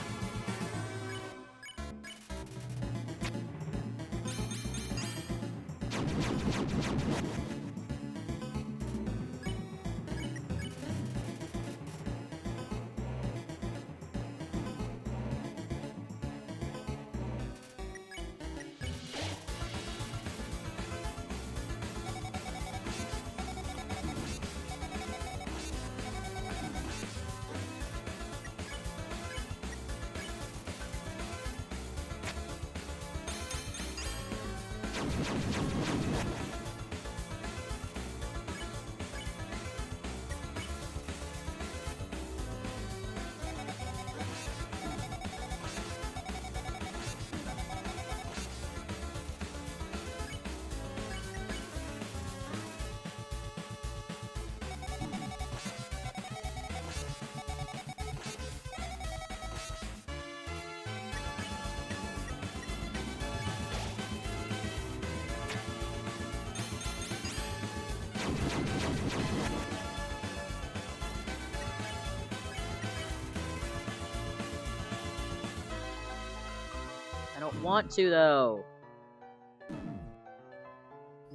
I don't want to, though.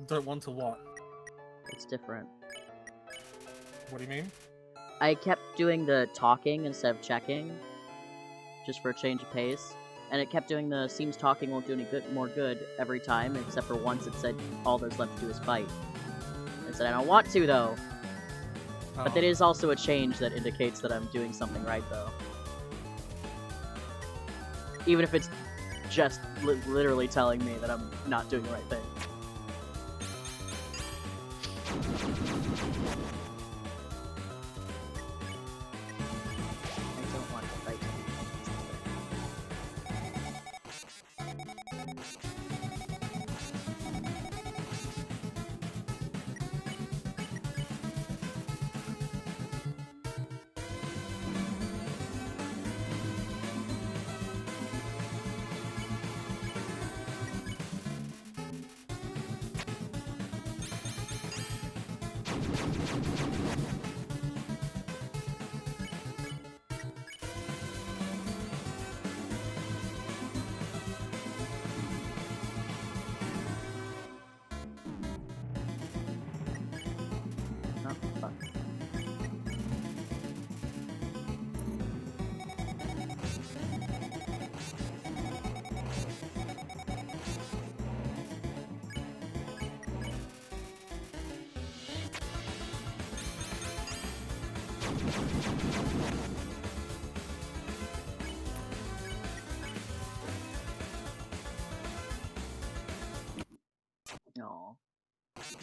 Don't want to what? It's different. What do you mean? I kept doing the talking instead of checking, just for a change of pace. And it kept doing the seems talking won't do any more good every time, except for once it said all there's left to do is fight. It said I don't want to, though. But that is also a change that indicates that I'm doing something right, though. Even if it's just literally telling me that I'm not doing the right thing. I don't want to fight.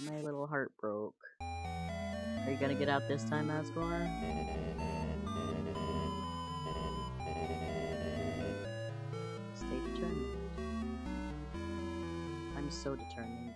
My little heart broke. Are you gonna get out this time, Asgore? Stay determined. I'm so determined.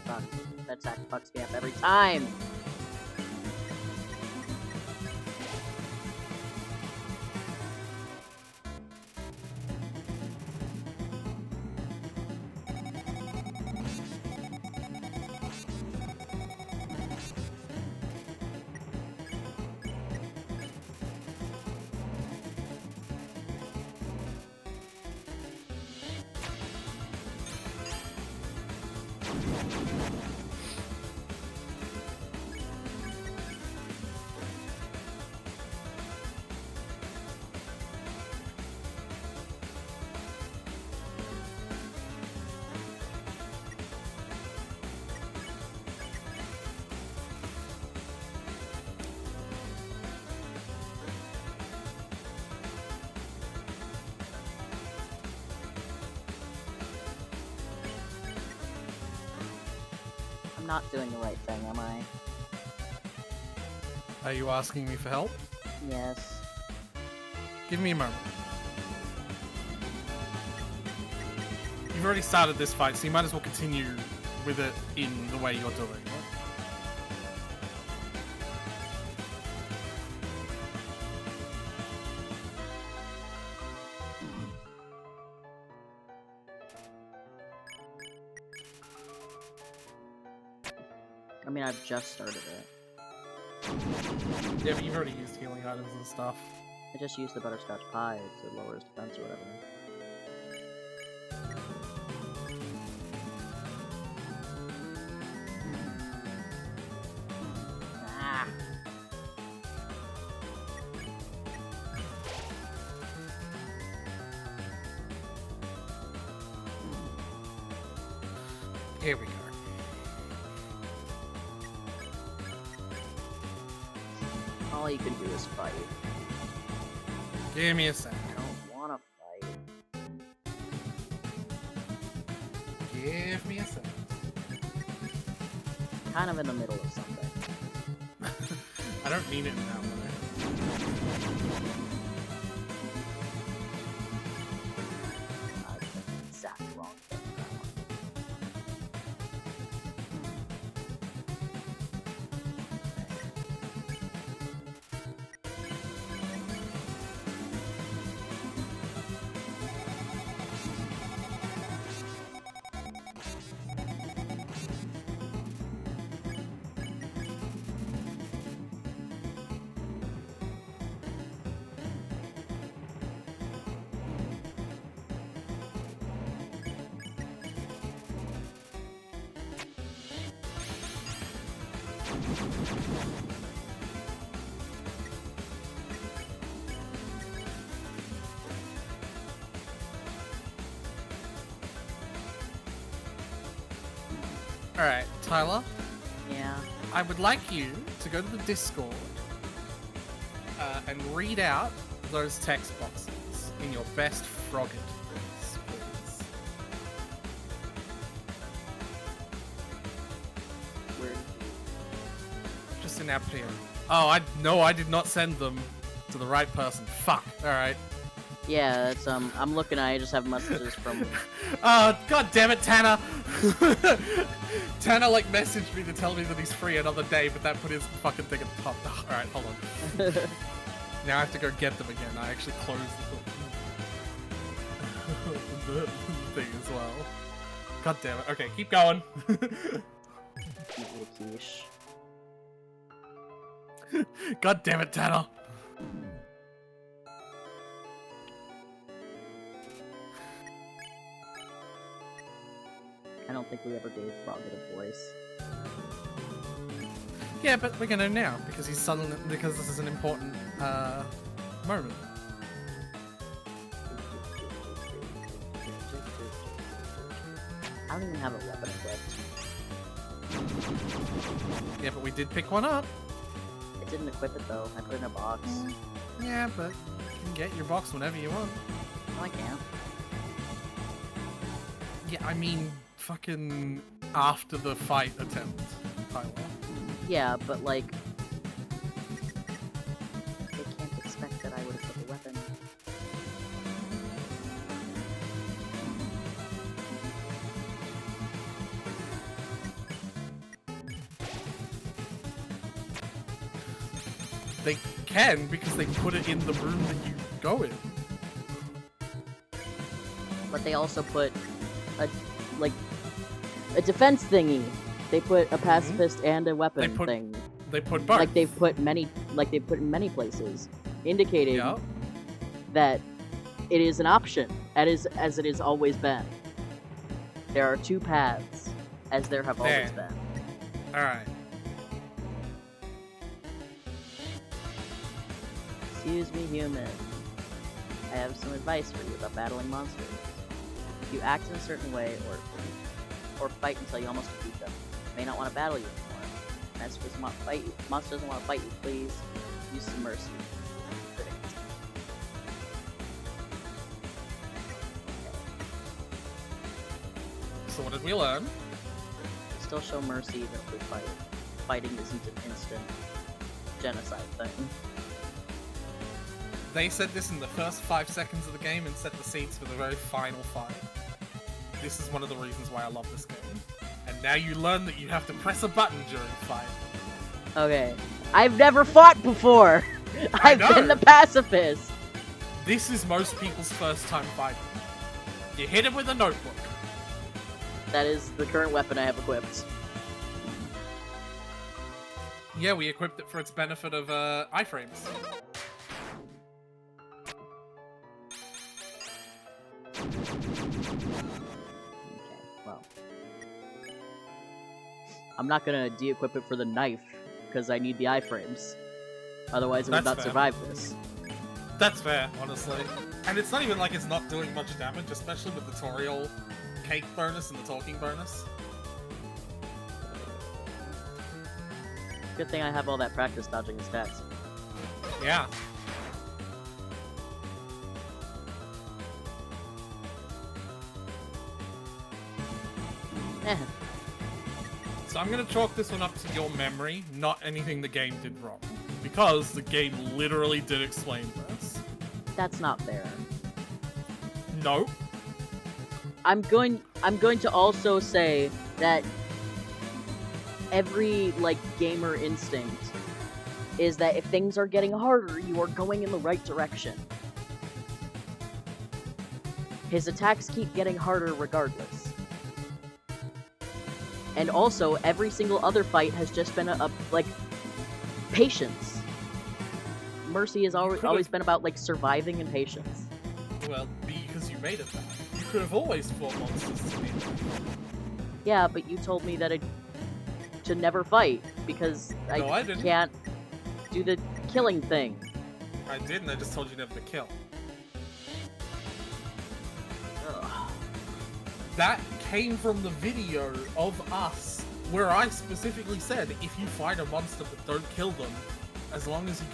Fuck. That attack fucks me up every time! I'm not doing the right thing, am I? Are you asking me for help? Yes. Give me a moment. You've already started this fight, so you might as well continue with it in the way you're doing it. I mean, I've just started it. Yeah, but you've already used healing items and stuff. I just used the butterscotch pie to lower his defense or whatever. Ah! Here we go. All you can do is fight. Give me a sec. I don't wanna fight. Give me a sec. Kind of in the middle of something. I don't mean it in that way. I did the exact wrong thing with that one. Alright, Tyler, Yeah. I would like you to go to the Discord and read out those text boxes in your best Frogget voice, please. Where Just in our PM. Oh, I did not send them to the right person. Fuck. Alright. Yeah, it's I'm looking at I just have messages from Oh, god damn it, Tanner! Tanner, like, messaged me to tell me that he's free another day, but that put his fucking thing at the top. Alright, hold on. Now I have to go get them again. I actually closed the thing as well. God damn it. Okay, keep going. You eat a quiche. God damn it, Tanner. I don't think we ever gave Frogget a voice. Yeah, but we're gonna now because because this is an important moment. I don't even have a weapon equipped. Yeah, but we did pick one up. I didn't equip it though. I put it in a box. Yeah, but you can get your box whenever you want. No, I can't. Yeah, I mean, fucking after the fight attempt, Tyler. Yeah, but like, they can't expect that I would have put the weapon. They can because they put it in the room that you go in. But they also put a defense thingy. They put a pacifist and a weapon thing. They put both. Like they've put in many places, indicating that it is an option, as it has always been. There are two paths, as there have always been. Alright. Excuse me, human. I have some advice for you about battling monsters. If you act in a certain way, or fight until you almost defeat them, they may not want to battle you anymore. Monster doesn't want to fight you. Monster doesn't want to fight you. Please use some mercy. So what did we learn? Still show mercy even if we fight. Fighting isn't an instant genocide thing. They said this in the first 5 seconds of the game and set the seeds for the very final fight. This is one of the reasons why I love this game. And now you learn that you have to press a button during the fight. Okay. I've never fought before! I've been the pacifist! This is most people's first time fighting. You hit him with a notebook. That is the current weapon I have equipped. Yeah, we equipped it for its benefit of iframes. Okay, well. I'm not gonna de-equip it for the knife, because I need the iframes. Otherwise it would not survive this. That's fair, honestly. And it's not even like it's not doing much damage, especially with the tutorial cake bonus and the talking bonus. Good thing I have all that practice dodging his attacks. Yeah. Eh. So I'm gonna chalk this one up to your memory, not anything the game did wrong. Because the game literally did explain this. That's not fair. No. I'm going to also say that every, like, gamer instinct is that if things are getting harder, you are going in the right direction. His attacks keep getting harder regardless. And also, every single other fight has just been like, patience. Mercy has always been about, like, surviving and patience. Well, because you made it that. You could have always fought monsters to me. Yeah, but you told me that to never fight, because I didn't. can't do the killing thing. I didn't, I just told you never to kill. Ugh. That came from the video of us, where I specifically said, if you fight a monster but don't kill them, as long as you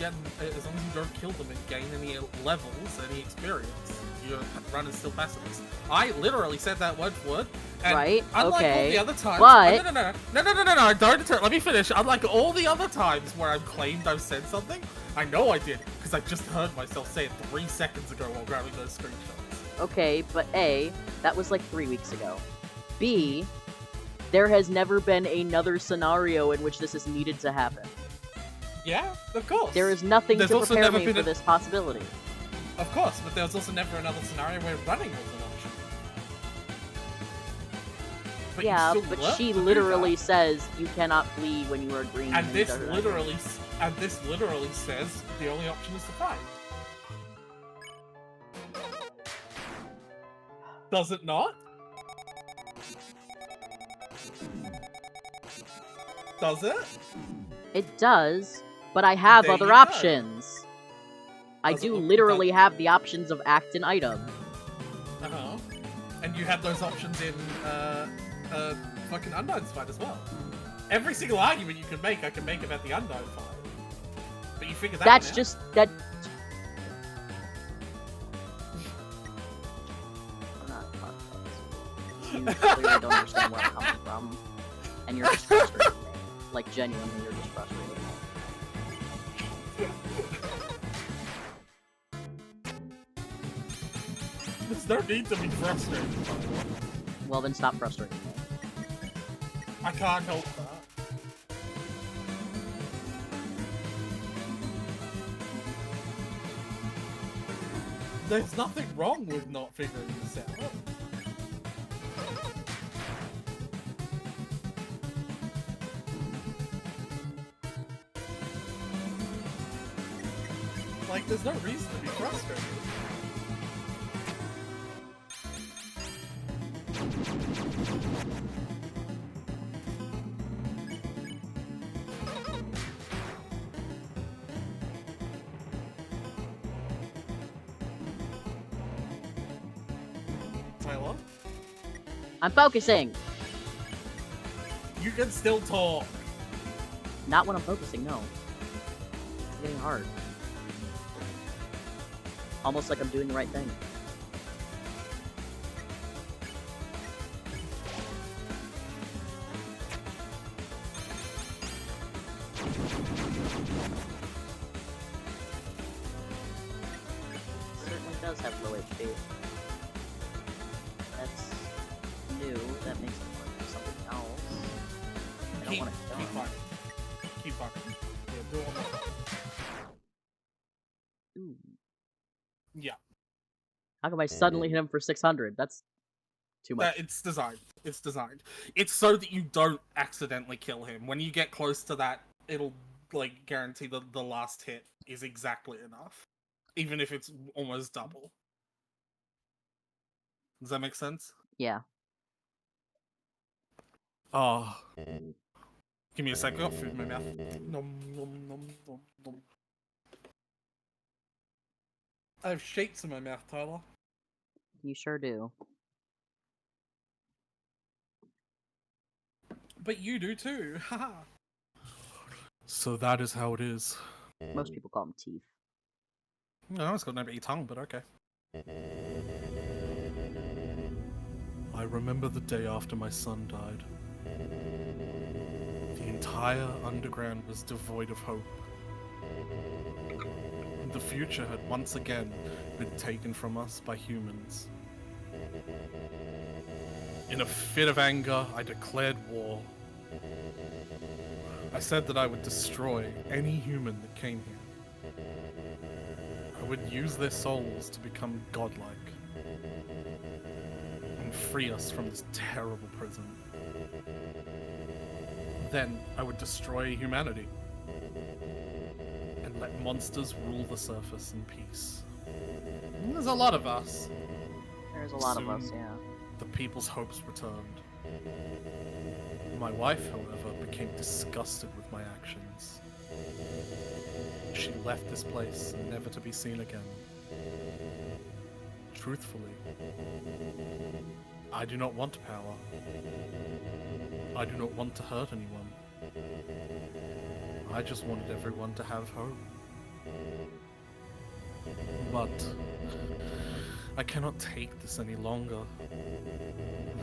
don't kill them and gain any levels, any experience, your run is still pacifist. I literally said that word for word. And right? unlike okay. all the other times, But no, don't let me finish. Unlike all the other times where I've claimed I've said something, I know I did because I just heard myself say it 3 seconds ago while grabbing those screenshots. Okay, but A, that was like 3 weeks ago. B, there has never been another scenario in which this is needed to happen. Yeah, of course. There is nothing There's to also prepare never me been for this possibility. Of course, but there was also never another scenario where running was an option. But you Yeah, still but learn she to do literally that. says you cannot flee when you are green. And this da, da, da. literally says the only option is to fight. Does it not? Does it? It does, but I have There other you go. options. I Does it do look- literally have the options of act and item. Uh-huh. And you have those options in fucking Undyne's fight as well. Every single argument you can make, I can make about the Undyne fight. But you figure that That's one out. just that. I'm not talking about this. You clearly don't understand where I'm coming from, and you're just frustrated. Like genuinely, you're just frustrated. There's no need to be frustrated. Well, then stop frustrating me. I can't help that. There's nothing wrong with not figuring this out. Like, there's no reason to be frustrated. Tyler, I'm focusing. you can still talk. Not when I'm focusing. No. It's getting hard. Almost like I'm doing the right thing. Certainly does have low HP. That's new. That makes me want to do something else. I don't Keep want to kill him. fighting. Keep fighting. Yeah, do it one more time. Ooh. Yeah. How come I suddenly hit him for 600? That's too much. It's designed. It's designed. It's so that you don't accidentally kill him. When you get close to that, it'll like guarantee that the last hit is exactly enough, even if it's almost double. Does that make sense? Yeah. Oh. Give me a sec. I got food in my mouth. Nom, nom, nom, nom, nom. I have shapes in my mouth, Tyler. You sure do. But you do too. Haha. So that is how it is. Most people call them teeth. No, it's got no bitty tongue, but okay. I remember the day after my son died. The entire underground was devoid of hope. The future had once again been taken from us by humans. In a fit of anger, I declared war. I said that I would destroy any human that came here. I would use their souls to become godlike and free us from this terrible prison. Then I would destroy humanity and let monsters rule the surface in peace. And there's a lot of us. There's a lot of us, Soon. yeah. The people's hopes returned. My wife, however, became disgusted with my actions. She left this place, never to be seen again. Truthfully, I do not want power. I do not want to hurt anyone. I just wanted everyone to have hope. But I cannot take this any longer.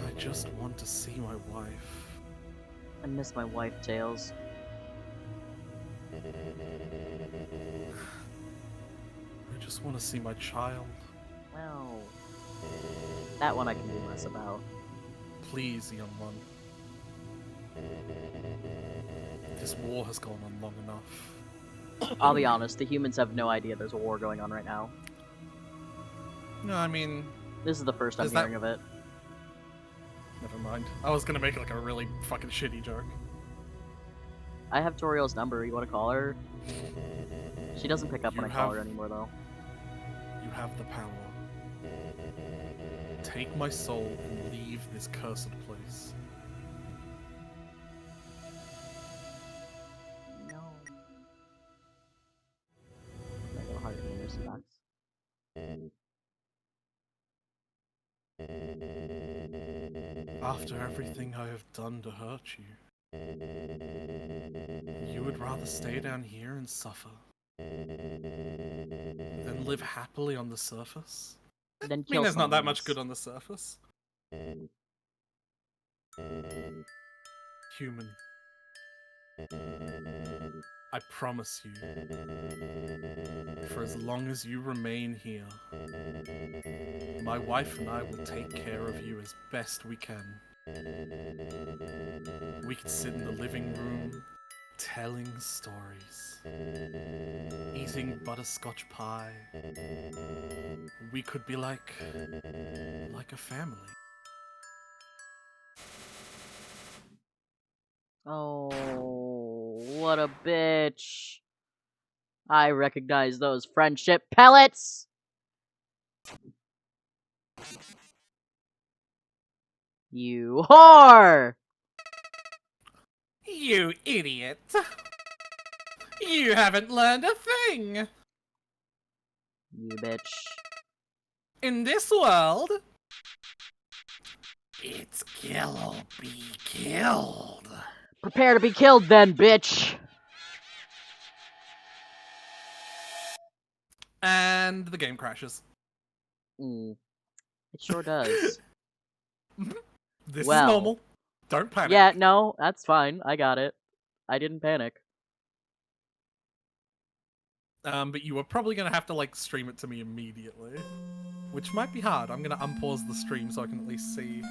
I just want to see my wife. I miss my wife, Tails. I just want to see my child. Well, that one I can do less about. Please, young one. This war has gone on long enough. I'll be honest, the humans have no idea there's a war going on right now. No, I mean, This is the first I'm Is that- hearing of it. Never mind. I was gonna make like a really fucking shitty joke. I have Toriel's number. You want to call her? She doesn't pick up when I call her anymore, though. You have the power. Take my soul and leave this cursed place. No. I go hard in the nurse box. After everything I have done to hurt you would rather stay down here and suffer than live happily on the surface? Then I kill mean, there's not that someone much else. good on the surface. Human. I promise you, for as long as you remain here, my wife and I will take care of you as best we can. We could sit in the living room, telling stories, eating butterscotch pie. We could be like a family. Oh, what a bitch. I recognize those friendship pellets! You whore! You idiot! You haven't learned a thing! You bitch. In this world, it's kill or be killed. Prepare to be killed then, bitch! And the game crashes. It sure does. This Well. is normal. Don't panic. Yeah, no, that's fine. I got it. I didn't panic. But you are probably gonna have to like stream it to me immediately, which might be hard. I'm gonna unpause the stream so I can at least see.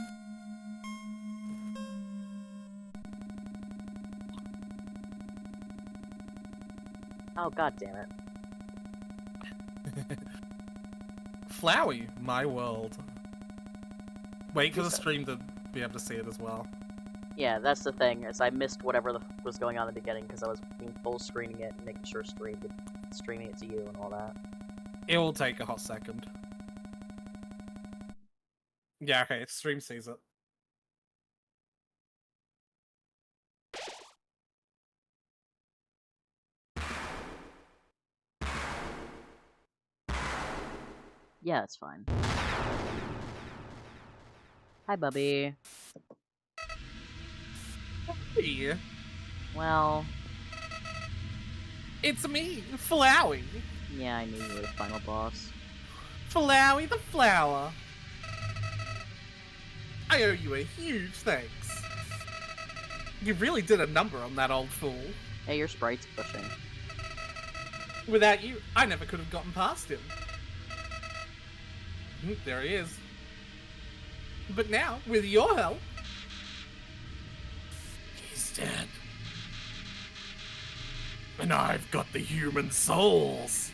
Oh, god damn it. Flowey, my world. Wait for the stream to be able to see it as well. Yeah, that's the thing, is I missed whatever was going on in the beginning, because I was full screening it and making sure streaming it to you and all that. It will take a hot second. Yeah, okay, stream sees it. Yeah, it's fine. Hi, Bubby. Hey, Well, it's me, Flowey. yeah, I knew you were the final boss. Flowey the flower. I owe you a huge thanks. You really did a number on that old fool. Hey, your sprite's pushing. Without you, I never could have gotten past him. There he is. But now, with your help, he's dead. And I've got the human souls.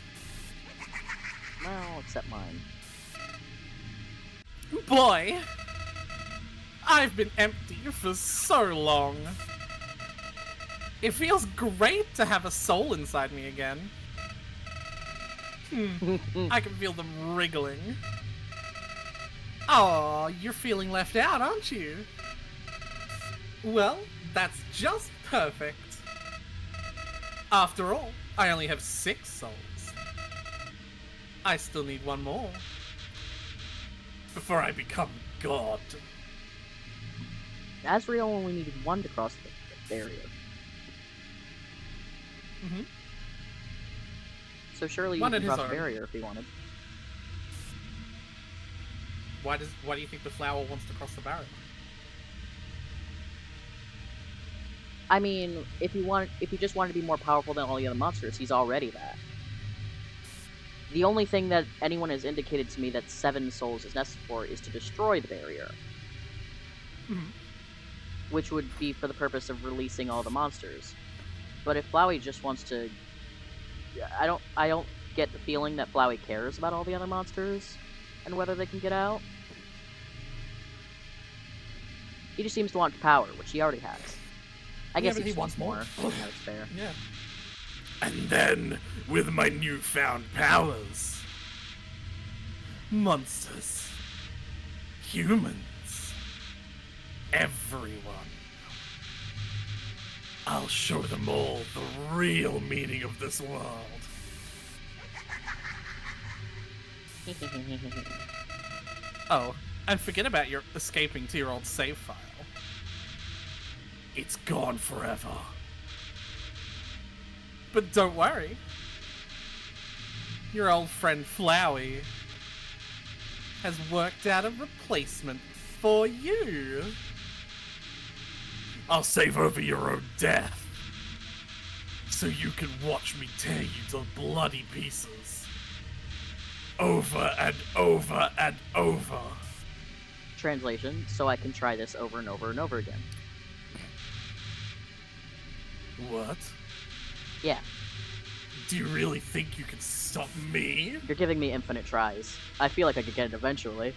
Well, except mine. Boy, I've been empty for so long. It feels great to have a soul inside me again. I can feel them wriggling. Oh, you're feeling left out, aren't you? Well, that's just perfect. After all, I only have 6 souls. I still need 1 more. Before I become God. Asriel only needed 1 to cross the barrier. Mm-hmm. So surely you One can in cross his the own. barrier if he wanted. Why do you think the flower wants to cross the barrier? I mean, if he just wanted to be more powerful than all the other monsters, he's already that. The only thing that anyone has indicated to me that 7 souls is necessary for is to destroy the barrier. Mm-hmm. Which would be for the purpose of releasing all the monsters. But if Flowey just wants to... I don't get the feeling that Flowey cares about all the other monsters and whether they can get out. He just seems to want power, which he already has. I Yeah, guess but he just wants more. That's fair. Yeah. And then, with my newfound powers, monsters, humans, everyone, I'll show them all the real meaning of this world. Oh, and forget about your escaping to your old save file. It's gone forever. But don't worry. Your old friend Flowey has worked out a replacement for you. I'll save over your own death, so you can watch me tear you to bloody pieces. Over and over and over. Translation, so I can try this over and over and over again. What? Yeah, Do you really think you can stop me? you're giving me infinite tries. I feel like I could get it eventually.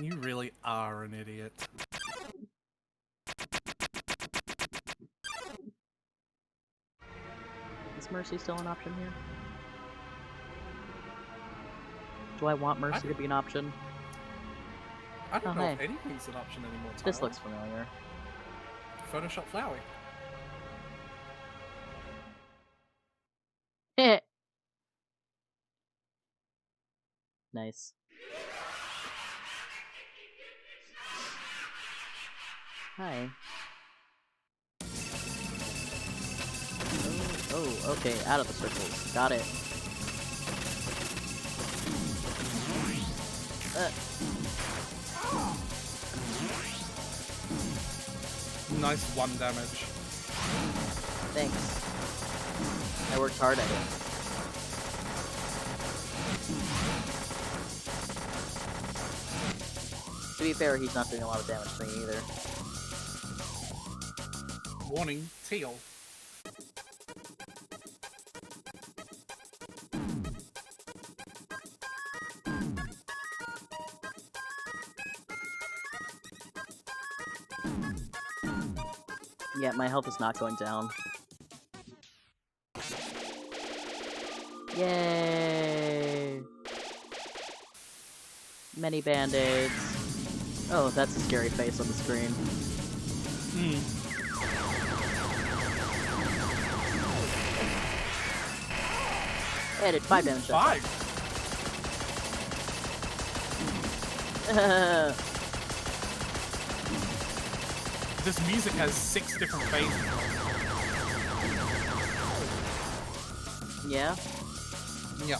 You really are an idiot. Is Mercy still an option here? Do I want Mercy to be an option? I don't Oh, know if hey. anything's an option anymore. This Tyler. looks familiar. Photoshop Flowey. Nice. Hi. Oh, okay, out of the circles. Got it. Nice 1 damage. Thanks. I worked hard at it. To be fair, he's not doing a lot of damage to me either. Warning, teal. Yeah, my health is not going down. Yay! Many band-aids. Oh, that's a scary face on the screen. Yeah, I did 5 damage. 5. This music has 6 different phases. Yeah. Yeah.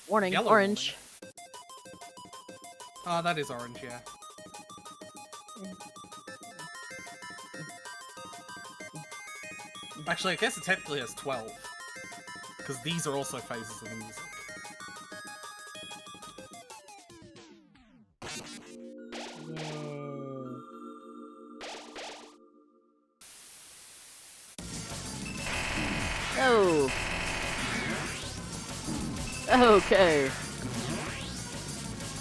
Warning, Yellow orange. Oh, that is orange, yeah. Actually, I guess it technically has 12. Because these are also phases of the music. Yay. Oh. Okay.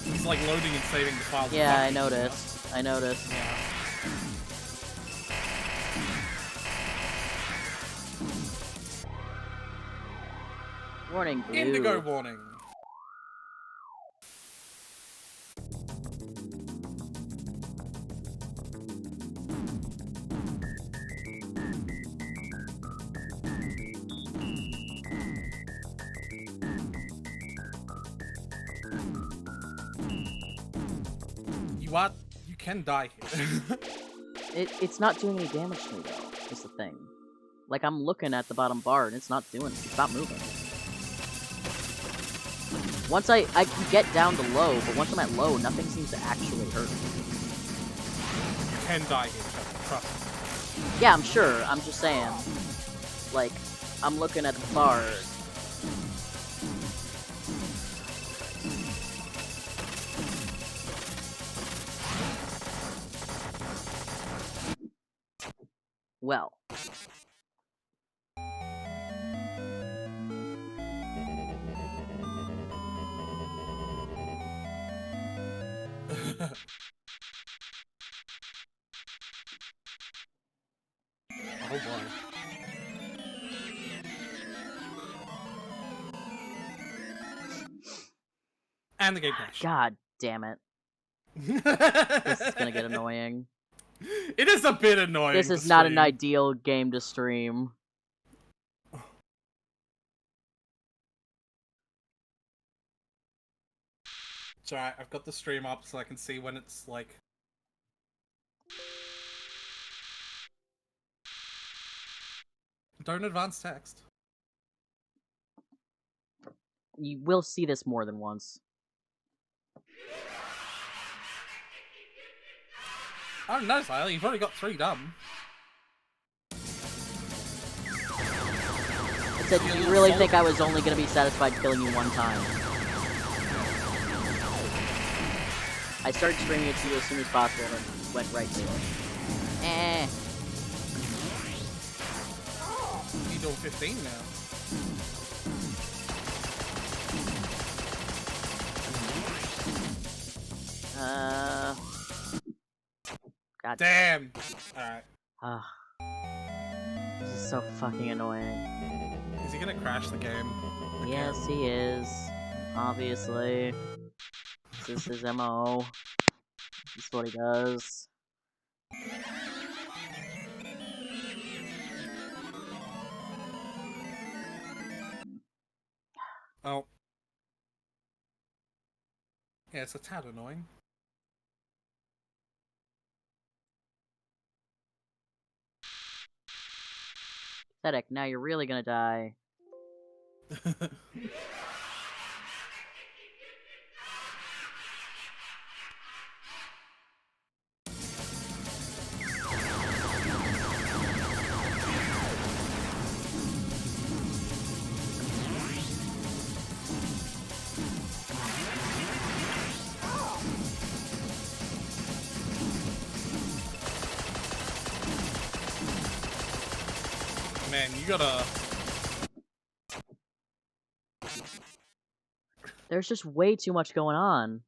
He's like loading and saving the file. Yeah, I noticed. I noticed. Yeah. Warning, blue. Indigo warning. You can die here. It's not doing any damage to me though. Is the thing. Like I'm looking at the bottom bar and it's not moving. Once I can get down to low, but once I'm at low, nothing seems to actually hurt me. You can die here, trust me. Yeah, I'm sure. I'm just saying. Like, I'm looking at the bar. Well. Oh boy. And the game crashed. God damn it. This This is gonna get annoying. It is a bit annoying. This to is not an stream. ideal game to stream. It's alright, I've got the stream up so I can see when it's like. Don't advance text. You will see this more than once. Oh, no, Sile, you've already got 3 done. I said, do you really think I was only gonna be satisfied killing you one time? I started streaming it to you as soon as possible and then went right to it. Eh. You're doing 15 now. God. Damn! Alright. Ugh. This is so fucking annoying. Is he gonna crash the game? Again? Yes, he is. Obviously. This is his MO. This is what he does. Oh. Yeah, it's a tad annoying. Pathetic, now you're really gonna die. Man, you gotta... There's just way too much going on.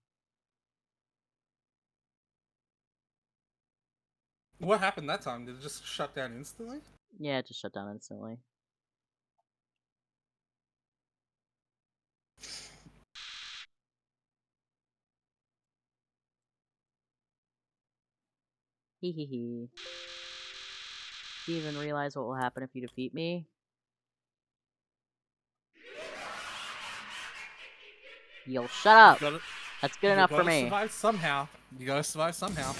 What happened that time? Did it just shut down instantly? Yeah, it just shut down instantly. Hee hee hee. Do you even realize what will happen if you defeat me? You'll shut up! That's good enough for me. You gotta survive somehow. You gotta survive somehow.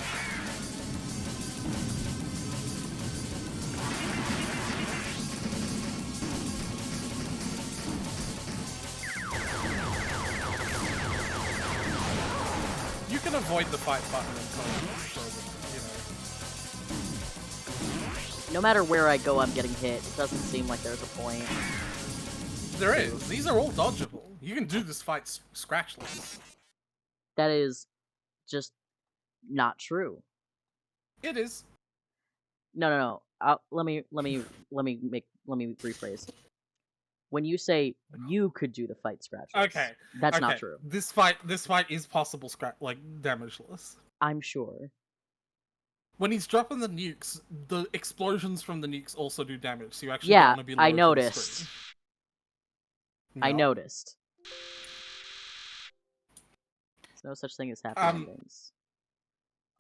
You can avoid the fight button until, you know. No matter where I go, I'm getting hit. It doesn't seem like there's a point. There is. These are all dodgeable. You can do this fight scratchless. That is just not true. It is. No. Let me rephrase. When you say you could do the fight scratchless, Okay. that's not true. This fight is possible damageless. I'm sure. When he's dropping the nukes, the explosions from the nukes also do damage. So you actually Yeah, don't want to be low I to the noticed. screen. I Yeah. noticed. There's no such thing as happening things.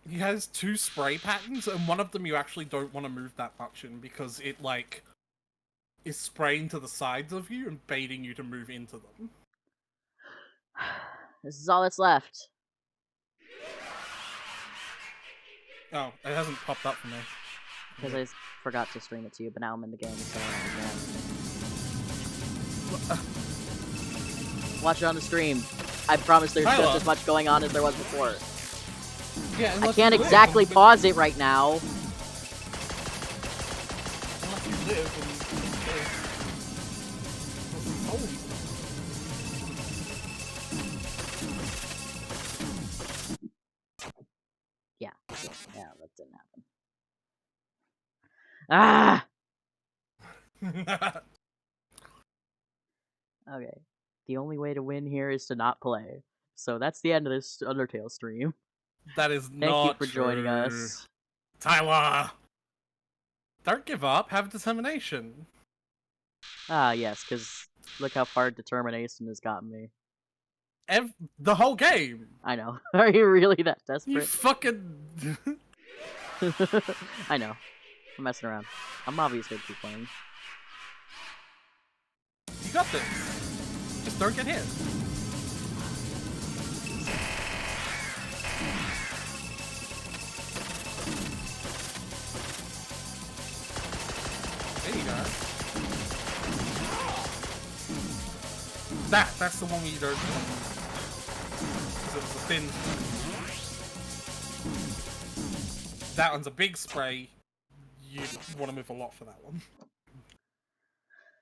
He has 2 spray patterns, and one of them you actually don't want to move that much in because it, like, is spraying to the sides of you and baiting you to move into them. This is all that's left. Oh, it hasn't popped up for me. Because I forgot to stream it to you, but now I'm in the game, so I can. Watch it on the stream. I promise there's just as much going on as there was before. Yeah, I can't exactly pause it right now. Unless you live and... Yeah, that didn't happen. Ah! Okay. The only way to win here is to not play. So that's the end of this Undertale stream. That is Thank you not for joining true. us. Tyler! Don't give up, have determination. Ah, yes, because look how far determination has gotten me. The whole game! I know. Are you really that You desperate? fucking... I know. I'm messing around. I'm obviously gonna keep playing. You got this. Just don't get hit. There you go. That's the one where you don't... Because it was a thin... That one's a big spray. You want to move a lot for that one.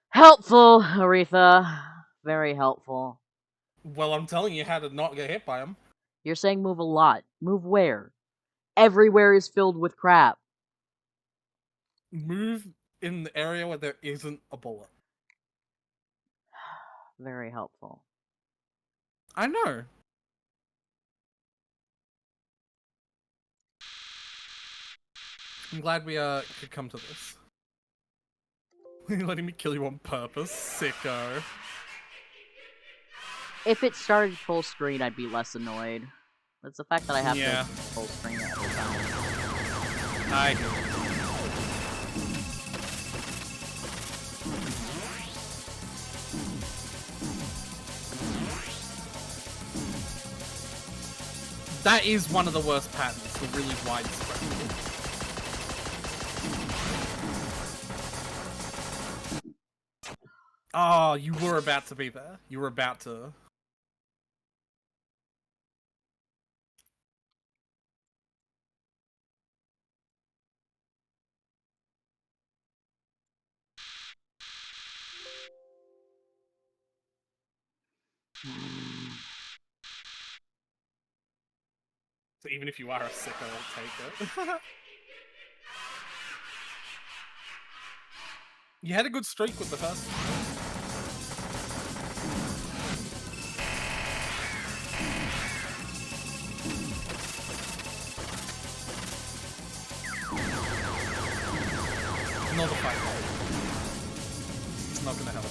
Helpful, Aretha. Very helpful. Well, I'm telling you how to not get hit by them. You're saying move a lot. Move where? Everywhere is filled with crap. Move in the area where there isn't a bullet. Very helpful. I know. I'm glad we could come to this. You're letting me kill you on purpose, sicko. If it started full screen, I'd be less annoyed. It's the fact that I have Yeah. to full screen it every time. I That is one of the worst patterns, the really widespread. Oh, you were about to be there. You were about to. So even if you are a sicko, I'll take it. You had a good streak with the first one. Another fight. It's not gonna help.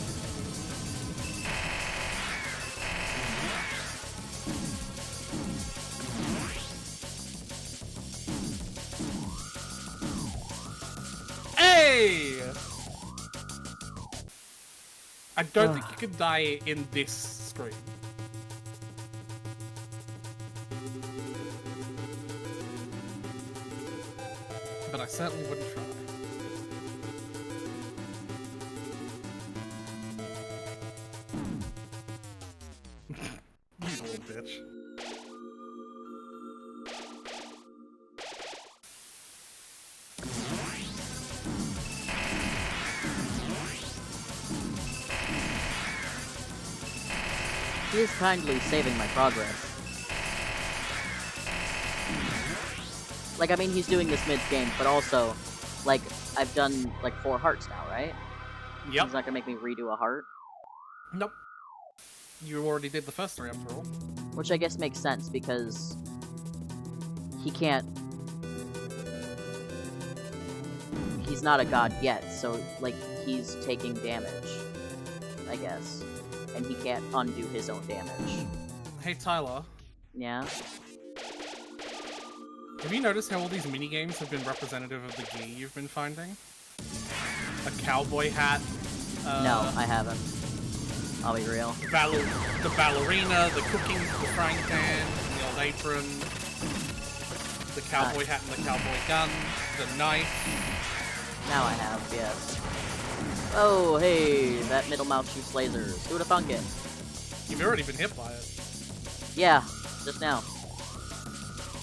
Hey! I don't think you could die in this screen. But I certainly wouldn't try. You little bitch. He is kindly saving my progress. Like, I mean, he's doing this mid-game, but also, like, I've done, like, 4 hearts now, right? Yep. He's not gonna make me redo a heart? Nope. You already did the first 3 after all. Which I guess makes sense, because he can't... He's not a god yet, so, like, he's taking damage, I guess. And he can't undo his own damage. Hey Tyler, Yeah? have you noticed how all these minigames have been representative of the gear you've been finding? A cowboy hat. No, I haven't. I'll be real. The ballerina, the cooking, the frying pan, the old apron, the cowboy hat and the cowboy gun, the knife. Now I have, yes. Oh, hey, that middle mouth shoots lasers. Who would've thunk it? You've already been hit by it. Yeah, just now.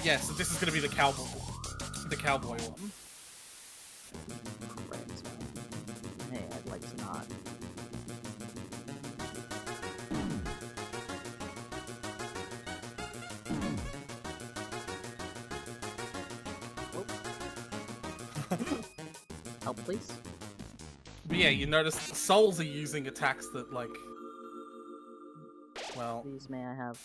Yeah, so this is gonna be the cowboy one. Hey, I'd like to not. Help, please. But yeah, you notice souls are using attacks that, like... Well... Please, may I have...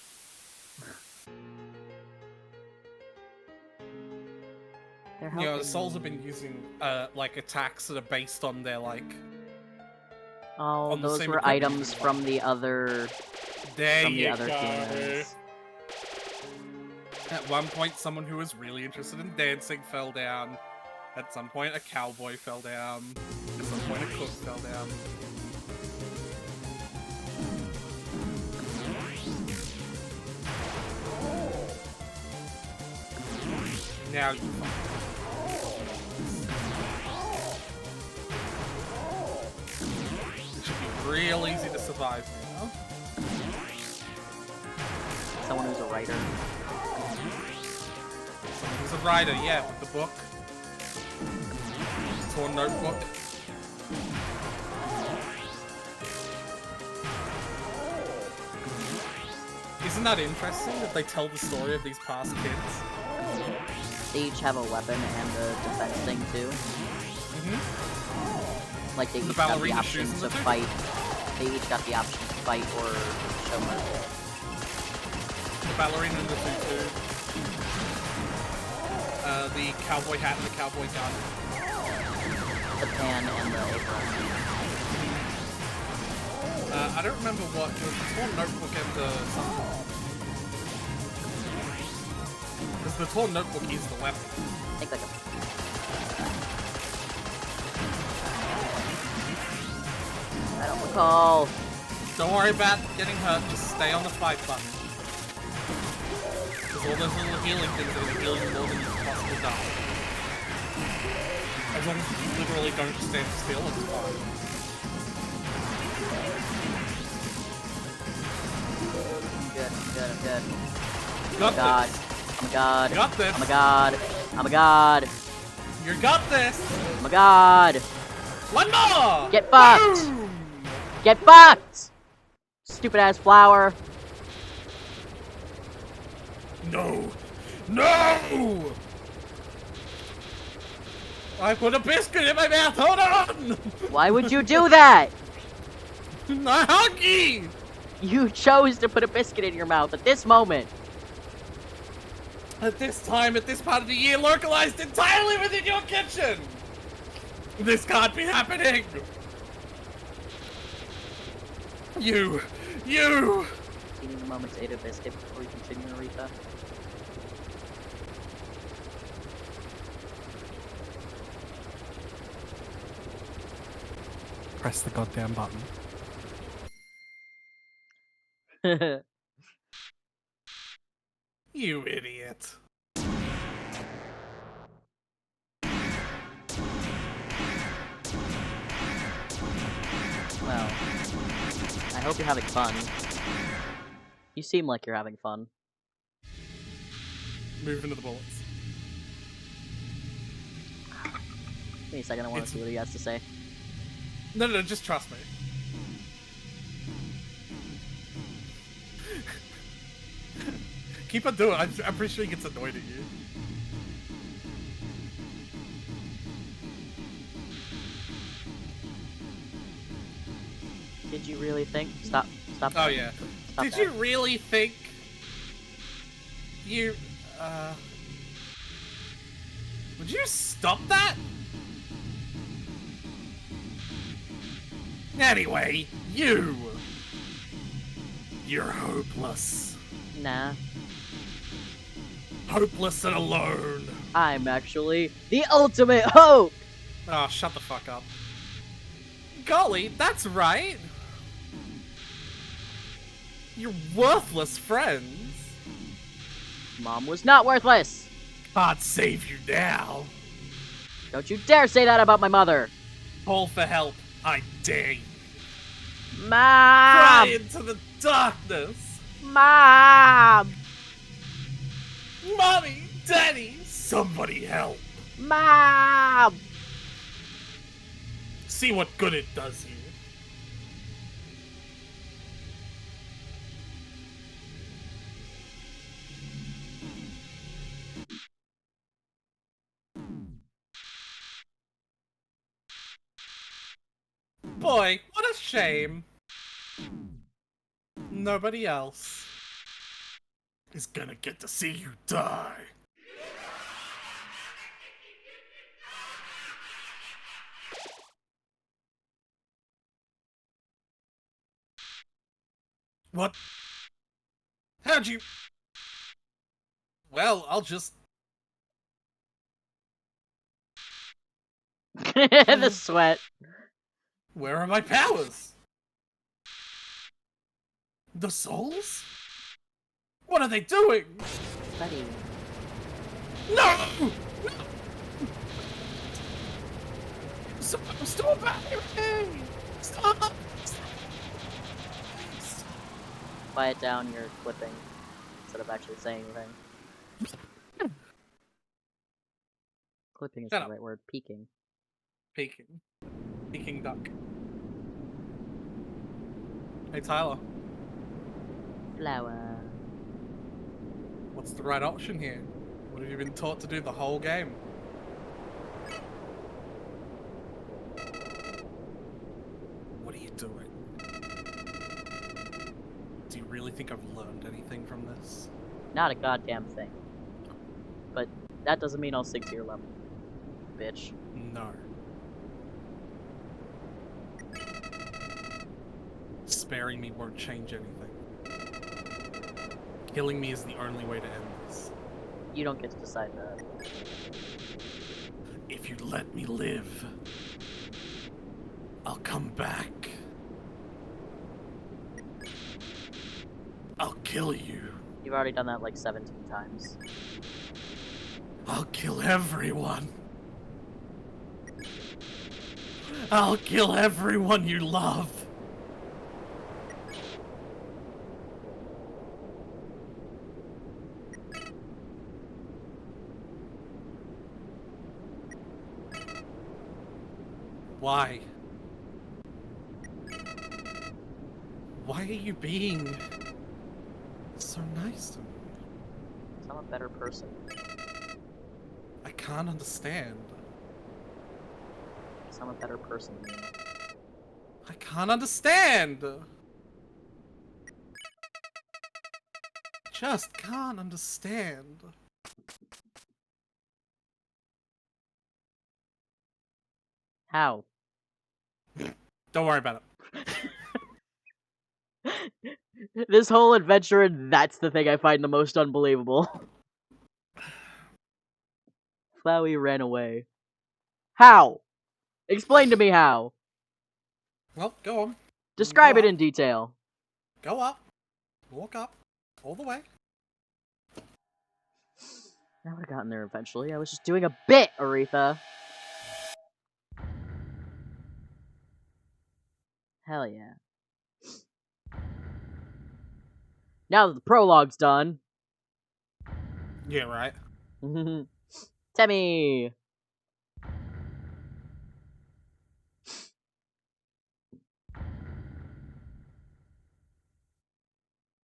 They're You know, helping the souls have me. been using like attacks that are based on their Oh, on the those same were equipment items as them. from the other There from the you other go. humans. At one point, someone who was really interested in dancing fell down. At some point, a cowboy fell down. At some point, a cook fell down. Now you It should be real easy to survive now. Someone who's a writer. Someone who's a writer, yeah, with the book. Torn notebook. Isn't that interesting that they tell the story of these past kids? They each have a weapon and a defense thing too. Like they each got the ballerina option shoes in to the fight. They each got the option to fight or show mercy. The ballerina and the tutu. The cowboy hat and the cowboy gun. The pan and the apron. I don't remember what. It was the torn notebook and the something. Because the torn notebook is the weapon. I think like a I don't recall. Don't worry about getting hurt, just stay on the fight button. Because all those little healing things are going to heal you more than you can possibly die. As long as you literally don't stand still, it's fine. I'm good. Got God. this. Oh my god. You got this. Oh my god. Oh my god. You got this. Oh my god. One more. Get fucked. Boom! Get fucked! Stupid ass flower. No. No! I put a biscuit in my mouth. Hold on. Why would you do that? My hockey. You chose to put a biscuit in your mouth at this moment. At this time, at this part of the year, localized entirely within your kitchen! This can't be happening! You! You need a moment to eat a biscuit before you continue, Aretha. Press the goddamn button. You idiot. Well, I hope you're having fun. You seem like you're having fun. Move into the bullets. Give me a second, I want to see what he has to say. No, just trust me. Keep on doing it. I'm pretty sure he gets annoyed at you. Did you really think? Stop. Oh that. yeah. Stop Did that. you really think you would you stop that? Anyway, you're hopeless. Nah. Hopeless and alone. I'm actually the ultimate hope! Oh, shut the fuck up. Golly, that's right. You're worthless friends. Mom was not worthless! Can't save you now. Don't you dare say that about my mother! Call for help. I dare you. Mom! Cry into the darkness. Mom! Mommy, Daddy, somebody help. Mom! See what good it does you. Boy, what a shame. Nobody else is gonna get to see you die. What? How'd you... Well, I'll just... The sweat. Where are my powers? The souls? What are they doing? Buddy. No! Stop everything! Stop! Quiet down, you're clipping. Instead of actually saying anything. Clipping is Shut the up. right word. Peeking. Peking. Peking duck. Hey, Tyler. Flower. What's the right option here? What have you been taught to do the whole game? What are you doing? Do you really think I've learned anything from this? Not a goddamn thing. But that doesn't mean I'll stick to your level. Bitch. No. Sparing me won't change anything. Killing me is the only way to end this. You don't get to decide that. If you let me live, I'll come back. I'll kill you. You've already done that like 17 times. I'll kill everyone. I'll kill everyone you love. Why? Why are you being so nice to me? So I'm a better person. I can't understand. So I'm a better person than you. I can't understand! Just can't understand. How? Don't worry about This whole adventure, that's the thing I find the most unbelievable. Flowey ran away. How? Explain to me how. it. Well, go on. Describe Go it up. in detail. Go up. Walk up. All the way. I would have gotten there eventually. I was just doing a bit, Aretha. Hell yeah. Now that the prologue's done. Yeah, right. Temmie!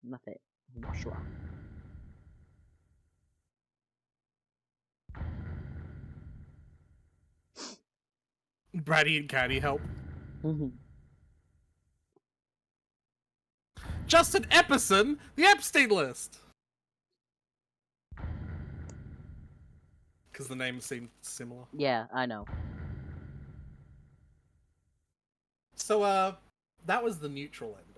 Nothing. Joshua. Bratty and Caddy help. Justin Epperson, the Epstein list. Because the names seem similar. Yeah, I know. So, that was the neutral ending.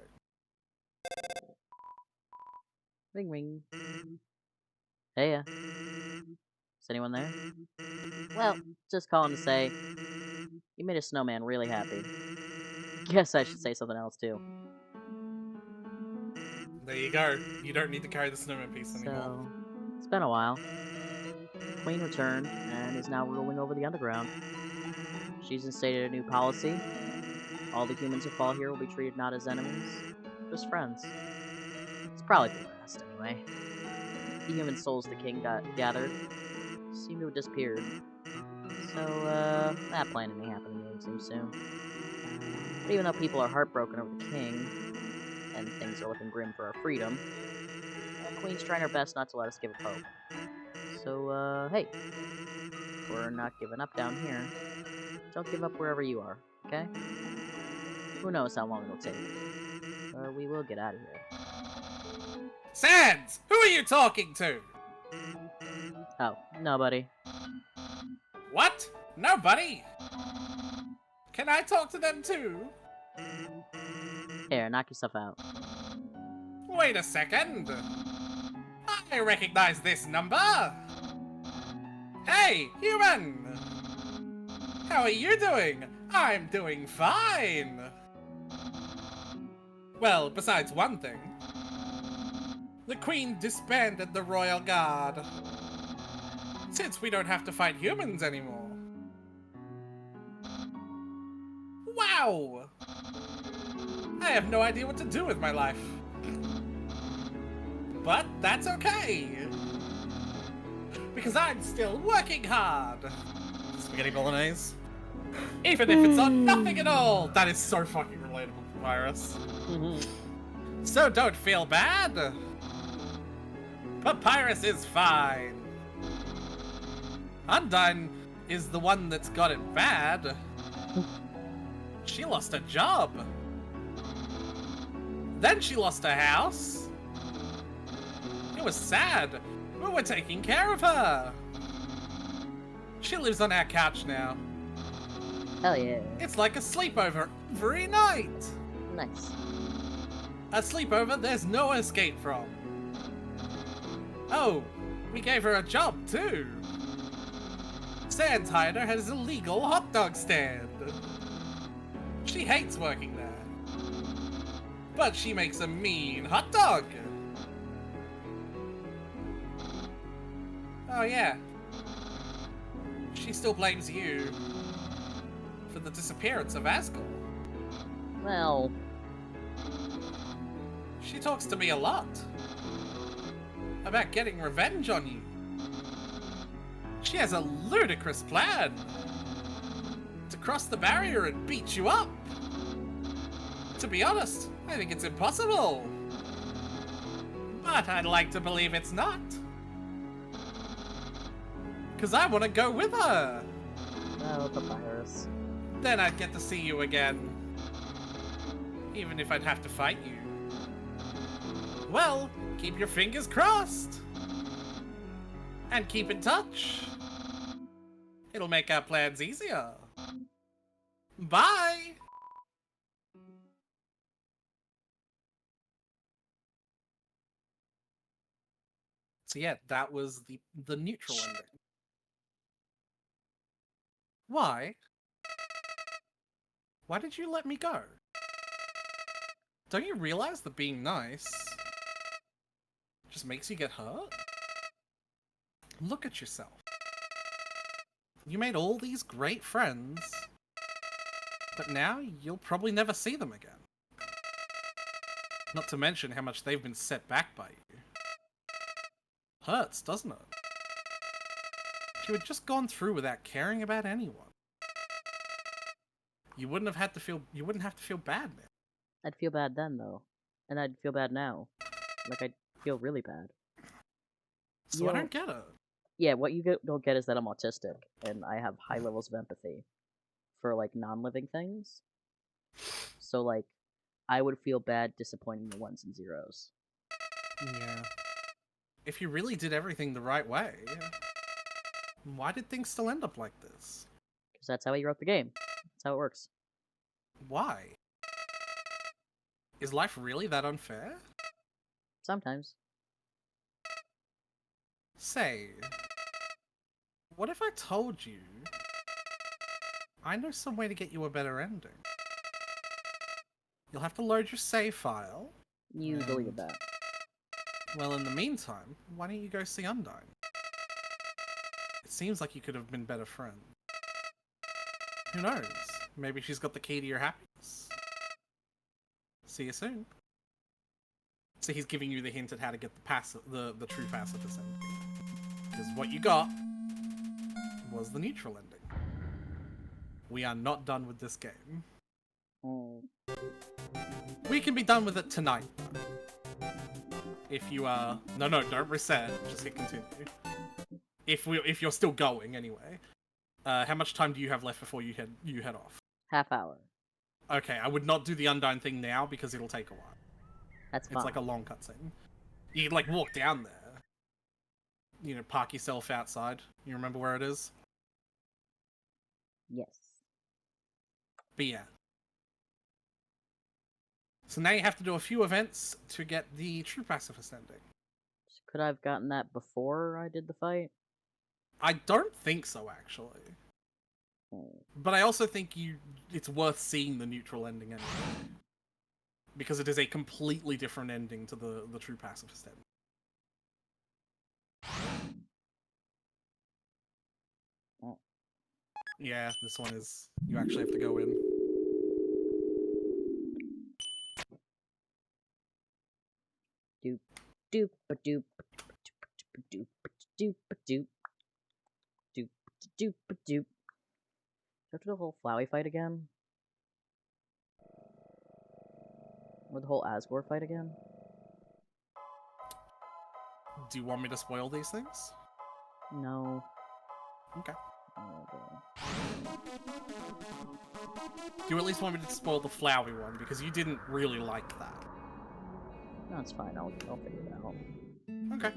Ring ring. Hey ya. Is anyone there? Well, just calling to say, you made a snowman really happy. Guess I should say something else too. There you go. You don't need to carry the snowman piece anymore. So, it's been a while. The Queen returned and is now ruling over the underground. She's instated a new policy. All the humans who fall here will be treated not as enemies, just friends. It's probably for the best, anyway. The human souls the king gathered seem to have disappeared. So, that plan may happen anytime soon. But even though people are heartbroken over the king, and things are looking grim for our freedom, the Queen's trying her best not to let us give up hope. So, hey, we're not giving up down here. Don't give up wherever you are, okay? Who knows how long it'll take. But we will get out of here. Sans! Who are you talking to? Oh, nobody. What? Nobody? Can I talk to them too? Here, knock yourself out. Wait a second. I recognize this number. Hey, human! How are you doing? I'm doing fine. Well, besides one thing. The Queen disbanded the Royal Guard. Since we don't have to fight humans anymore. Wow! I have no idea what to do with my life. But that's okay. Because I'm still working hard. Spaghetti bolognese. Even if it's on nothing at all. That is so fucking relatable, Papyrus. So don't feel bad. Papyrus is fine. Undyne is the one that's got it bad. She lost a job. Then she lost her house. It was sad, but we're taking care of her. She lives on our couch now. Hell yeah. It's like a sleepover every night. Nice. A sleepover there's no escape from. Oh, we gave her a job too. Sandhider has a legal hot dog stand. She hates working there. But she makes a mean hot dog. Oh yeah. She still blames you for the disappearance of Asgore. Well, She talks to me a lot about getting revenge on you. She has a ludicrous plan to cross the barrier and beat you up. To be honest, I think it's impossible. But I'd like to believe it's not. Because I want to go with her. well, Papyrus. Then I'd get to see you again. Even if I'd have to fight you. Well, keep your fingers crossed. And keep in touch. It'll make our plans easier. Bye! So yeah, that was the neutral ending. Why? Why did you let me go? Don't you realize that being nice just makes you get hurt? Look at yourself. You made all these great friends, but now you'll probably never see them again. Not to mention how much they've been set back by you. Hurts, doesn't it? If you had just gone through without caring about anyone, you wouldn't have to feel bad now. I'd feel bad then, though. And I'd feel bad now. Like, I'd feel really bad. So You I know- don't get it. Yeah, what you don't get is that I'm autistic, and I have high levels of empathy for, like, non-living things. So, like, I would feel bad disappointing the ones and zeros. Yeah. If you really did everything the right way, why did things still end up like this? Because that's how he wrote the game. That's how it works. Why? Is life really that unfair? Sometimes. Say, what if I told you I know some way to get you a better ending? You'll have to load your save file. You deleted that. Well, in the meantime, why don't you go see Undyne? It seems like you could have been better friends. Who knows? Maybe she's got the key to your happiness. See you soon. So he's giving you the hint at how to get the true pacifist ending. Because what you got was the neutral ending. We are not done with this game. Oh. We can be done with it tonight. If you are... No, don't reset. Just hit continue. If you're still going, anyway. How much time do you have left before you head off? Half hour. Okay, I would not do the Undyne thing now because it'll take a while. That's fine. It's like a long cutscene. You like walk down there. You know, park yourself outside. You remember where it is? Yes. But yeah. So now you have to do a few events to get the true pacifist ending. Could I have gotten that before I did the fight? I don't think so, actually. Hmm. But I also think it's worth seeing the neutral ending anyway. Because it is a completely different ending to the true pacifist ending. Oh. Yeah, this one is... You actually have to go in. Doop doop a doop doop doop doop doop doop doop. Do I have to do the whole Flowey fight again? Or the whole Asgore fight again? Do you want me to spoil these things? No. Okay. Oh, boy. Do you at least want me to spoil the flowery one? Because you didn't really like that. No, it's fine. I'll figure it out. Okay.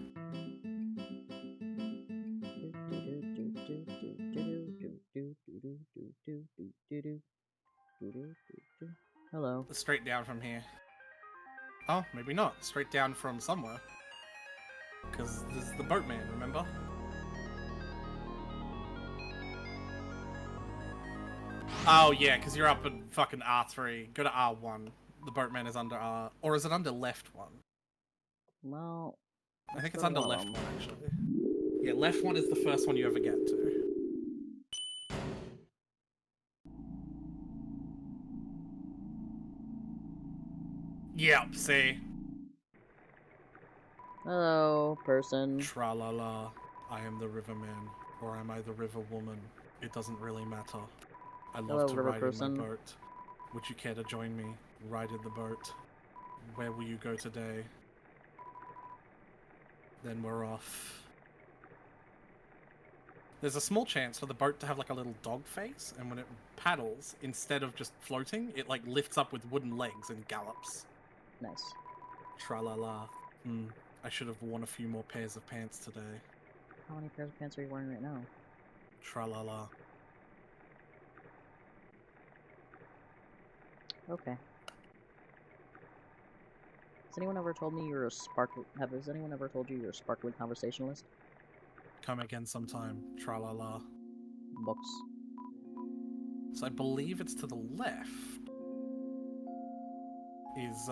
Hello. Straight down from here. Oh, maybe not. Straight down from somewhere. Because this is the boatman, remember? Oh, yeah, because you're up in fucking R3. Go to R1. The boatman is under R... Or is it under left one? Well, I think it's go to under one of left them. one, actually. Yeah, left one is the first one you ever get to. Yep, see? Hello, person. Tra-la-la. I am the riverman. Or am I the river woman? It doesn't really matter. I love Hello, to river ride person. in my boat. Would you care to join me? Ride in the boat. Where will you go today? Then we're off. There's a small chance for the boat to have like a little dog face, and when it paddles, instead of just floating, it like lifts up with wooden legs and gallops. Nice. Tra-la-la. I should have worn a few more pairs of pants today. How many pairs of pants are you wearing right now? Tra-la-la. Okay. Has anyone ever told me you're a Has anyone ever told you you're a sparkling conversationalist? Come again sometime. Tra-la-la. Books. So I believe it's to the left. Is,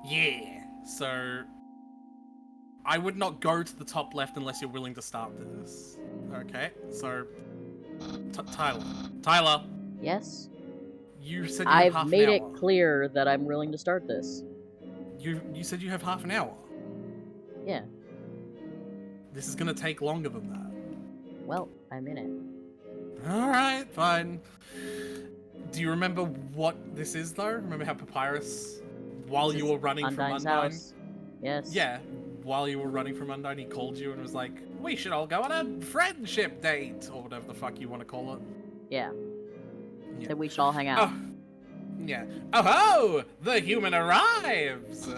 Yeah. So... I would not go to the top left unless you're willing to start this. Okay, so... Tyler. Tyler! Yes? You said you have I've half made an it hour. clear that I'm willing to start this. You said you have half an hour. Yeah. This is gonna take longer than that. Well, I'm in it. Alright, fine. Do you remember what this is, though? Remember how Papyrus, while This you is were running from Undyne's Undyne... house. Yes. Yeah, while you were running from Undyne, he called you and was like, we should all go on a friendship date, or whatever the fuck you want to call it. Yeah. Yeah. That we should all hang out. Oh, yeah. Oh ho! The human arrives!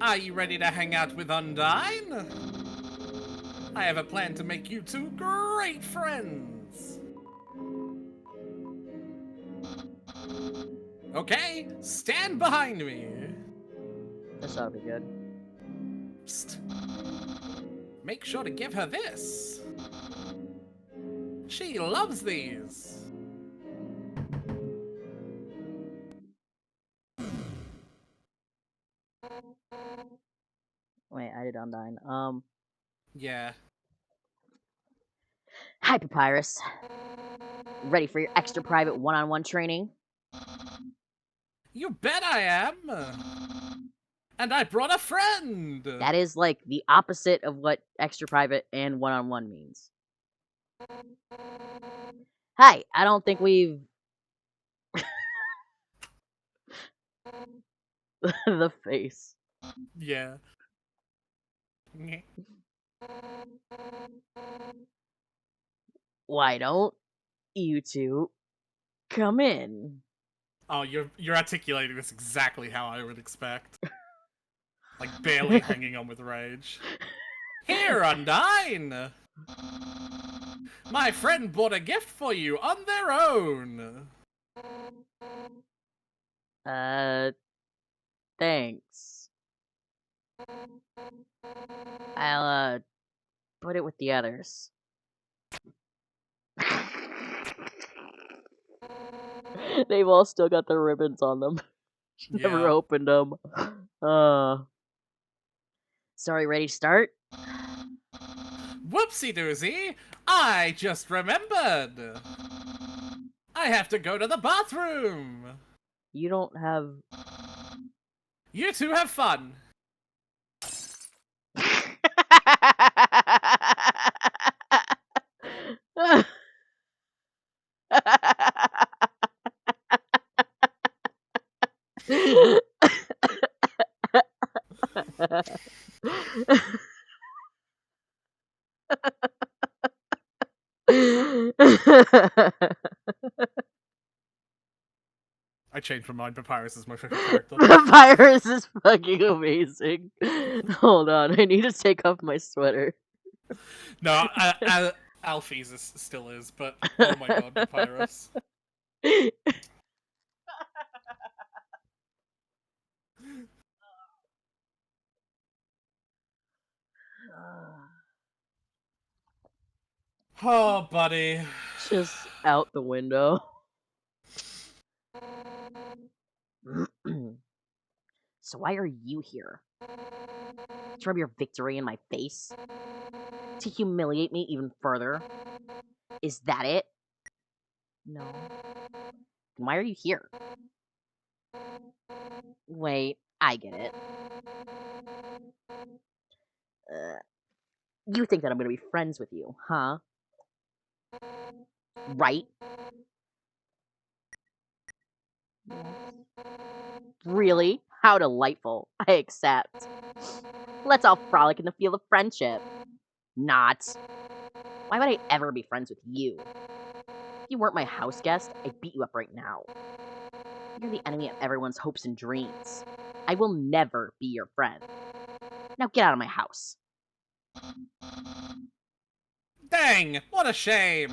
Are you ready to hang out with Undyne? I have a plan to make you two great friends. Okay, stand behind me. This ought to be good. Psst. Make sure to give her this. She loves these. Wait, I did Undyne. Yeah. Hi, Papyrus. Ready for your extra private one-on-one training? You bet I am. And I brought a friend. That is like the opposite of what extra private and one-on-one means. Hi, I don't think we've... the face. Yeah. Why don't you two come in? Oh, you're articulating this exactly how I would expect. Like barely hanging on with rage. Here, Undyne! My friend bought a gift for you on their own! Uh, thanks. I'll, put it with the others. They've all still got their ribbons on them. Never Yeah. opened them. Sorry, ready to start? Whoopsie doozy! I just remembered! I have to go to the bathroom! You don't have... You two have fun! I changed my mind. Papyrus is my favorite character. Papyrus is fucking amazing. Hold on, I need to take off my sweater. No, Alphys still is, but oh my god, Papyrus. Oh, buddy. Just out the window. So why are you here? To rub your victory in my face? To humiliate me even further? Is that it? No. Then why are you here? Wait, I get it. You think that I'm gonna be friends with you, huh? Right? Really? How delightful. I accept. Let's all frolic in the field of friendship. Not. Why would I ever be friends with you? If you weren't my house guest, I'd beat you up right now. You're the enemy of everyone's hopes and dreams. I will never be your friend. Now get out of my house. Dang, what a shame.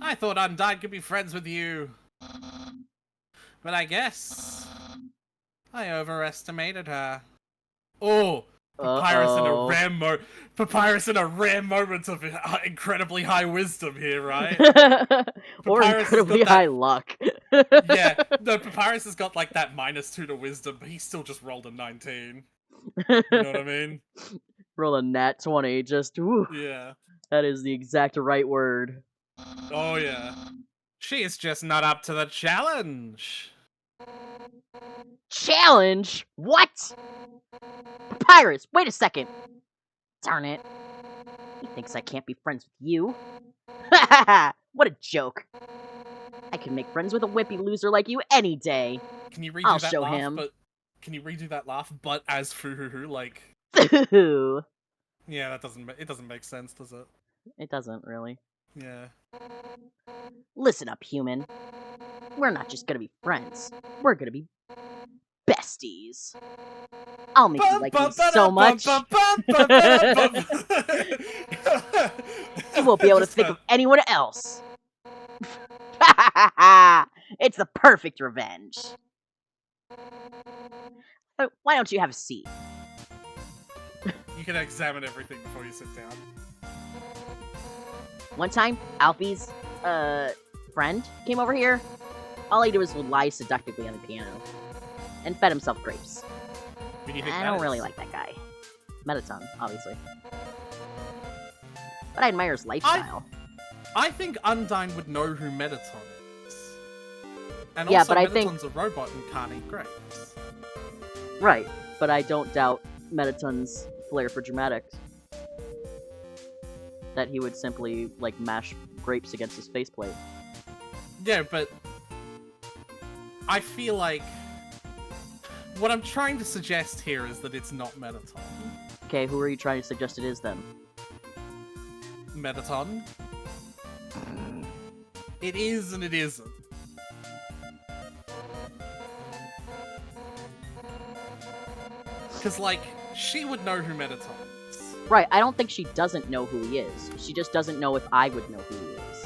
I thought Undyne could be friends with you. But I guess I overestimated her. Oh, Papyrus in a rare moment of incredibly high wisdom here, right? Or Papyrus has incredibly got that- high luck. Yeah, no, Papyrus has got like that -2 to wisdom, but he still just rolled a 19. You know what I mean? Roll a nat 20, just woo. Yeah. That is the exact right word. Oh yeah. She's just not up to the challenge. Challenge? What? Papyrus, wait a second. Darn it. He thinks I can't be friends with you. Ha ha ha! What a joke. I can make friends with a wimpy loser like you any day. Can you redo I'll that show laugh? him. But can you redo that laugh? But as Fuhuhu, like, It yeah, that doesn't make sense, does it? doesn't really. Yeah. Listen up, human. We're not just gonna be friends. We're gonna be besties. I'll make you like me so much. You won't be able to think of anyone else. It's the perfect revenge. Why don't you have a seat? You can examine everything before you sit down. One time, Alfie's friend came over here. All he did was lie seductively on the piano and fed himself grapes. Who do you think I that don't really is? like that guy. Metaton, obviously. But I admire his lifestyle. I think Undyne would know who Metaton is. And Yeah, also, but I Metaton's think- a robot and can't eat grapes. Right, but I don't doubt Metaton's flair for dramatics. That he would simply, like, mash grapes against his faceplate. Yeah, but I feel like what I'm trying to suggest here is that it's not Metaton. Okay, who are you trying to suggest it is then? Metaton? It is and it isn't. Because, like, she would know who Metaton is. Right, I don't think she doesn't know who he is. She just doesn't know if I would know who he is.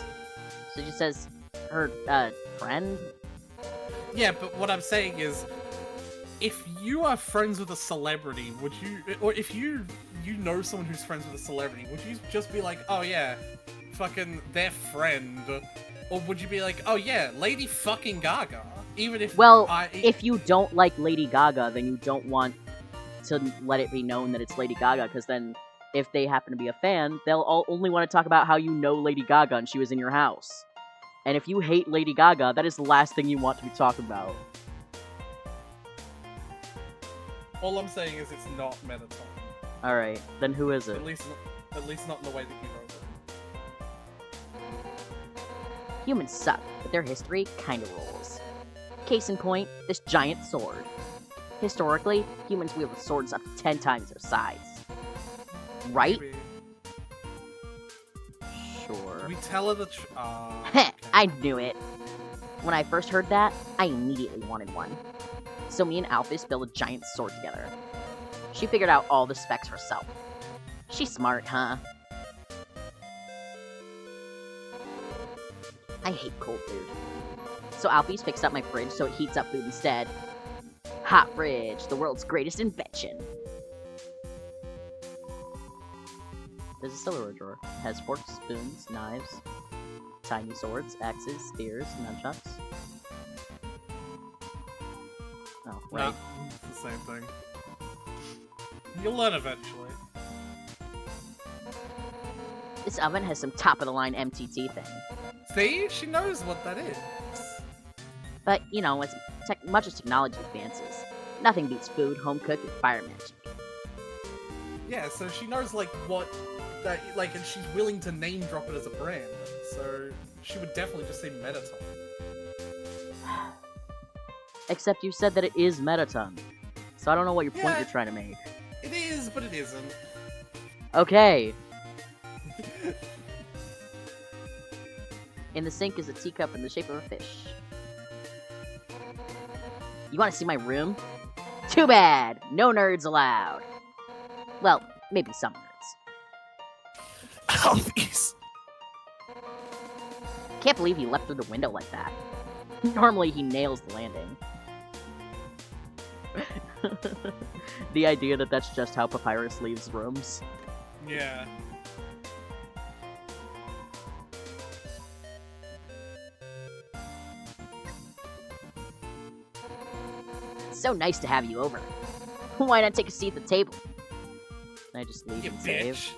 So she says her friend. Yeah, but what I'm saying is, if you are friends with a celebrity, would you, or if you know someone who's friends with a celebrity, would you just be like, oh yeah, fucking their friend, or would you be like, oh yeah, Lady fucking Gaga? Even if Well, if you don't like Lady Gaga, then you don't want to let it be known that it's Lady Gaga, because then if they happen to be a fan, they'll only want to talk about how you know Lady Gaga and she was in your house. And if you hate Lady Gaga, that is the last thing you want to be talking about. all I'm saying is it's not Mettaton. Alright, then who is it? At least not in the way that you know them. Humans suck, but their history kinda rules. Case in point, this giant sword. Historically, humans wielded swords up to 10 times their size. Right? Maybe. Sure. We tell her the Heh, I knew it. When I first heard that, I immediately wanted one. So me and Alphys built a giant sword together. She figured out all the specs herself. She's smart, huh? I hate cold food. So Alphys fixed up my fridge so it heats up food instead. Hot fridge, the world's greatest invention. There's a silverware drawer. It has forks, spoons, knives, tiny swords, axes, spears, nunchucks. Oh, right. No, it's the same thing. You'll learn eventually. This oven has some top-of-the-line MTT thing. See? She knows what that is. But, you know, as much as technology advances, nothing beats food, home-cooked, and fire magic. Yeah, so she knows, like, what... that, like, and she's willing to name-drop it as a brand. So she would definitely just say Mettaton. Except you said that it is Mettaton. So I don't know what your point Yeah. you're trying to make. It is, but it isn't. Okay. In the sink is a teacup in the shape of a fish. You want to see my room? Too bad! No nerds allowed. Well, maybe some nerds. Alphys! Can't believe he leapt through the window like that. Normally he nails the landing. The idea that that's just how Papyrus leaves rooms. Yeah. It's so nice to have you over. Why not take a seat at the table? Can I just leave You and save? bitch.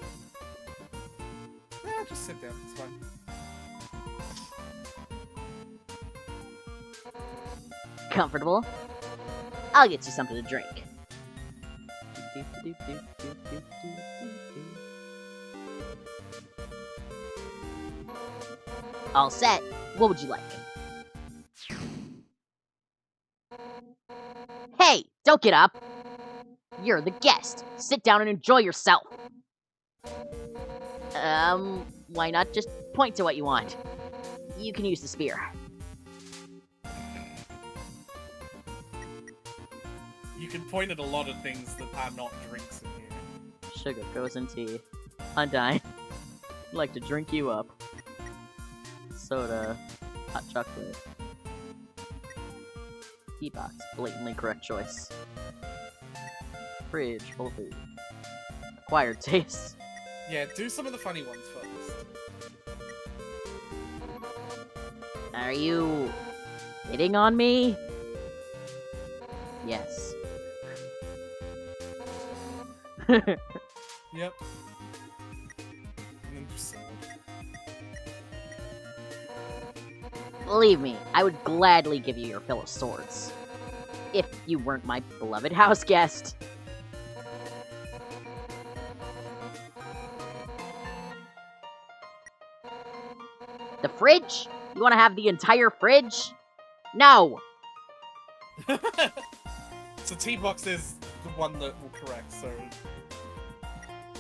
Yeah, just sit down, it's fine. Comfortable? I'll get you something to drink. All set. What would you like? Hey, don't get up. You're the guest. Sit down and enjoy yourself. Why not just point to what you want? You can use the spear. You can point at a lot of things that are not drinks in here. Sugar goes in tea. Undyne. I'd like to drink you up. Soda. Hot chocolate. Tea box. Blatantly correct choice. Fridge full of food. Acquired taste. Yeah, do some of the funny ones first. Are you hitting on me? Yes. Yep. And then just sound. Believe me, I would gladly give you your fill of swords. If you weren't my beloved house guest. The fridge? You want to have the entire fridge? No! So T-Box is the one that will correct, so...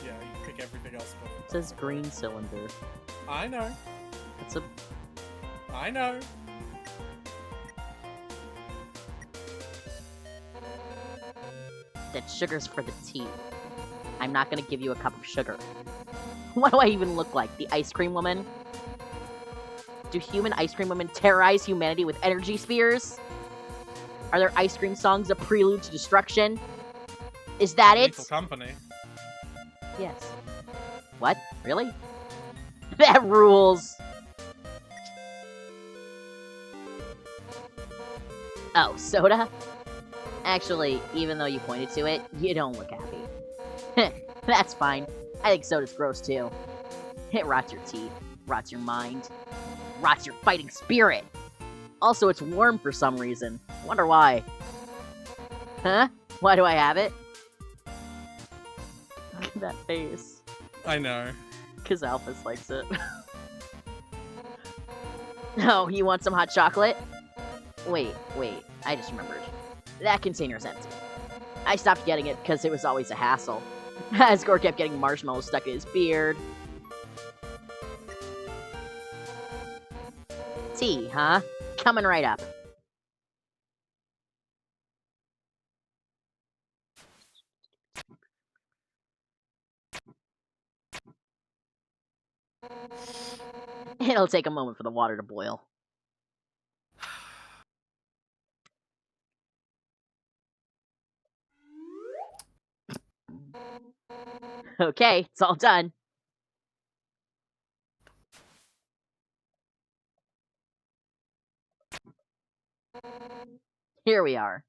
Yeah, you pick everything else but... It says green cylinder. I know. It's a... I know. That sugar's for the tea. I'm not gonna give you a cup of sugar. What do I even look like? The ice cream woman? Do human ice cream women terrorize humanity with energy spears? Are their ice cream songs a prelude to destruction? Is that it? Lethal Company. Yes. What? Really? That rules! Oh, soda? Actually, even though you pointed to it, you don't look happy. That's fine. I think soda's gross too. It rots your teeth, rots your mind, rots your fighting spirit. Also, it's warm for some reason. Wonder why. Huh? Why do I have it? Look at that face. I know. Because Alphys likes it. Oh, you want some hot chocolate? Wait, I just remembered. That container's empty. I stopped getting it because it was always a hassle. Asgore kept getting marshmallows stuck in his beard. Tea, huh? Coming right up. It'll take a moment for the water to boil. Okay, it's all done. Here we are.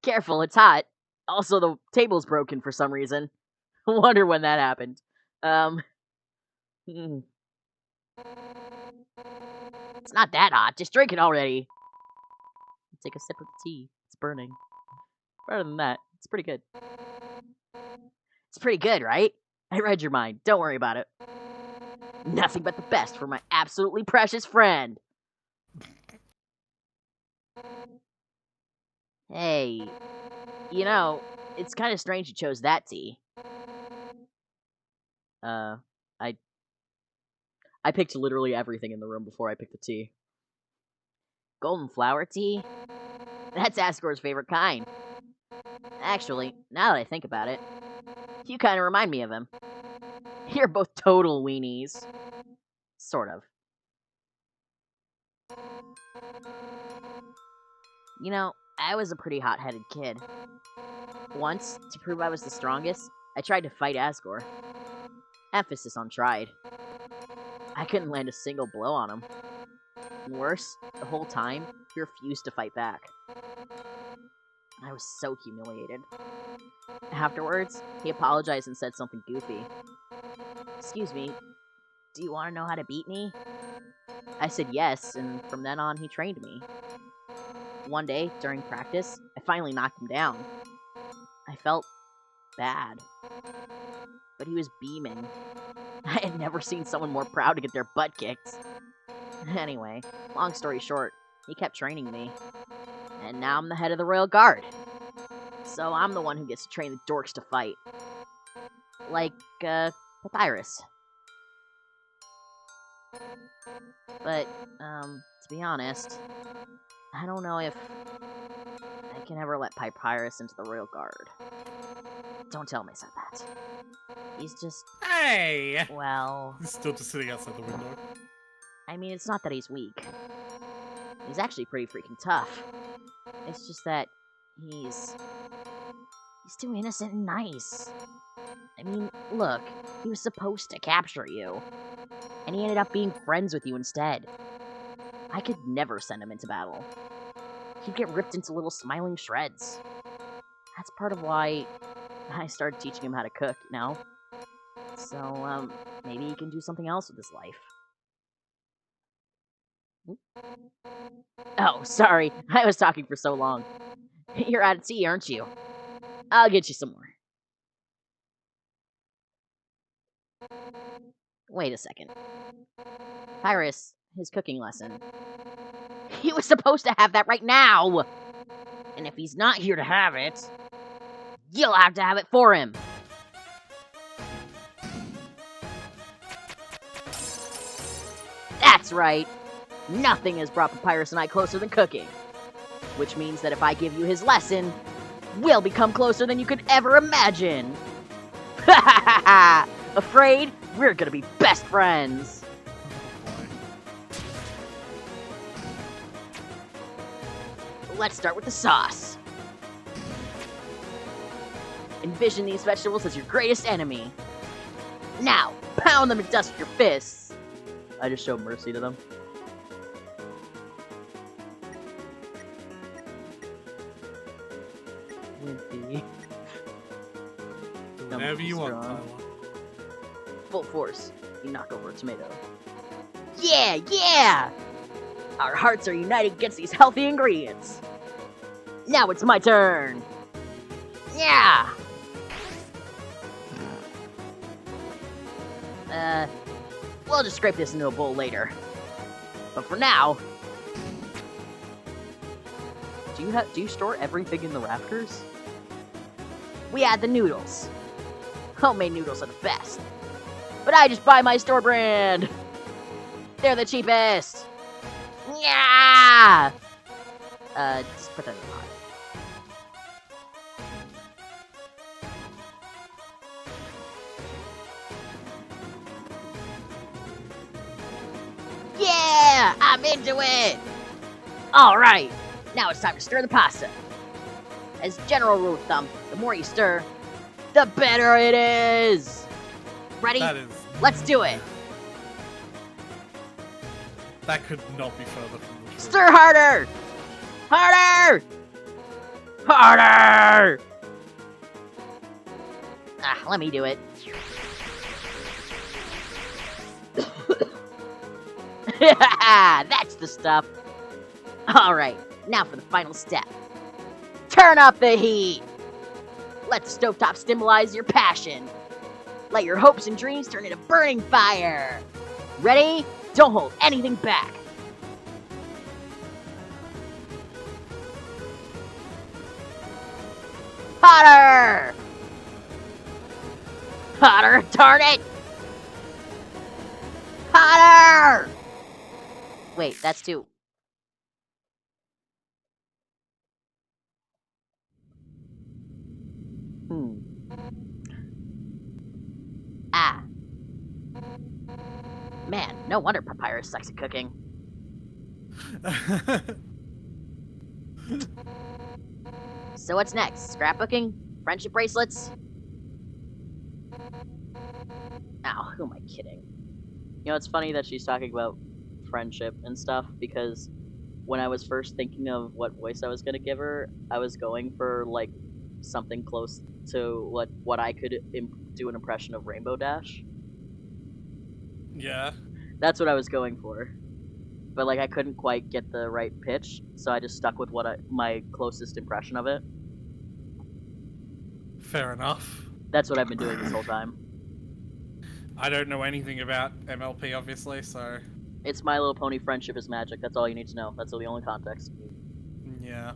Careful, it's hot. Also, the table's broken for some reason. Wonder when that happened. It's not that hot. Just drink it already. Take a sip of the tea. It's burning. Better than that. It's pretty good. It's pretty good, right? I read your mind. Don't worry about it. Nothing but the best for my absolutely precious friend. Hey, you know, it's kind of strange you chose that tea. I picked literally everything in the room before I picked the tea. Golden flower tea? That's Asgore's favorite kind. Actually, now that I think about it, you kind of remind me of him. You're both total weenies. Sort of. You know, I was a pretty hot-headed kid. Once, to prove I was the strongest, I tried to fight Asgore. Emphasis on tried. I couldn't land a single blow on him. And worse, the whole time, he refused to fight back. I was so humiliated. Afterwards, he apologized and said something goofy. Excuse me, do you want to know how to beat me? I said yes, and from then on, he trained me. One day, during practice, I finally knocked him down. I felt bad. But he was beaming. I had never seen someone more proud to get their butt kicked. Anyway, long story short, he kept training me. And now I'm the head of the Royal Guard. So I'm the one who gets to train the dorks to fight. Like, Papyrus. But, to be honest, I don't know if I can ever let Papyrus into the Royal Guard. Don't tell him I said that. He's just, Hey! well, He's still just sitting outside the window. I mean, it's not that he's weak. He's actually pretty freaking tough. It's just that he's too innocent and nice. I mean, look, he was supposed to capture you. And he ended up being friends with you instead. I could never send him into battle. He'd get ripped into little smiling shreds. That's part of why I started teaching him how to cook, you know? So, maybe he can do something else with his life. Oh, sorry. I was talking for so long. You're out of tea, aren't you? I'll get you some more. Wait a second. Pyrus, his cooking lesson. He was supposed to have that right now! And if he's not here to have it, you'll have to have it for him! That's right! Nothing has brought Papyrus and I closer than cooking. Which means that if I give you his lesson, we'll become closer than you could ever imagine! Ha ha ha ha! Afraid? We're gonna be best friends! Let's start with the sauce. Envision these vegetables as your greatest enemy. Now, pound them to dust with your fists. I just showed mercy to them. Wimpy. Whatever you want, Strong. Tyler. Full force. You knock over a tomato. Yeah, yeah! Our hearts are united against these healthy ingredients. Now it's my turn. Yeah! We'll just scrape this into a bowl later. But for now, do you store everything in the rafters? We add the noodles. Homemade noodles are the best. But I just buy my store brand. They're the cheapest. Yeah. Just put that in the pot. Yeah, I'm into it. All right, now it's time to stir the pasta. As general rule of thumb, the more you stir, the better it is. Ready? That is. Let's do it. That could not be further from the truth. Stir harder! Harder! Harder! Let me do it. That's the stuff. Alright, now for the final step. Turn up the heat! Let the stovetop symbolize your passion. Let your hopes and dreams turn into burning fire. Ready? Don't hold anything back. Hotter! Hotter, darn it! Hotter! Wait, that's too... Ah. Man, no wonder Papyrus sucks at cooking. So what's next? Scrapbooking? Friendship bracelets? Ow, who am I kidding? You know, it's funny that she's talking about friendship and stuff, because when I was first thinking of what voice I was going to give her, I was going for, like, something close to what I could do an impression of Rainbow Dash. Yeah. That's what I was going for. But, like, I couldn't quite get the right pitch, so I just stuck with my closest impression of it. Fair enough. That's what I've been doing this whole time. I don't know anything about MLP, obviously, so... It's My Little Pony Friendship is Magic. That's all you need to know. That's the only context. Yeah.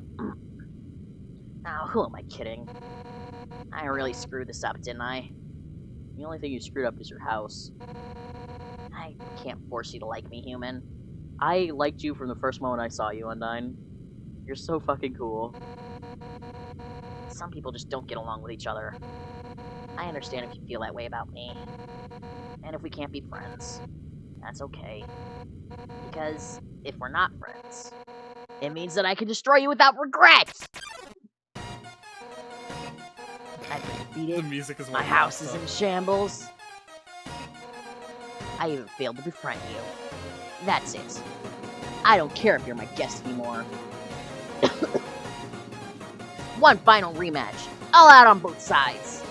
Oh, who am I kidding? I really screwed this up, didn't I? The only thing you screwed up is your house. I can't force you to like me, human. I liked you from the first moment I saw you, Undyne. You're so fucking cool. Some people just don't get along with each other. I understand if you feel that way about me. And if we can't be friends, that's okay. Because if we're not friends, it means that I can destroy you without regret! I've been The defeated. music is My house is in shambles. I even failed to befriend you. That's it. I don't care if you're my guest anymore. One final rematch. All out on both sides.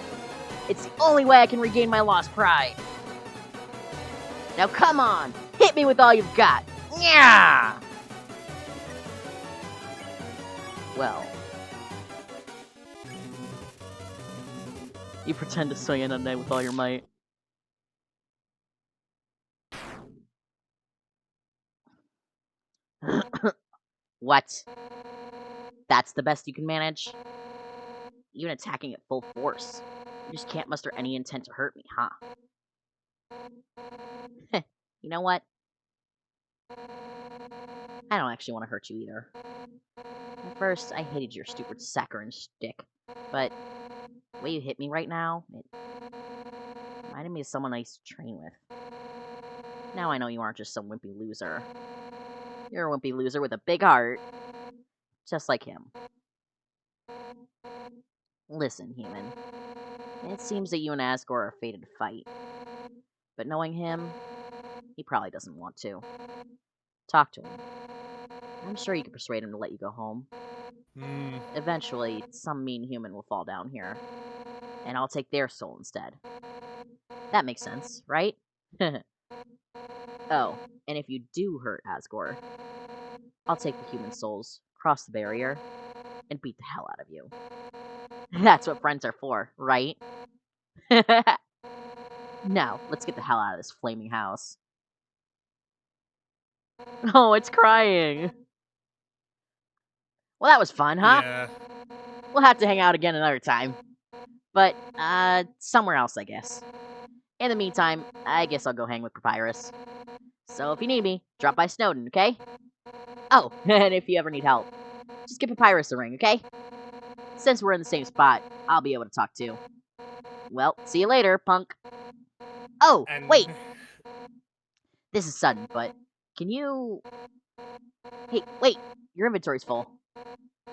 It's the only way I can regain my lost pride. Now come on, hit me with all you've got. Yeah. Well, you pretend to swing in on Ned with all your might. What? That's the best you can manage? Even attacking at full force. You just can't muster any intent to hurt me, huh? You know what? I don't actually want to hurt you either. At first, I hated your stupid saccharine stick, but the way you hit me right now, it Reminded me of someone I used to train with. Now I know you aren't just some wimpy loser. You're a wimpy loser with a big heart. Just like him. Listen, human. It seems that you and Asgore are fated to fight. But knowing him, he probably doesn't want to. Talk to him. I'm sure you can persuade him to let you go home. Eventually, some mean human will fall down here. And I'll take their soul instead. That makes sense, right? Oh, and if you do hurt Asgore, I'll take the human souls, cross the barrier, and beat the hell out of you. That's what friends are for, right? Now, let's get the hell out of this flaming house. Oh, it's crying. Well, that was fun, huh? Yeah. We'll have to hang out again another time. But, somewhere else, I guess. In the meantime, I guess I'll go hang with Papyrus. So if you need me, drop by Snowden, okay? Oh, and if you ever need help, just give Papyrus a ring, okay? Since we're in the same spot, I'll be able to talk too. Well, see you later, punk. Oh, And wait! This is sudden, but can you... Hey, wait! Your inventory's full.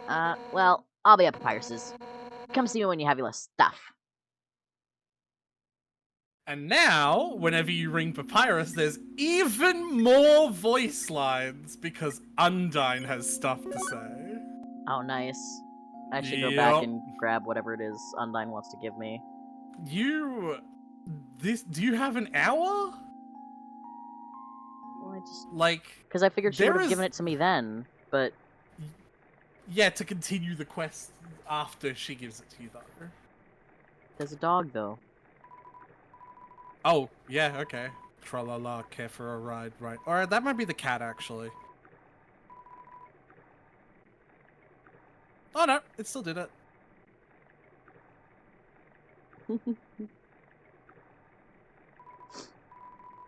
Well, I'll be at Papyrus's. Come see me when you have your less stuff. And now, whenever you ring Papyrus, there's even more voice lines because Undyne has stuff to say. Oh, nice. I should go back Yup. and grab whatever it is Undyne wants to give me. Do you have an hour? Well, I just... Like, Because I figured she would there have is- given it to me then, but... yeah, to continue the quest after she gives it to you, though. There's a dog, though. Oh, yeah, okay. Tra-la-la, care for a ride, right. Alright, that might be the cat, actually. Oh, no, it still did it.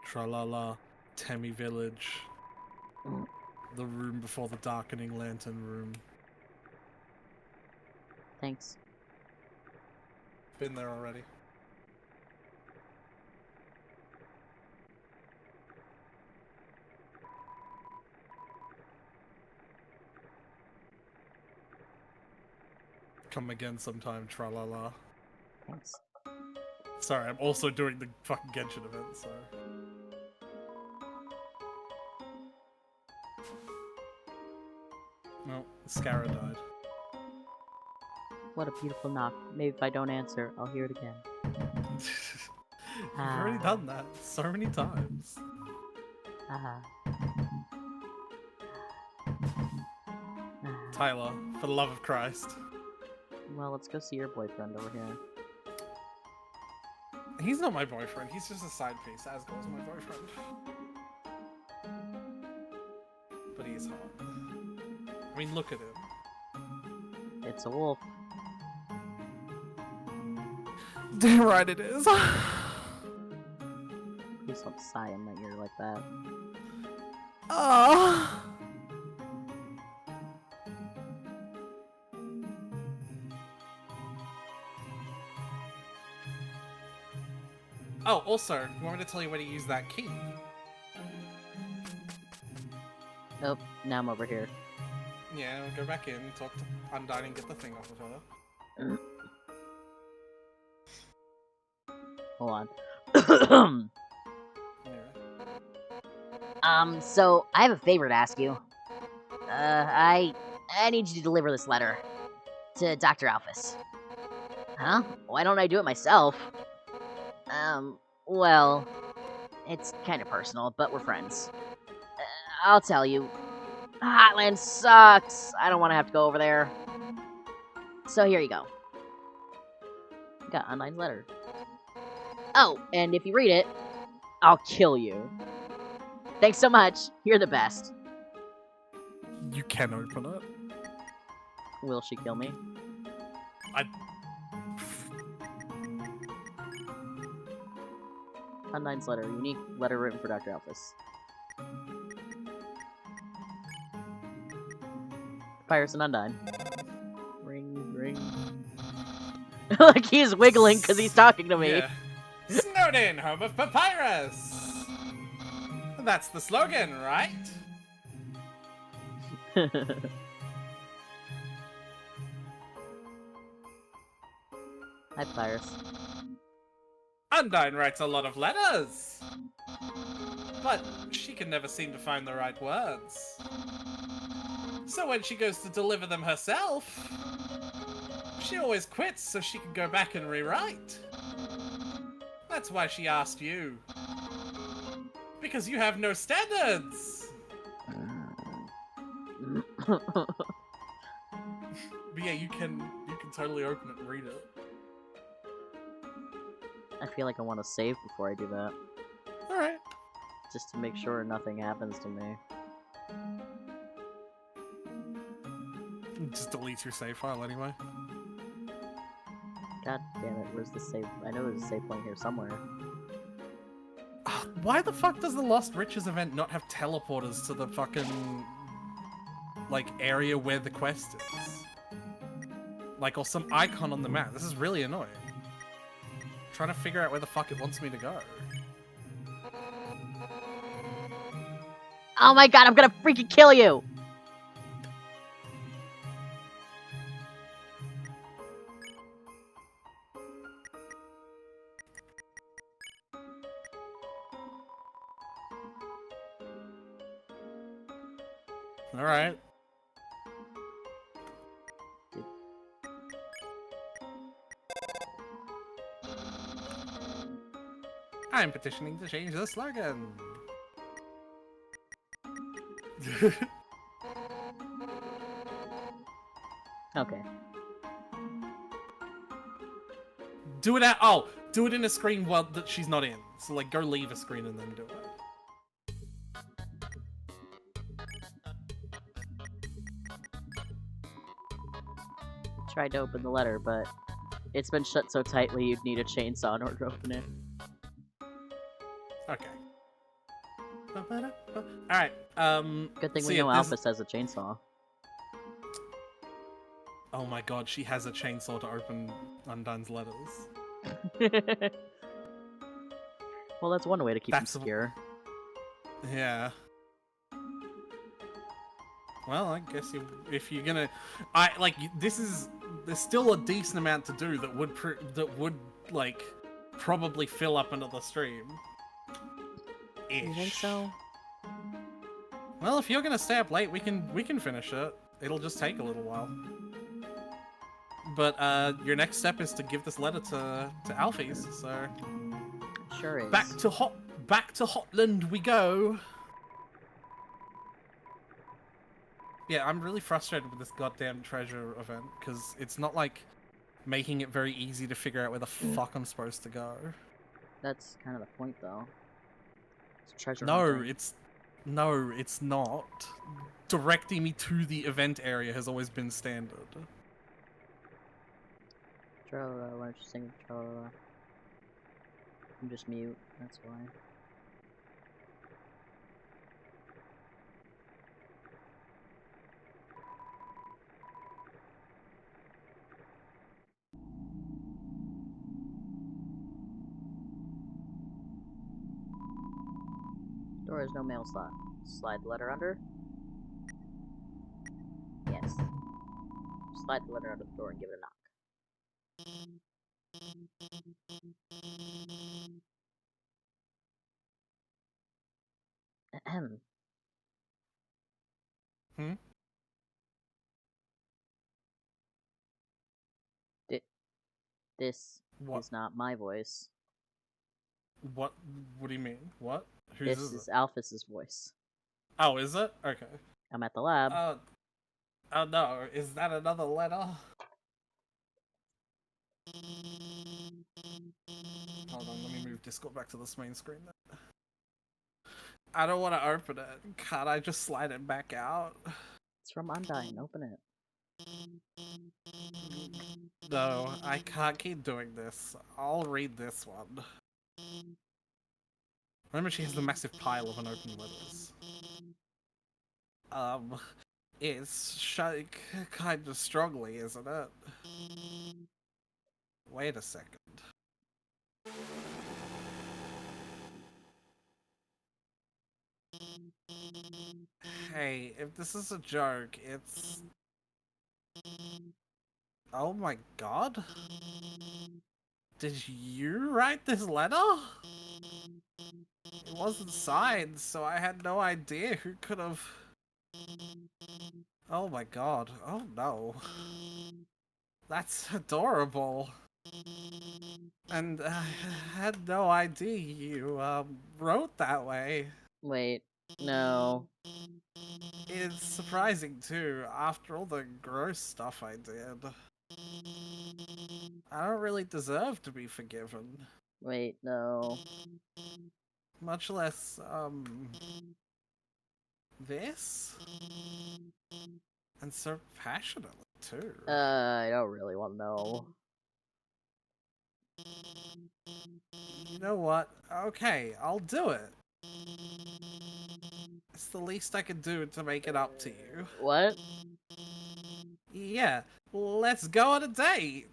Tra-la-la, Temmie Village. The room before the darkening lantern room. Thanks. Been there already. Come again sometime, tra-la-la. Thanks. Sorry, I'm also doing the fucking Genshin event, so... No, Scarra died. What a beautiful knock. Maybe if I don't answer, I'll hear it again. You've already done that so many times. Ah. Tyler, for the love of Christ. Well, let's go see your boyfriend over here. He's not my boyfriend, he's just a side piece. Asgore's my boyfriend. But he is hot. I mean, look at him. It's a wolf. Damn right it is. Please don't sigh in my ear like that. Oh. Oh, also, you want me to tell you where to use that key? Oh, now I'm over here. Yeah, go back in, talk to Undyne and get the thing off of her. Hold on. Yeah. So I have a favor to ask you. I need you to deliver this letter to Dr. Alphys. Huh? Why don't I do it myself? Well, it's kind of personal, but we're friends. I'll tell you. Hotland sucks. I don't want to have to go over there. So here you go. Got Undyne's letter. Oh, and if you read it, I'll kill you. Thanks so much. You're the best. You can open it. Will she kill me? Undyne's letter. Unique letter written for Dr. Alphys. Papyrus and Undyne. Ring, ring. Like he's wiggling because he's talking to me. Yeah. Snowed in, home of papyrus! That's the slogan, right? Hi, Pyrus. Undyne writes a lot of letters! But she can never seem to find the right words. So when she goes to deliver them herself, she always quits so she can go back and rewrite. That's why she asked you. Because you have no standards! But yeah, you can totally open it and read it. I feel like I want to save before I do that. Alright. Just to make sure nothing happens to me. Just delete your save file anyway. God damn it, where's the save? I know there's a save point here somewhere. Why the fuck does the Lost Riches event not have teleporters to the fucking, like, area where the quest is? Like, or some icon on the map. This is really annoying. Trying to figure out where the fuck it wants me to go. Oh my god, I'm gonna freaking kill you! Alright. I'm petitioning to change the slogan. Okay. Do it in a screen that she's not in. So like, go leave a screen and then do it. Tried to open the letter, but it's been shut so tightly you'd need a chainsaw in order to open it. Okay. Alright, Good thing so we yeah, know this- Alphys has a chainsaw. Oh my god, she has a chainsaw to open Undyne's letters. Well, that's one way to keep That's them secure. Yeah. Well, I guess if you're gonna, there's still a decent amount to do that would like probably fill up another stream. You think so? Well, if you're gonna stay up late, we can finish it. It'll just take a little while. But your next step is to give this letter to Alphys. So Sure is. back to Hotland we go. Yeah, I'm really frustrated with this goddamn treasure event because it's not like making it very easy to figure out where the fuck I'm supposed to go. That's kind of the point, though. It's treasure No, hunting. it's not. Directing me to the event area has always been standard. Tralala, why don't you sing Tralala? I'm just mute, that's why. Door has no mail slot. Slide the letter under. Yes. Slide the letter under the door and give it a knock. Ahem. Hmm? This What? is not my voice. What do you mean? What? Whose This is is it? Alphys's voice. Oh, is it? Okay. I'm at the lab. Oh no, is that another letter? Hold on, let me move Discord back to this main screen then. I don't want to open it. Can't I just slide it back out? It's from Undyne. Open it. No, I can't keep doing this. I'll read this one. Remember, she has the massive pile of unopened letters. It's kind of strongly, isn't it? Wait a second. Hey, if this is a joke, it's... Oh my god? Did you write this letter? It wasn't signed, so I had no idea who could have... Oh my god. Oh no. That's adorable. And I had no idea you wrote that way. Wait, no. It's surprising too, after all the gross stuff I did. I don't really deserve to be forgiven. Wait, no. Much less, this? And so passionately too. I don't really want to know. You know what? Okay, I'll do it. It's the least I can do to make it up to you. What? Yeah, let's go on a date!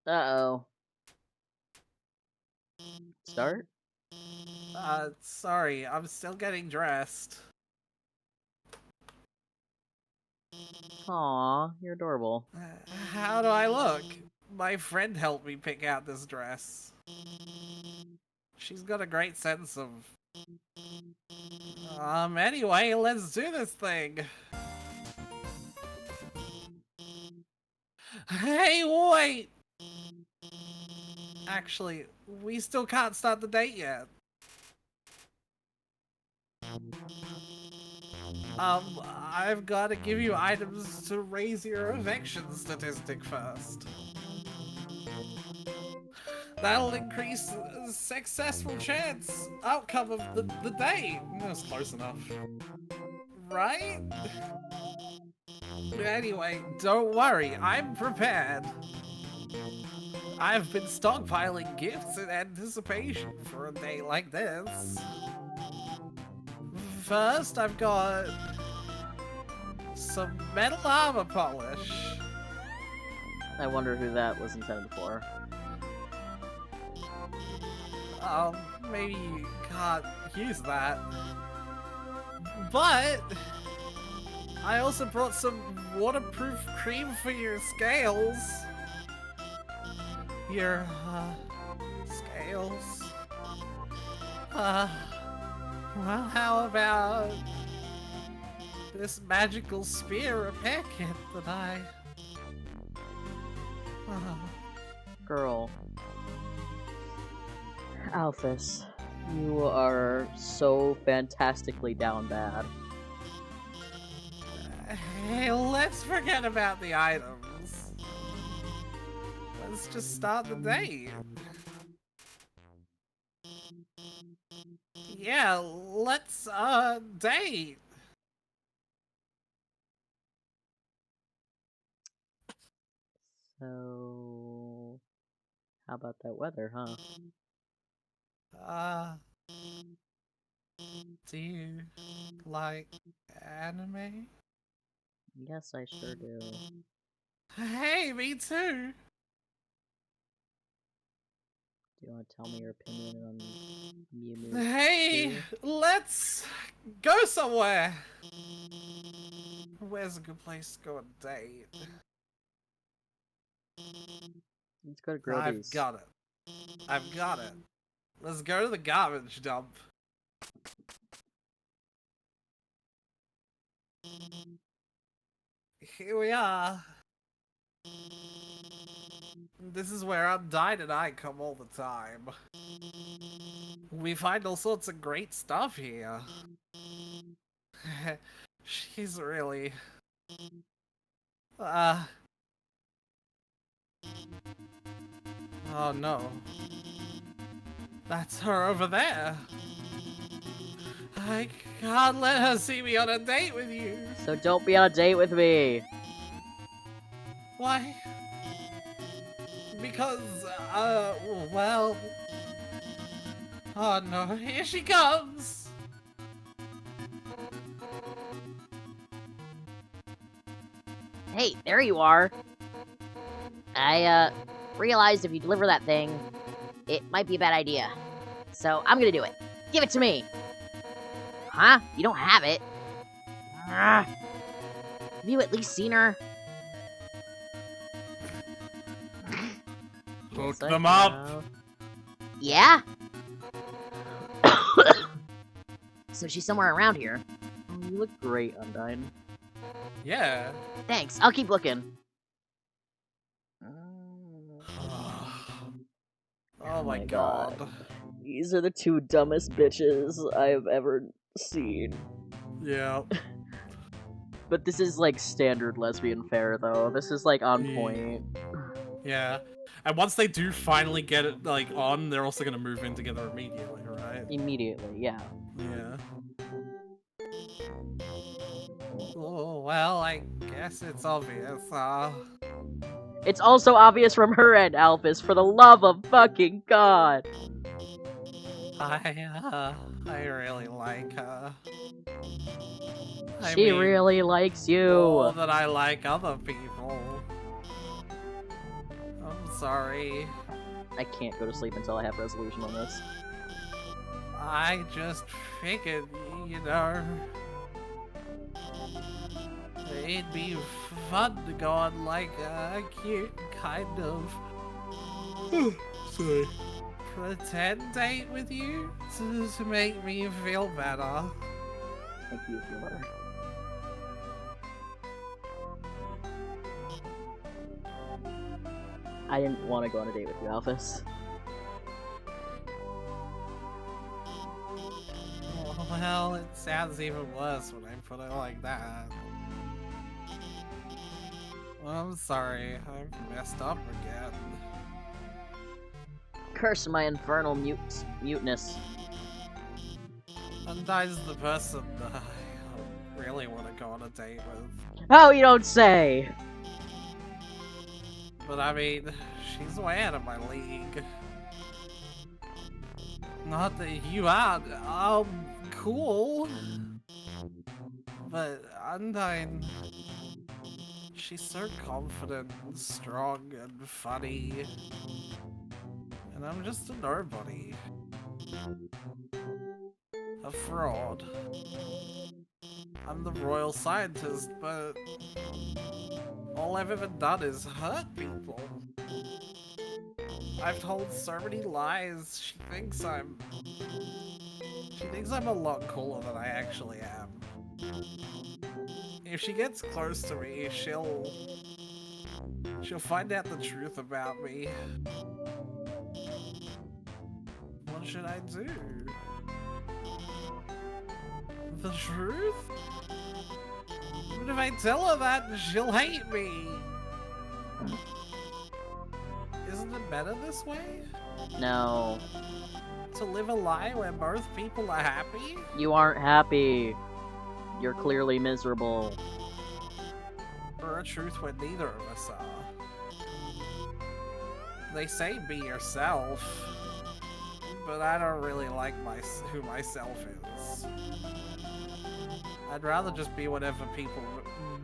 Uh-oh. Start? Sorry, I'm still getting dressed. Aw, you're adorable. How do I look? My friend helped me pick out this dress. She's got a great sense of... Anyway, let's do this thing! Hey, wait! Actually, we still can't start the date yet. I've got to give you items to raise your affection statistic first. That'll increase the successful chance outcome of the date. That's close enough. Right? Anyway, don't worry, I'm prepared. I've been stockpiling gifts in anticipation for a day like this. First, I've got some metal armor polish. I wonder who that was intended for. Maybe you can't use that. But I also brought some waterproof cream for your scales. Your, scales. Well, how about this magical spear repair kit that I... Girl. Alphys, you are so fantastically down bad. Hey, let's forget about the items. Let's just start the date. Yeah, let's, date. So... How about that weather, huh? Do you like anime? Yes, I sure do. Hey, me too! Do you want to tell me your opinion on Mew Mew? Hey, let's go somewhere! Where's a good place to go on a date? Let's go to I've Groby's. got it. I've got it. Let's go to the garbage dump. Here we are. This is where Undyne and I come all the time. We find all sorts of great stuff here. She's really... Oh no. That's her over there. I can't let her see me on a date with you. So don't be on a date with me! Why? Because, well... Oh no, here she comes! Hey, there you are! I, realized if you deliver that thing, it might be a bad idea. So I'm gonna do it. Give it to me. Huh? You don't have it. Have you at least seen her? Hook Yes, I them up. have. Yeah? So she's somewhere around here. Oh, you look great, Undyne. Yeah. Thanks, I'll keep looking. Oh my god. These are the two dumbest bitches I have ever seen. Yeah. But this is like standard lesbian fare, though. This is like on Yeah. point. Yeah. And once they do finally get it like on, they're also gonna move in together immediately, right? Immediately, yeah. Yeah. Oh, well, I guess it's obvious. It's also obvious from her end, Alphys, for the love of fucking God. I really like her. I She mean, really likes you. more than I like other people. I'm sorry. I can't go to sleep until I have resolution on this. I just figured, you know, it'd be fun to go on like a cute kind of sorry, pretend date with you to make me feel better. Thank you, feel better. I didn't want to go on a date with you, Alphys. Well, it sounds even worse when I put it like that. I'm sorry, I've messed up again. Curse my infernal muteness. Undyne's the person that I really want to go on a date with. Oh, you don't say! But I mean, she's way out of my league. Not that you are, cool. But Undyne, she's so confident and strong and funny. And I'm just a nobody. A fraud. I'm the royal scientist, but all I've ever done is hurt people. I've told so many lies. She thinks I'm a lot cooler than I actually am. If she gets close to me, she'll find out the truth about me. What should I do? The truth? But if I tell her that, she'll hate me. Isn't it better this way? No. To live a lie where both people are happy? You aren't happy. You're clearly miserable. Or a truth where neither of us are? They say be yourself, but I don't really like who myself is. I'd rather just be whatever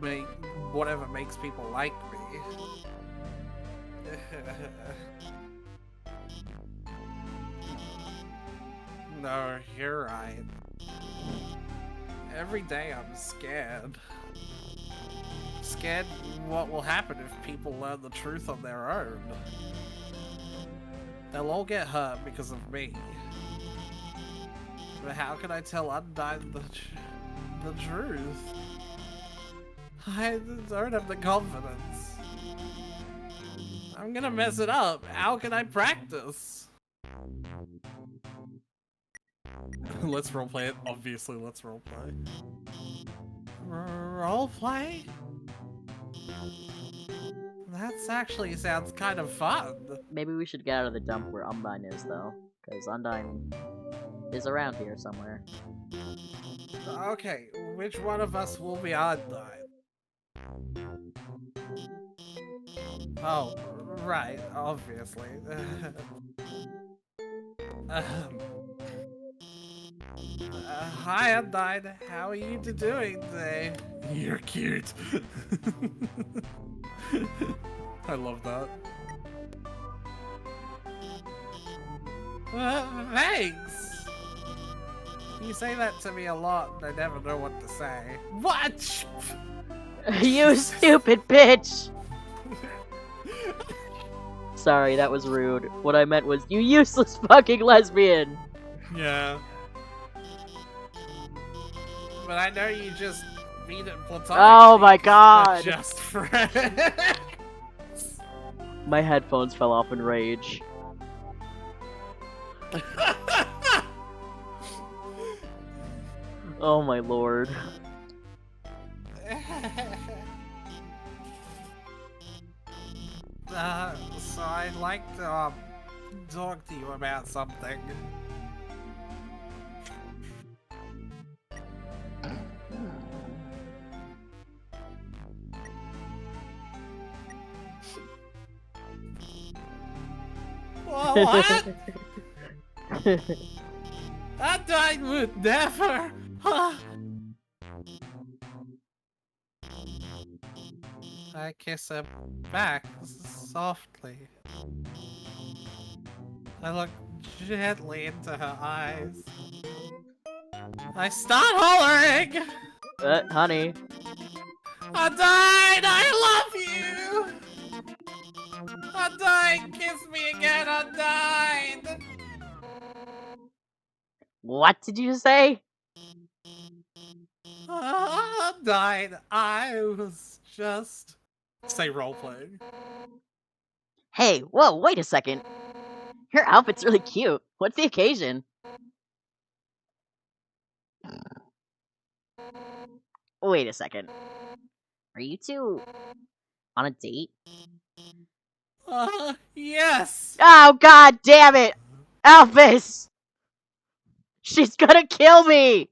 makes people like me. No, you're right. Every day I'm scared. Scared what will happen if people learn the truth on their own. They'll all get hurt because of me. But how can I tell Undyne the truth? I don't have the confidence. I'm gonna mess it up. How can I practice? Let's roleplay it. Obviously, let's roleplay. Roleplay? That actually sounds kind of fun. Maybe we should get out of the dump where Undyne is, though. Because Undyne is around here somewhere. Okay, which one of us will be Undyne? Oh, right, obviously. Hi, Undyne. How are you doing today? You're cute. I love that. Thanks. You say that to me a lot, and I never know what to say. What? You stupid bitch! Sorry, that was rude. What I meant was, you useless fucking lesbian! Yeah. But I know you just mean it platonically. Oh my 'cause god! we're just friends. My headphones fell off in rage. Oh my lord. So I'd like to talk to you about something. What? I would never. I kiss her back softly. I look gently into her eyes. I start hollering! Honey. Undyne, I love you! Undyne, kiss me again, Undyne! What did you say? Undyne, I was just... Say roleplaying. Hey, whoa, wait a second. Your outfit's really cute. What's the occasion? Wait a second. Are you two on a date? Yes! Oh god damn it! Alphys! She's gonna kill me!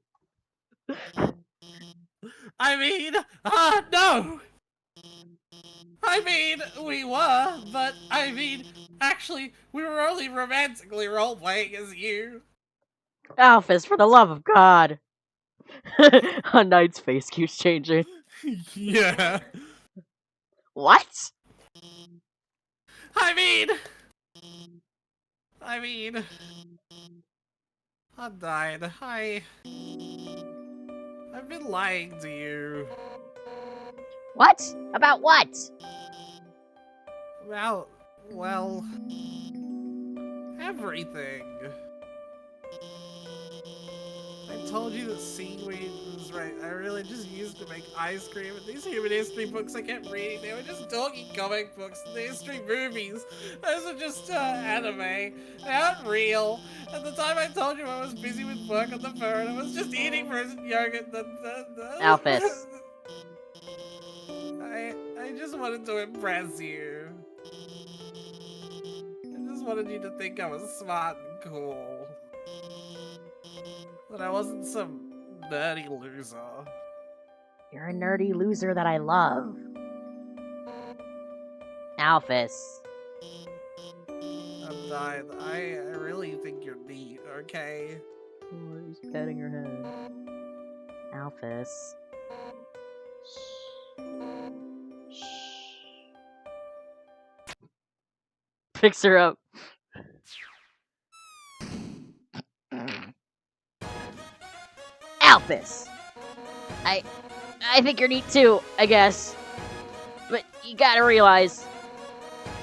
I mean, no! I mean, we were, but I mean, actually, we were only romantically role-playing as you. Alphys, for the love of God! A knight's face keeps changing. Yeah. What? I mean, Undyne, I've been lying to you. What? About what? Well, everything. I told you that seaweed was right. I really just used to make ice cream, and these human history books I kept reading, they were just doggy comic books, and the history movies, those are just anime. They aren't real. At the time I told you I was busy with work on the phone, I was just eating frozen yogurt. Alphys. I just wanted to impress you. I just wanted you to think I was smart and cool. That I wasn't some nerdy loser. You're a nerdy loser that I love. Alphys. Undyne, I really think you're neat, okay? Oh, he's patting her head. Alphys. Shh. Picks her up. Alphys! I think you're neat too, I guess. But you gotta realize,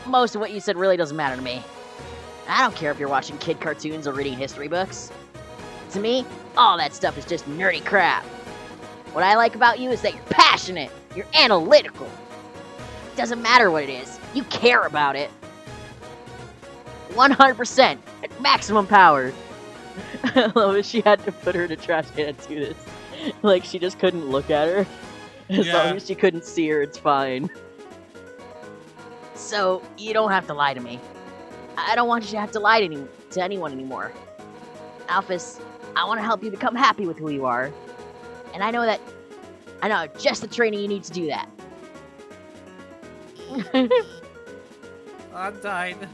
most of what you said really doesn't matter to me. I don't care if you're watching kid cartoons or reading history books. To me, all that stuff is just nerdy crap. What I like about you is that you're passionate, you're analytical. It doesn't matter what it is, you care about it. 100% at maximum power. I love it. She had to put her in a trash can to do this. Like, she just couldn't look at her. As long as she couldn't see her, it's fine. So, you don't have to lie to me. I don't want you to have to lie to anyone anymore. Alphys, I want to help you become happy with who you are. And I know just the training you need to do that. Undyne,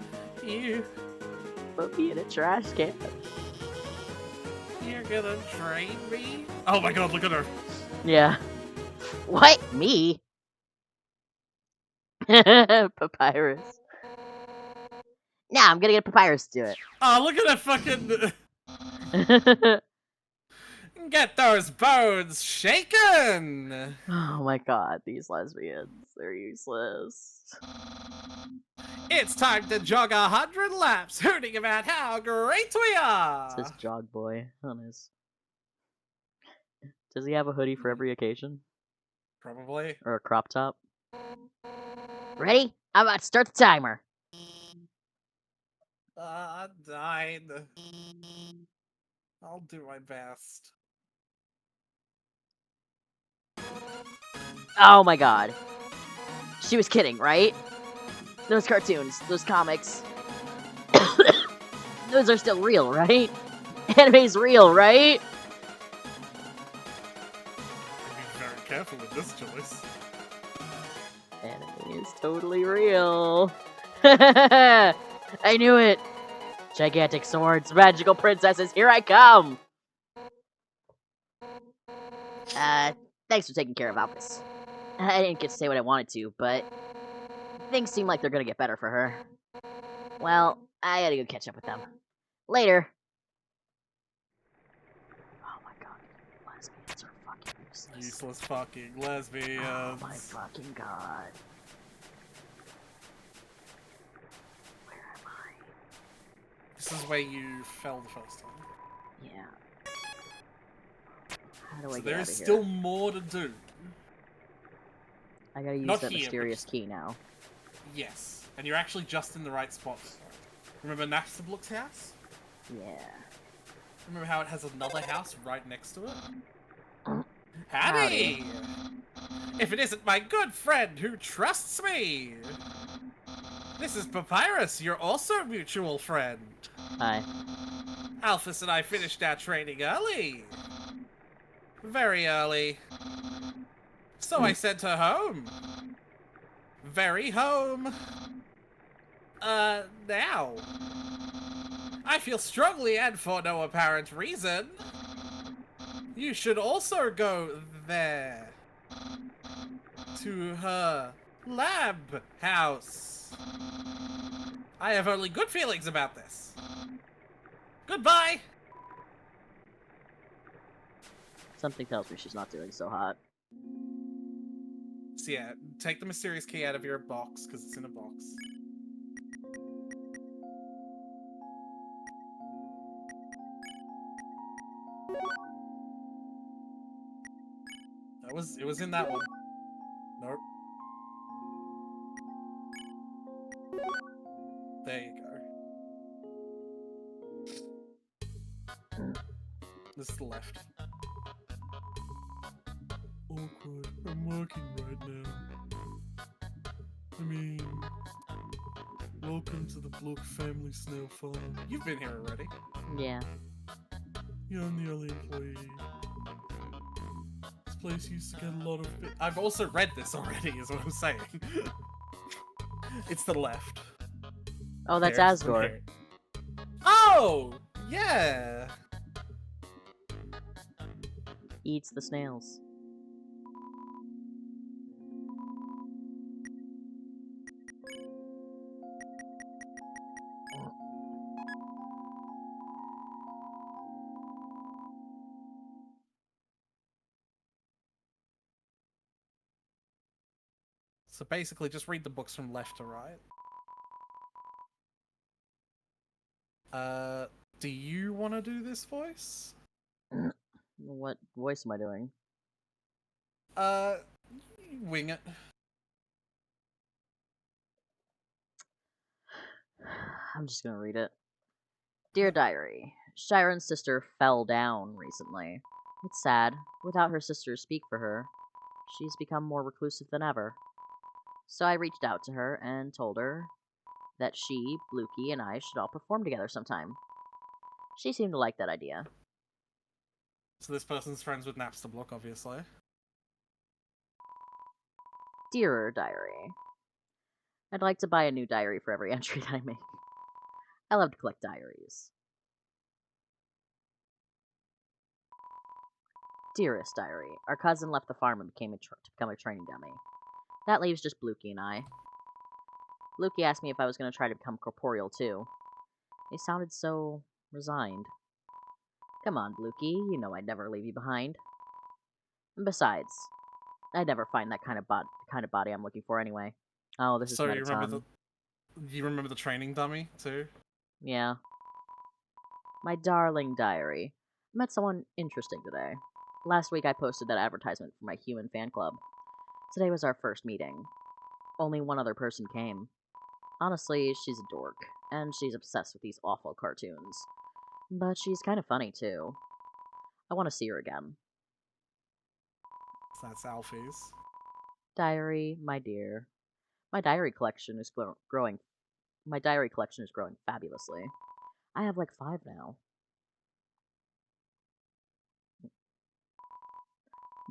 you... Put me in a trash can. You're gonna train me? Oh my god, look at her! Yeah. What? Me? Papyrus. Nah, I'm gonna get Papyrus to do Oh, look at that fucking. it. Get those bones shaken! Oh my god, these lesbians. They're useless. It's time to jog 100 laps, hooting about how great we It are! says Jog Boy on his. Does he have a hoodie for every occasion? Probably. Or a crop top? Ready? I'm about to start the timer. I died. I'll do my best. Oh my god. She was kidding, right? Those cartoons, those comics. Those are still real, right? Anime's real, right? Be very careful with this choice. Anime is totally real. I knew it. Gigantic swords, magical princesses, here I come. Thanks for taking care of Alpus. I didn't get to say what I wanted to, but things seem like they're gonna get better for her. Well, I gotta go catch up with them. Later. Oh my god, lesbians are fucking useless. Useless fucking lesbians. Oh my fucking god. Where am I? This is where you fell the first time. Yeah. How do I So get there out is of here? still more to do. I gotta use Not that here, but mysterious just- key now. Yes. And you're actually just in the right spot. Remember Napstablook's house? Yeah. Remember how it has another house right next to it? Howdy. Howdy! If it isn't my good friend who trusts me! This is Papyrus, your also mutual friend. Hi. Alphys and I finished our training early. Very early. So I sent her home. Very home. Now. I feel strongly and for no apparent reason. You should also go there. To her lab house. I have only good feelings about this. Goodbye! Something tells me she's not doing so hot. So yeah, take the mysterious key out of your box, because it's in a box. It was in that one. Nope. There you go. This is the left. Awkward. I'm working right now. I mean, welcome to the Blook family snail farm. You've been here already. Yeah. You're the only employee. This place used to get a lot of... I've also read this already, is what I'm saying. It's the left. Oh, that's There's from Asgore. here. Oh! Yeah! Eats the snails. So basically, just read the books from left to right. Do you want to do this voice? What voice am I doing? Wing it. I'm just gonna read it. Dear Diary, Shiren's sister fell down recently. It's sad. Without her sister to speak for her, she's become more reclusive than ever. So I reached out to her and told her that she, Blukey, and I should all perform together sometime. She seemed to like that idea. So this person's friends with Napstablook, obviously. Dearer Diary, I'd like to buy a new diary for every entry that I make. I love to collect diaries. Dearest Diary, our cousin left the farm and became to become a training dummy. That leaves just Blukey and I. Lukey asked me if I was going to try to become corporeal too. He sounded so resigned. Come on, Lukey, you know I'd never leave you behind. And besides, I'd never find that kind of body I'm looking for anyway. Oh, this is So Metaton. you remember the training dummy too? Yeah. My darling diary. I met someone interesting today. Last week I posted that advertisement for my human fan club. Today was our first meeting. Only one other person came. Honestly, she's a dork, and she's obsessed with these awful cartoons. But she's kind of funny too. I want to see her again. That's Alfie's. Diary, my dear. My diary collection is growing. My diary collection is growing fabulously. I have like 5 now.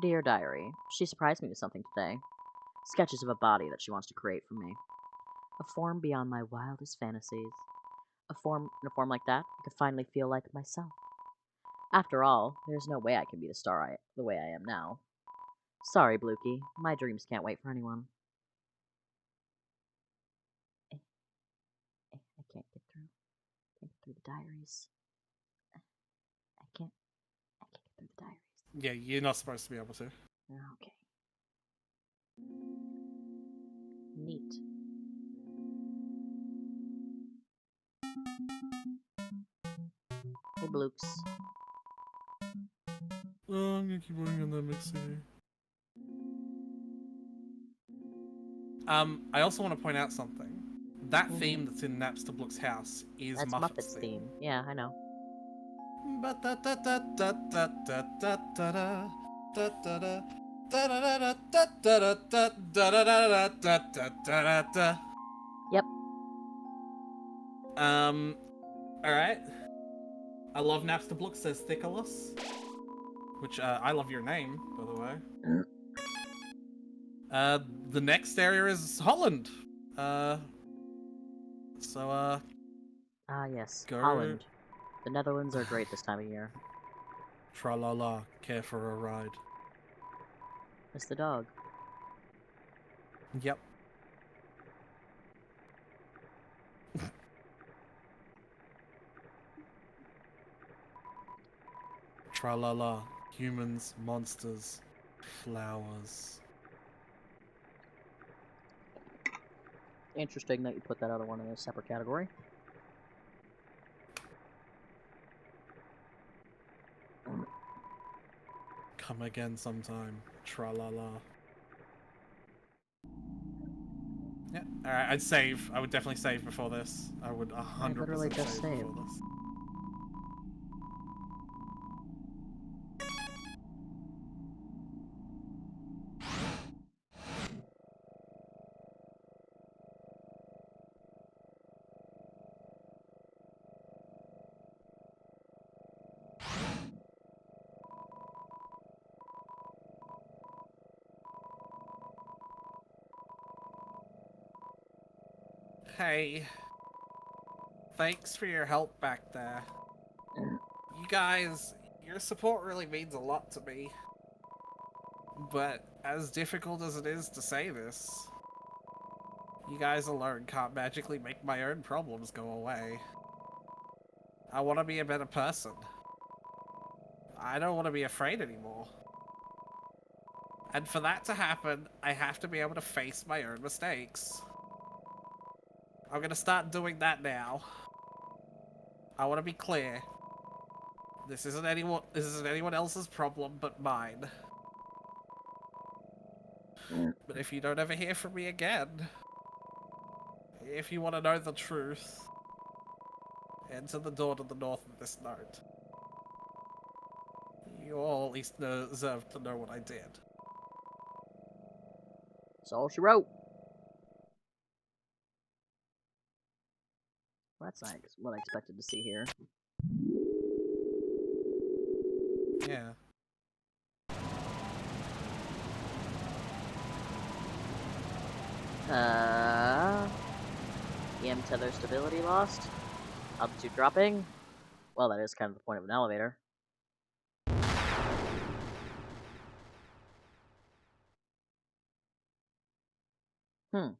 Dear diary, she surprised me with something today. Sketches of a body that she wants to create for me. A form beyond my wildest fantasies. In a form like that, I could finally feel like myself. After all, there's no way I can be the way I am now. Sorry, Blukey. My dreams can't wait for anyone. I can't get through. Can't get through the diaries. I can't get through the diaries. Yeah, you're not supposed to be able to. Okay. Neat. Hey, Blukes. Oh, I'm gonna keep working on that mixing. I also want to point out something. That theme that's in Napster Blook's house is That's Muffet's Muppet's theme. Yeah, I know. Yep. Alright. I love Napster Blook, says Thickless. Which, I love your name, by the way. The next area is Holland. Yes. Go. Holland. The Netherlands are great this time of year. Tra-la-la, care for a ride. It's the dog. Yep. Tra-la-la, humans, monsters, flowers. Interesting that you put that other one in a separate category. Come again sometime. Tra-la-la. Yeah, alright, I'd save. I would definitely save before this. I would 100% literally just save saved. before this. Hey. Thanks for your help back there. You guys, your support really means a lot to me. But as difficult as it is to say this, you guys alone can't magically make my own problems go away. I want to be a better person. I don't want to be afraid anymore. And for that to happen, I have to be able to face my own mistakes. I'm gonna start doing that now. I want to be clear. This isn't anyone else's problem but mine. But if you don't ever hear from me again, if you want to know the truth, enter the door to the north of this note. You all at least deserve to know what I did. That's all she wrote. Well, that's not what I expected to see here. Yeah. EM tether stability lost. Altitude dropping. Well, that is kind of the point of an elevator. Hmm.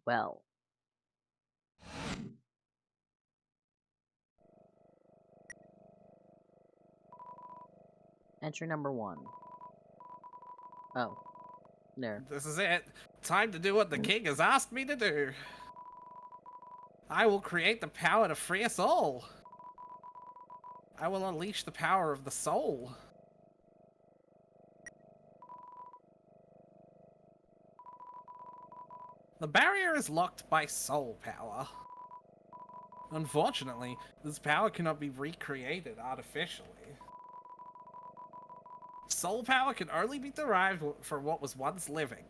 well. Entry number 1. Oh. There. This is it. Time to do what the king has asked me to do. I will create the power to free us all. I will unleash the power of the soul. The barrier is locked by soul power. Unfortunately, this power cannot be recreated artificially. Soul power can only be derived from what was once living.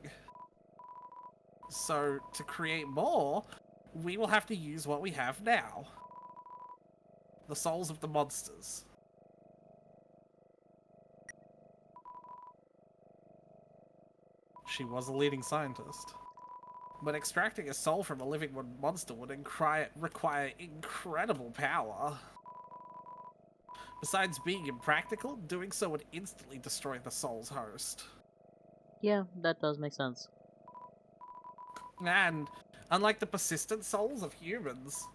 So, to create more, we will have to use what we have now. The souls of the monsters. She was a leading scientist. But extracting a soul from a living monster would require incredible power. Besides being impractical, doing so would instantly destroy the soul's host. Yeah, that does make sense. And, unlike the persistent souls of humans,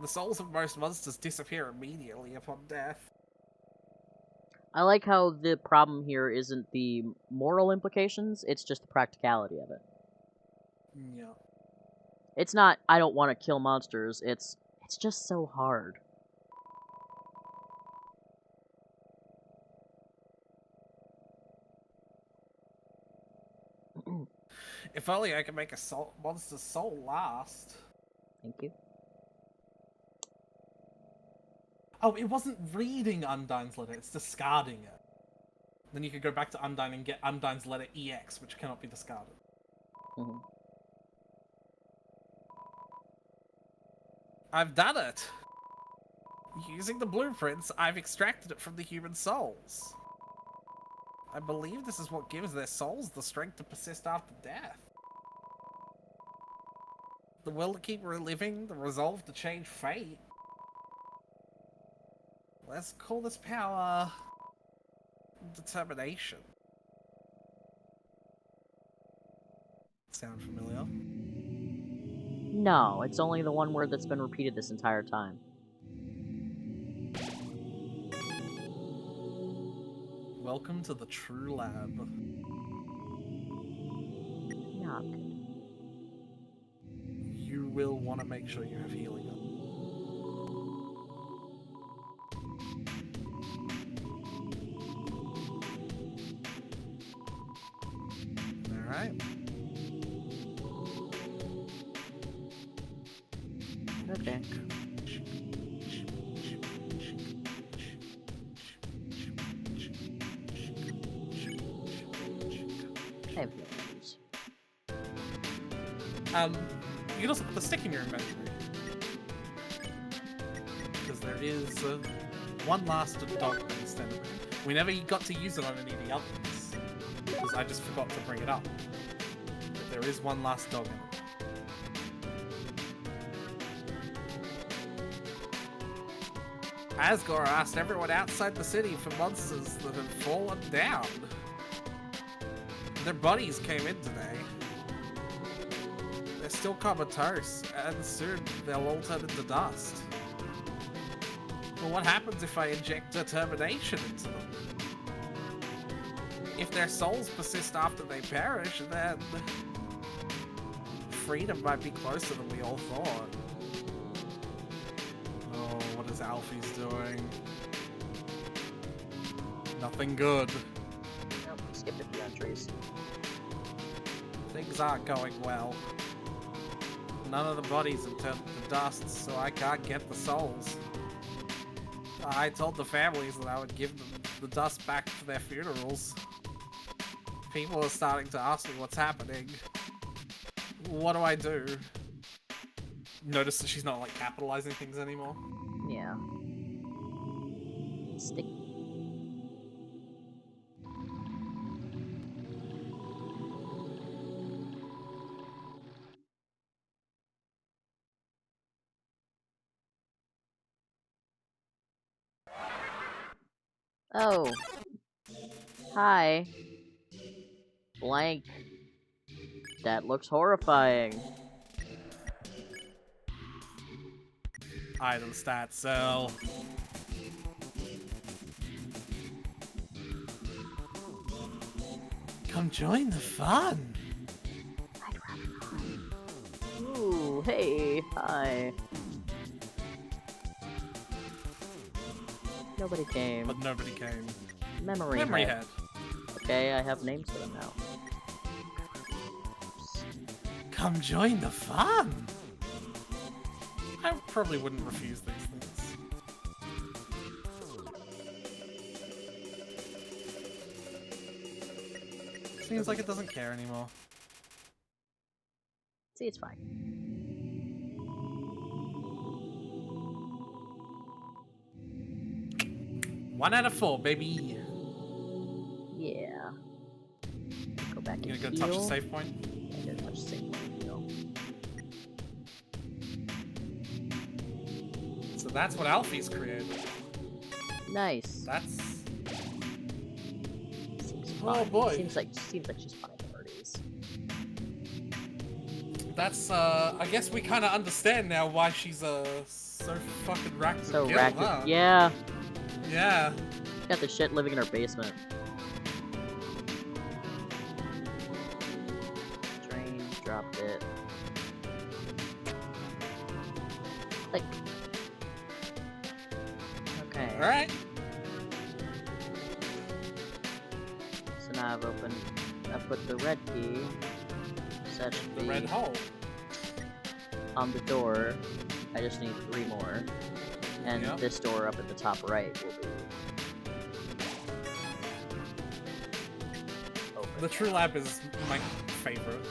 the souls of most monsters disappear immediately upon death. I like how the problem here isn't the moral implications, it's just the practicality of it. Yeah. It's not, I don't want to kill monsters, it's just so hard. If only I could make a monster's soul last. Thank you. Oh, it wasn't reading Undyne's letter, it's discarding it. Then you could go back to Undyne and get Undyne's letter EX, which cannot be discarded. Mm-hmm. I've done it! Using the blueprints, I've extracted it from the human souls. I believe this is what gives their souls the strength to persist after death. The will to keep reliving, the resolve to change fate. Let's call this power... determination. Sound familiar? No, it's only the one word that's been repeated this entire time. Welcome to the True Lab. Yuck. You will want to make sure you have healing up. Alright. Okay. I have healings. You can also put the stick in your inventory. Because there is one last dog instead of it. We never got to use it on any of the others. Because I just forgot to bring it up. But there is one last dog in it. Asgore asked everyone outside the city for monsters that had fallen down. Their bodies came in today. They're still comatose, and soon they'll all turn into dust. But what happens if I inject determination into them? If their souls persist after they perish, then freedom might be closer than we all thought. Oh, what is Alfie's doing? Nothing good. Nope, skip a few entries. Things aren't going well. None of the bodies have turned to dust, so I can't get the souls. I told the families that I would give them the dust back for their funerals. People are starting to ask me what's happening. What do I do? Notice that she's not, like, capitalizing things anymore. Yeah. Stick. Oh. Hi. Blank. That looks horrifying. Item stat cell. Come join the fun. I'd rather not. Ooh, hey, hi. Nobody came. But nobody came. Memory Memory head. head. Okay, I have names for them now. Come join the fun. I probably wouldn't refuse these things. Seems like it doesn't care anymore. See, it's fine. One out of 4, baby. Yeah. Go back You and gonna go heal. touch the save point? I'm gonna touch the save point. Heal. So that's what Alfie's created. Nice. That's... Seems Oh, fine. boy. Seems like she's fine parties. That's, I guess we kind of understand now why she's, so fucking racked So with guilt, racked. huh? Yeah. Yeah. Got the shit living in her basement. Drain, dropped it. Click. Okay. Alright. So now I've put the red key. So that should The be red hole. on the door. I just need 3 more. And Yep. this door up at the top right will be open. The True Lab is my favorite.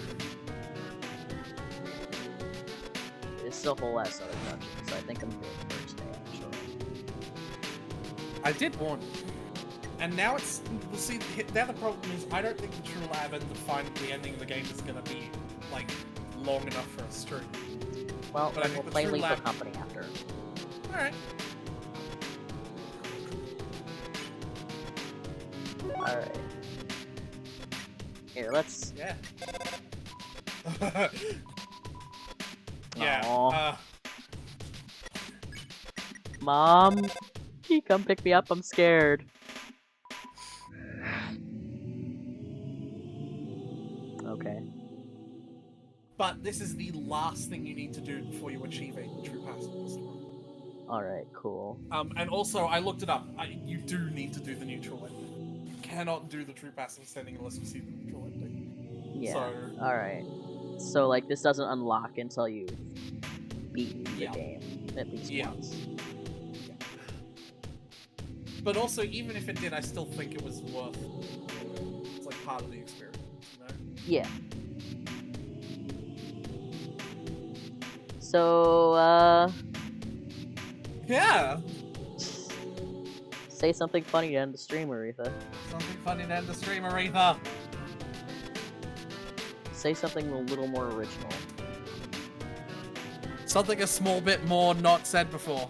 It's still a whole ass other dungeon, so I think I'm good first day, actually. I did warn you. And now it's... See, now the problem is I don't think the True Lab and the ending of the game is gonna be, like, long enough for a stream. Well, But I then think we'll the play True Lethal Lab- Company after. Alright. Alright. Here, let's... Yeah. Yeah. Aw. Mom! Can you come pick me up? I'm scared. Okay. But this is the last thing you need to do before you achieve a true pass in the story. Alright, cool. And also, I looked it up. You do need to do the neutral ending. You cannot do the true pass standing unless you see the neutral ending. Yeah. So, Alright. So, like, this doesn't unlock until you've beaten the Yeah. game. At least Yeah. once. but also, even if it did, I still think it was worth. It's like part of the experience, you know? Yeah. So, Yeah. say something funny to end the stream, Aretha. Something funny to end the stream, Aretha. Say something a little more original. Something a small bit more not said before.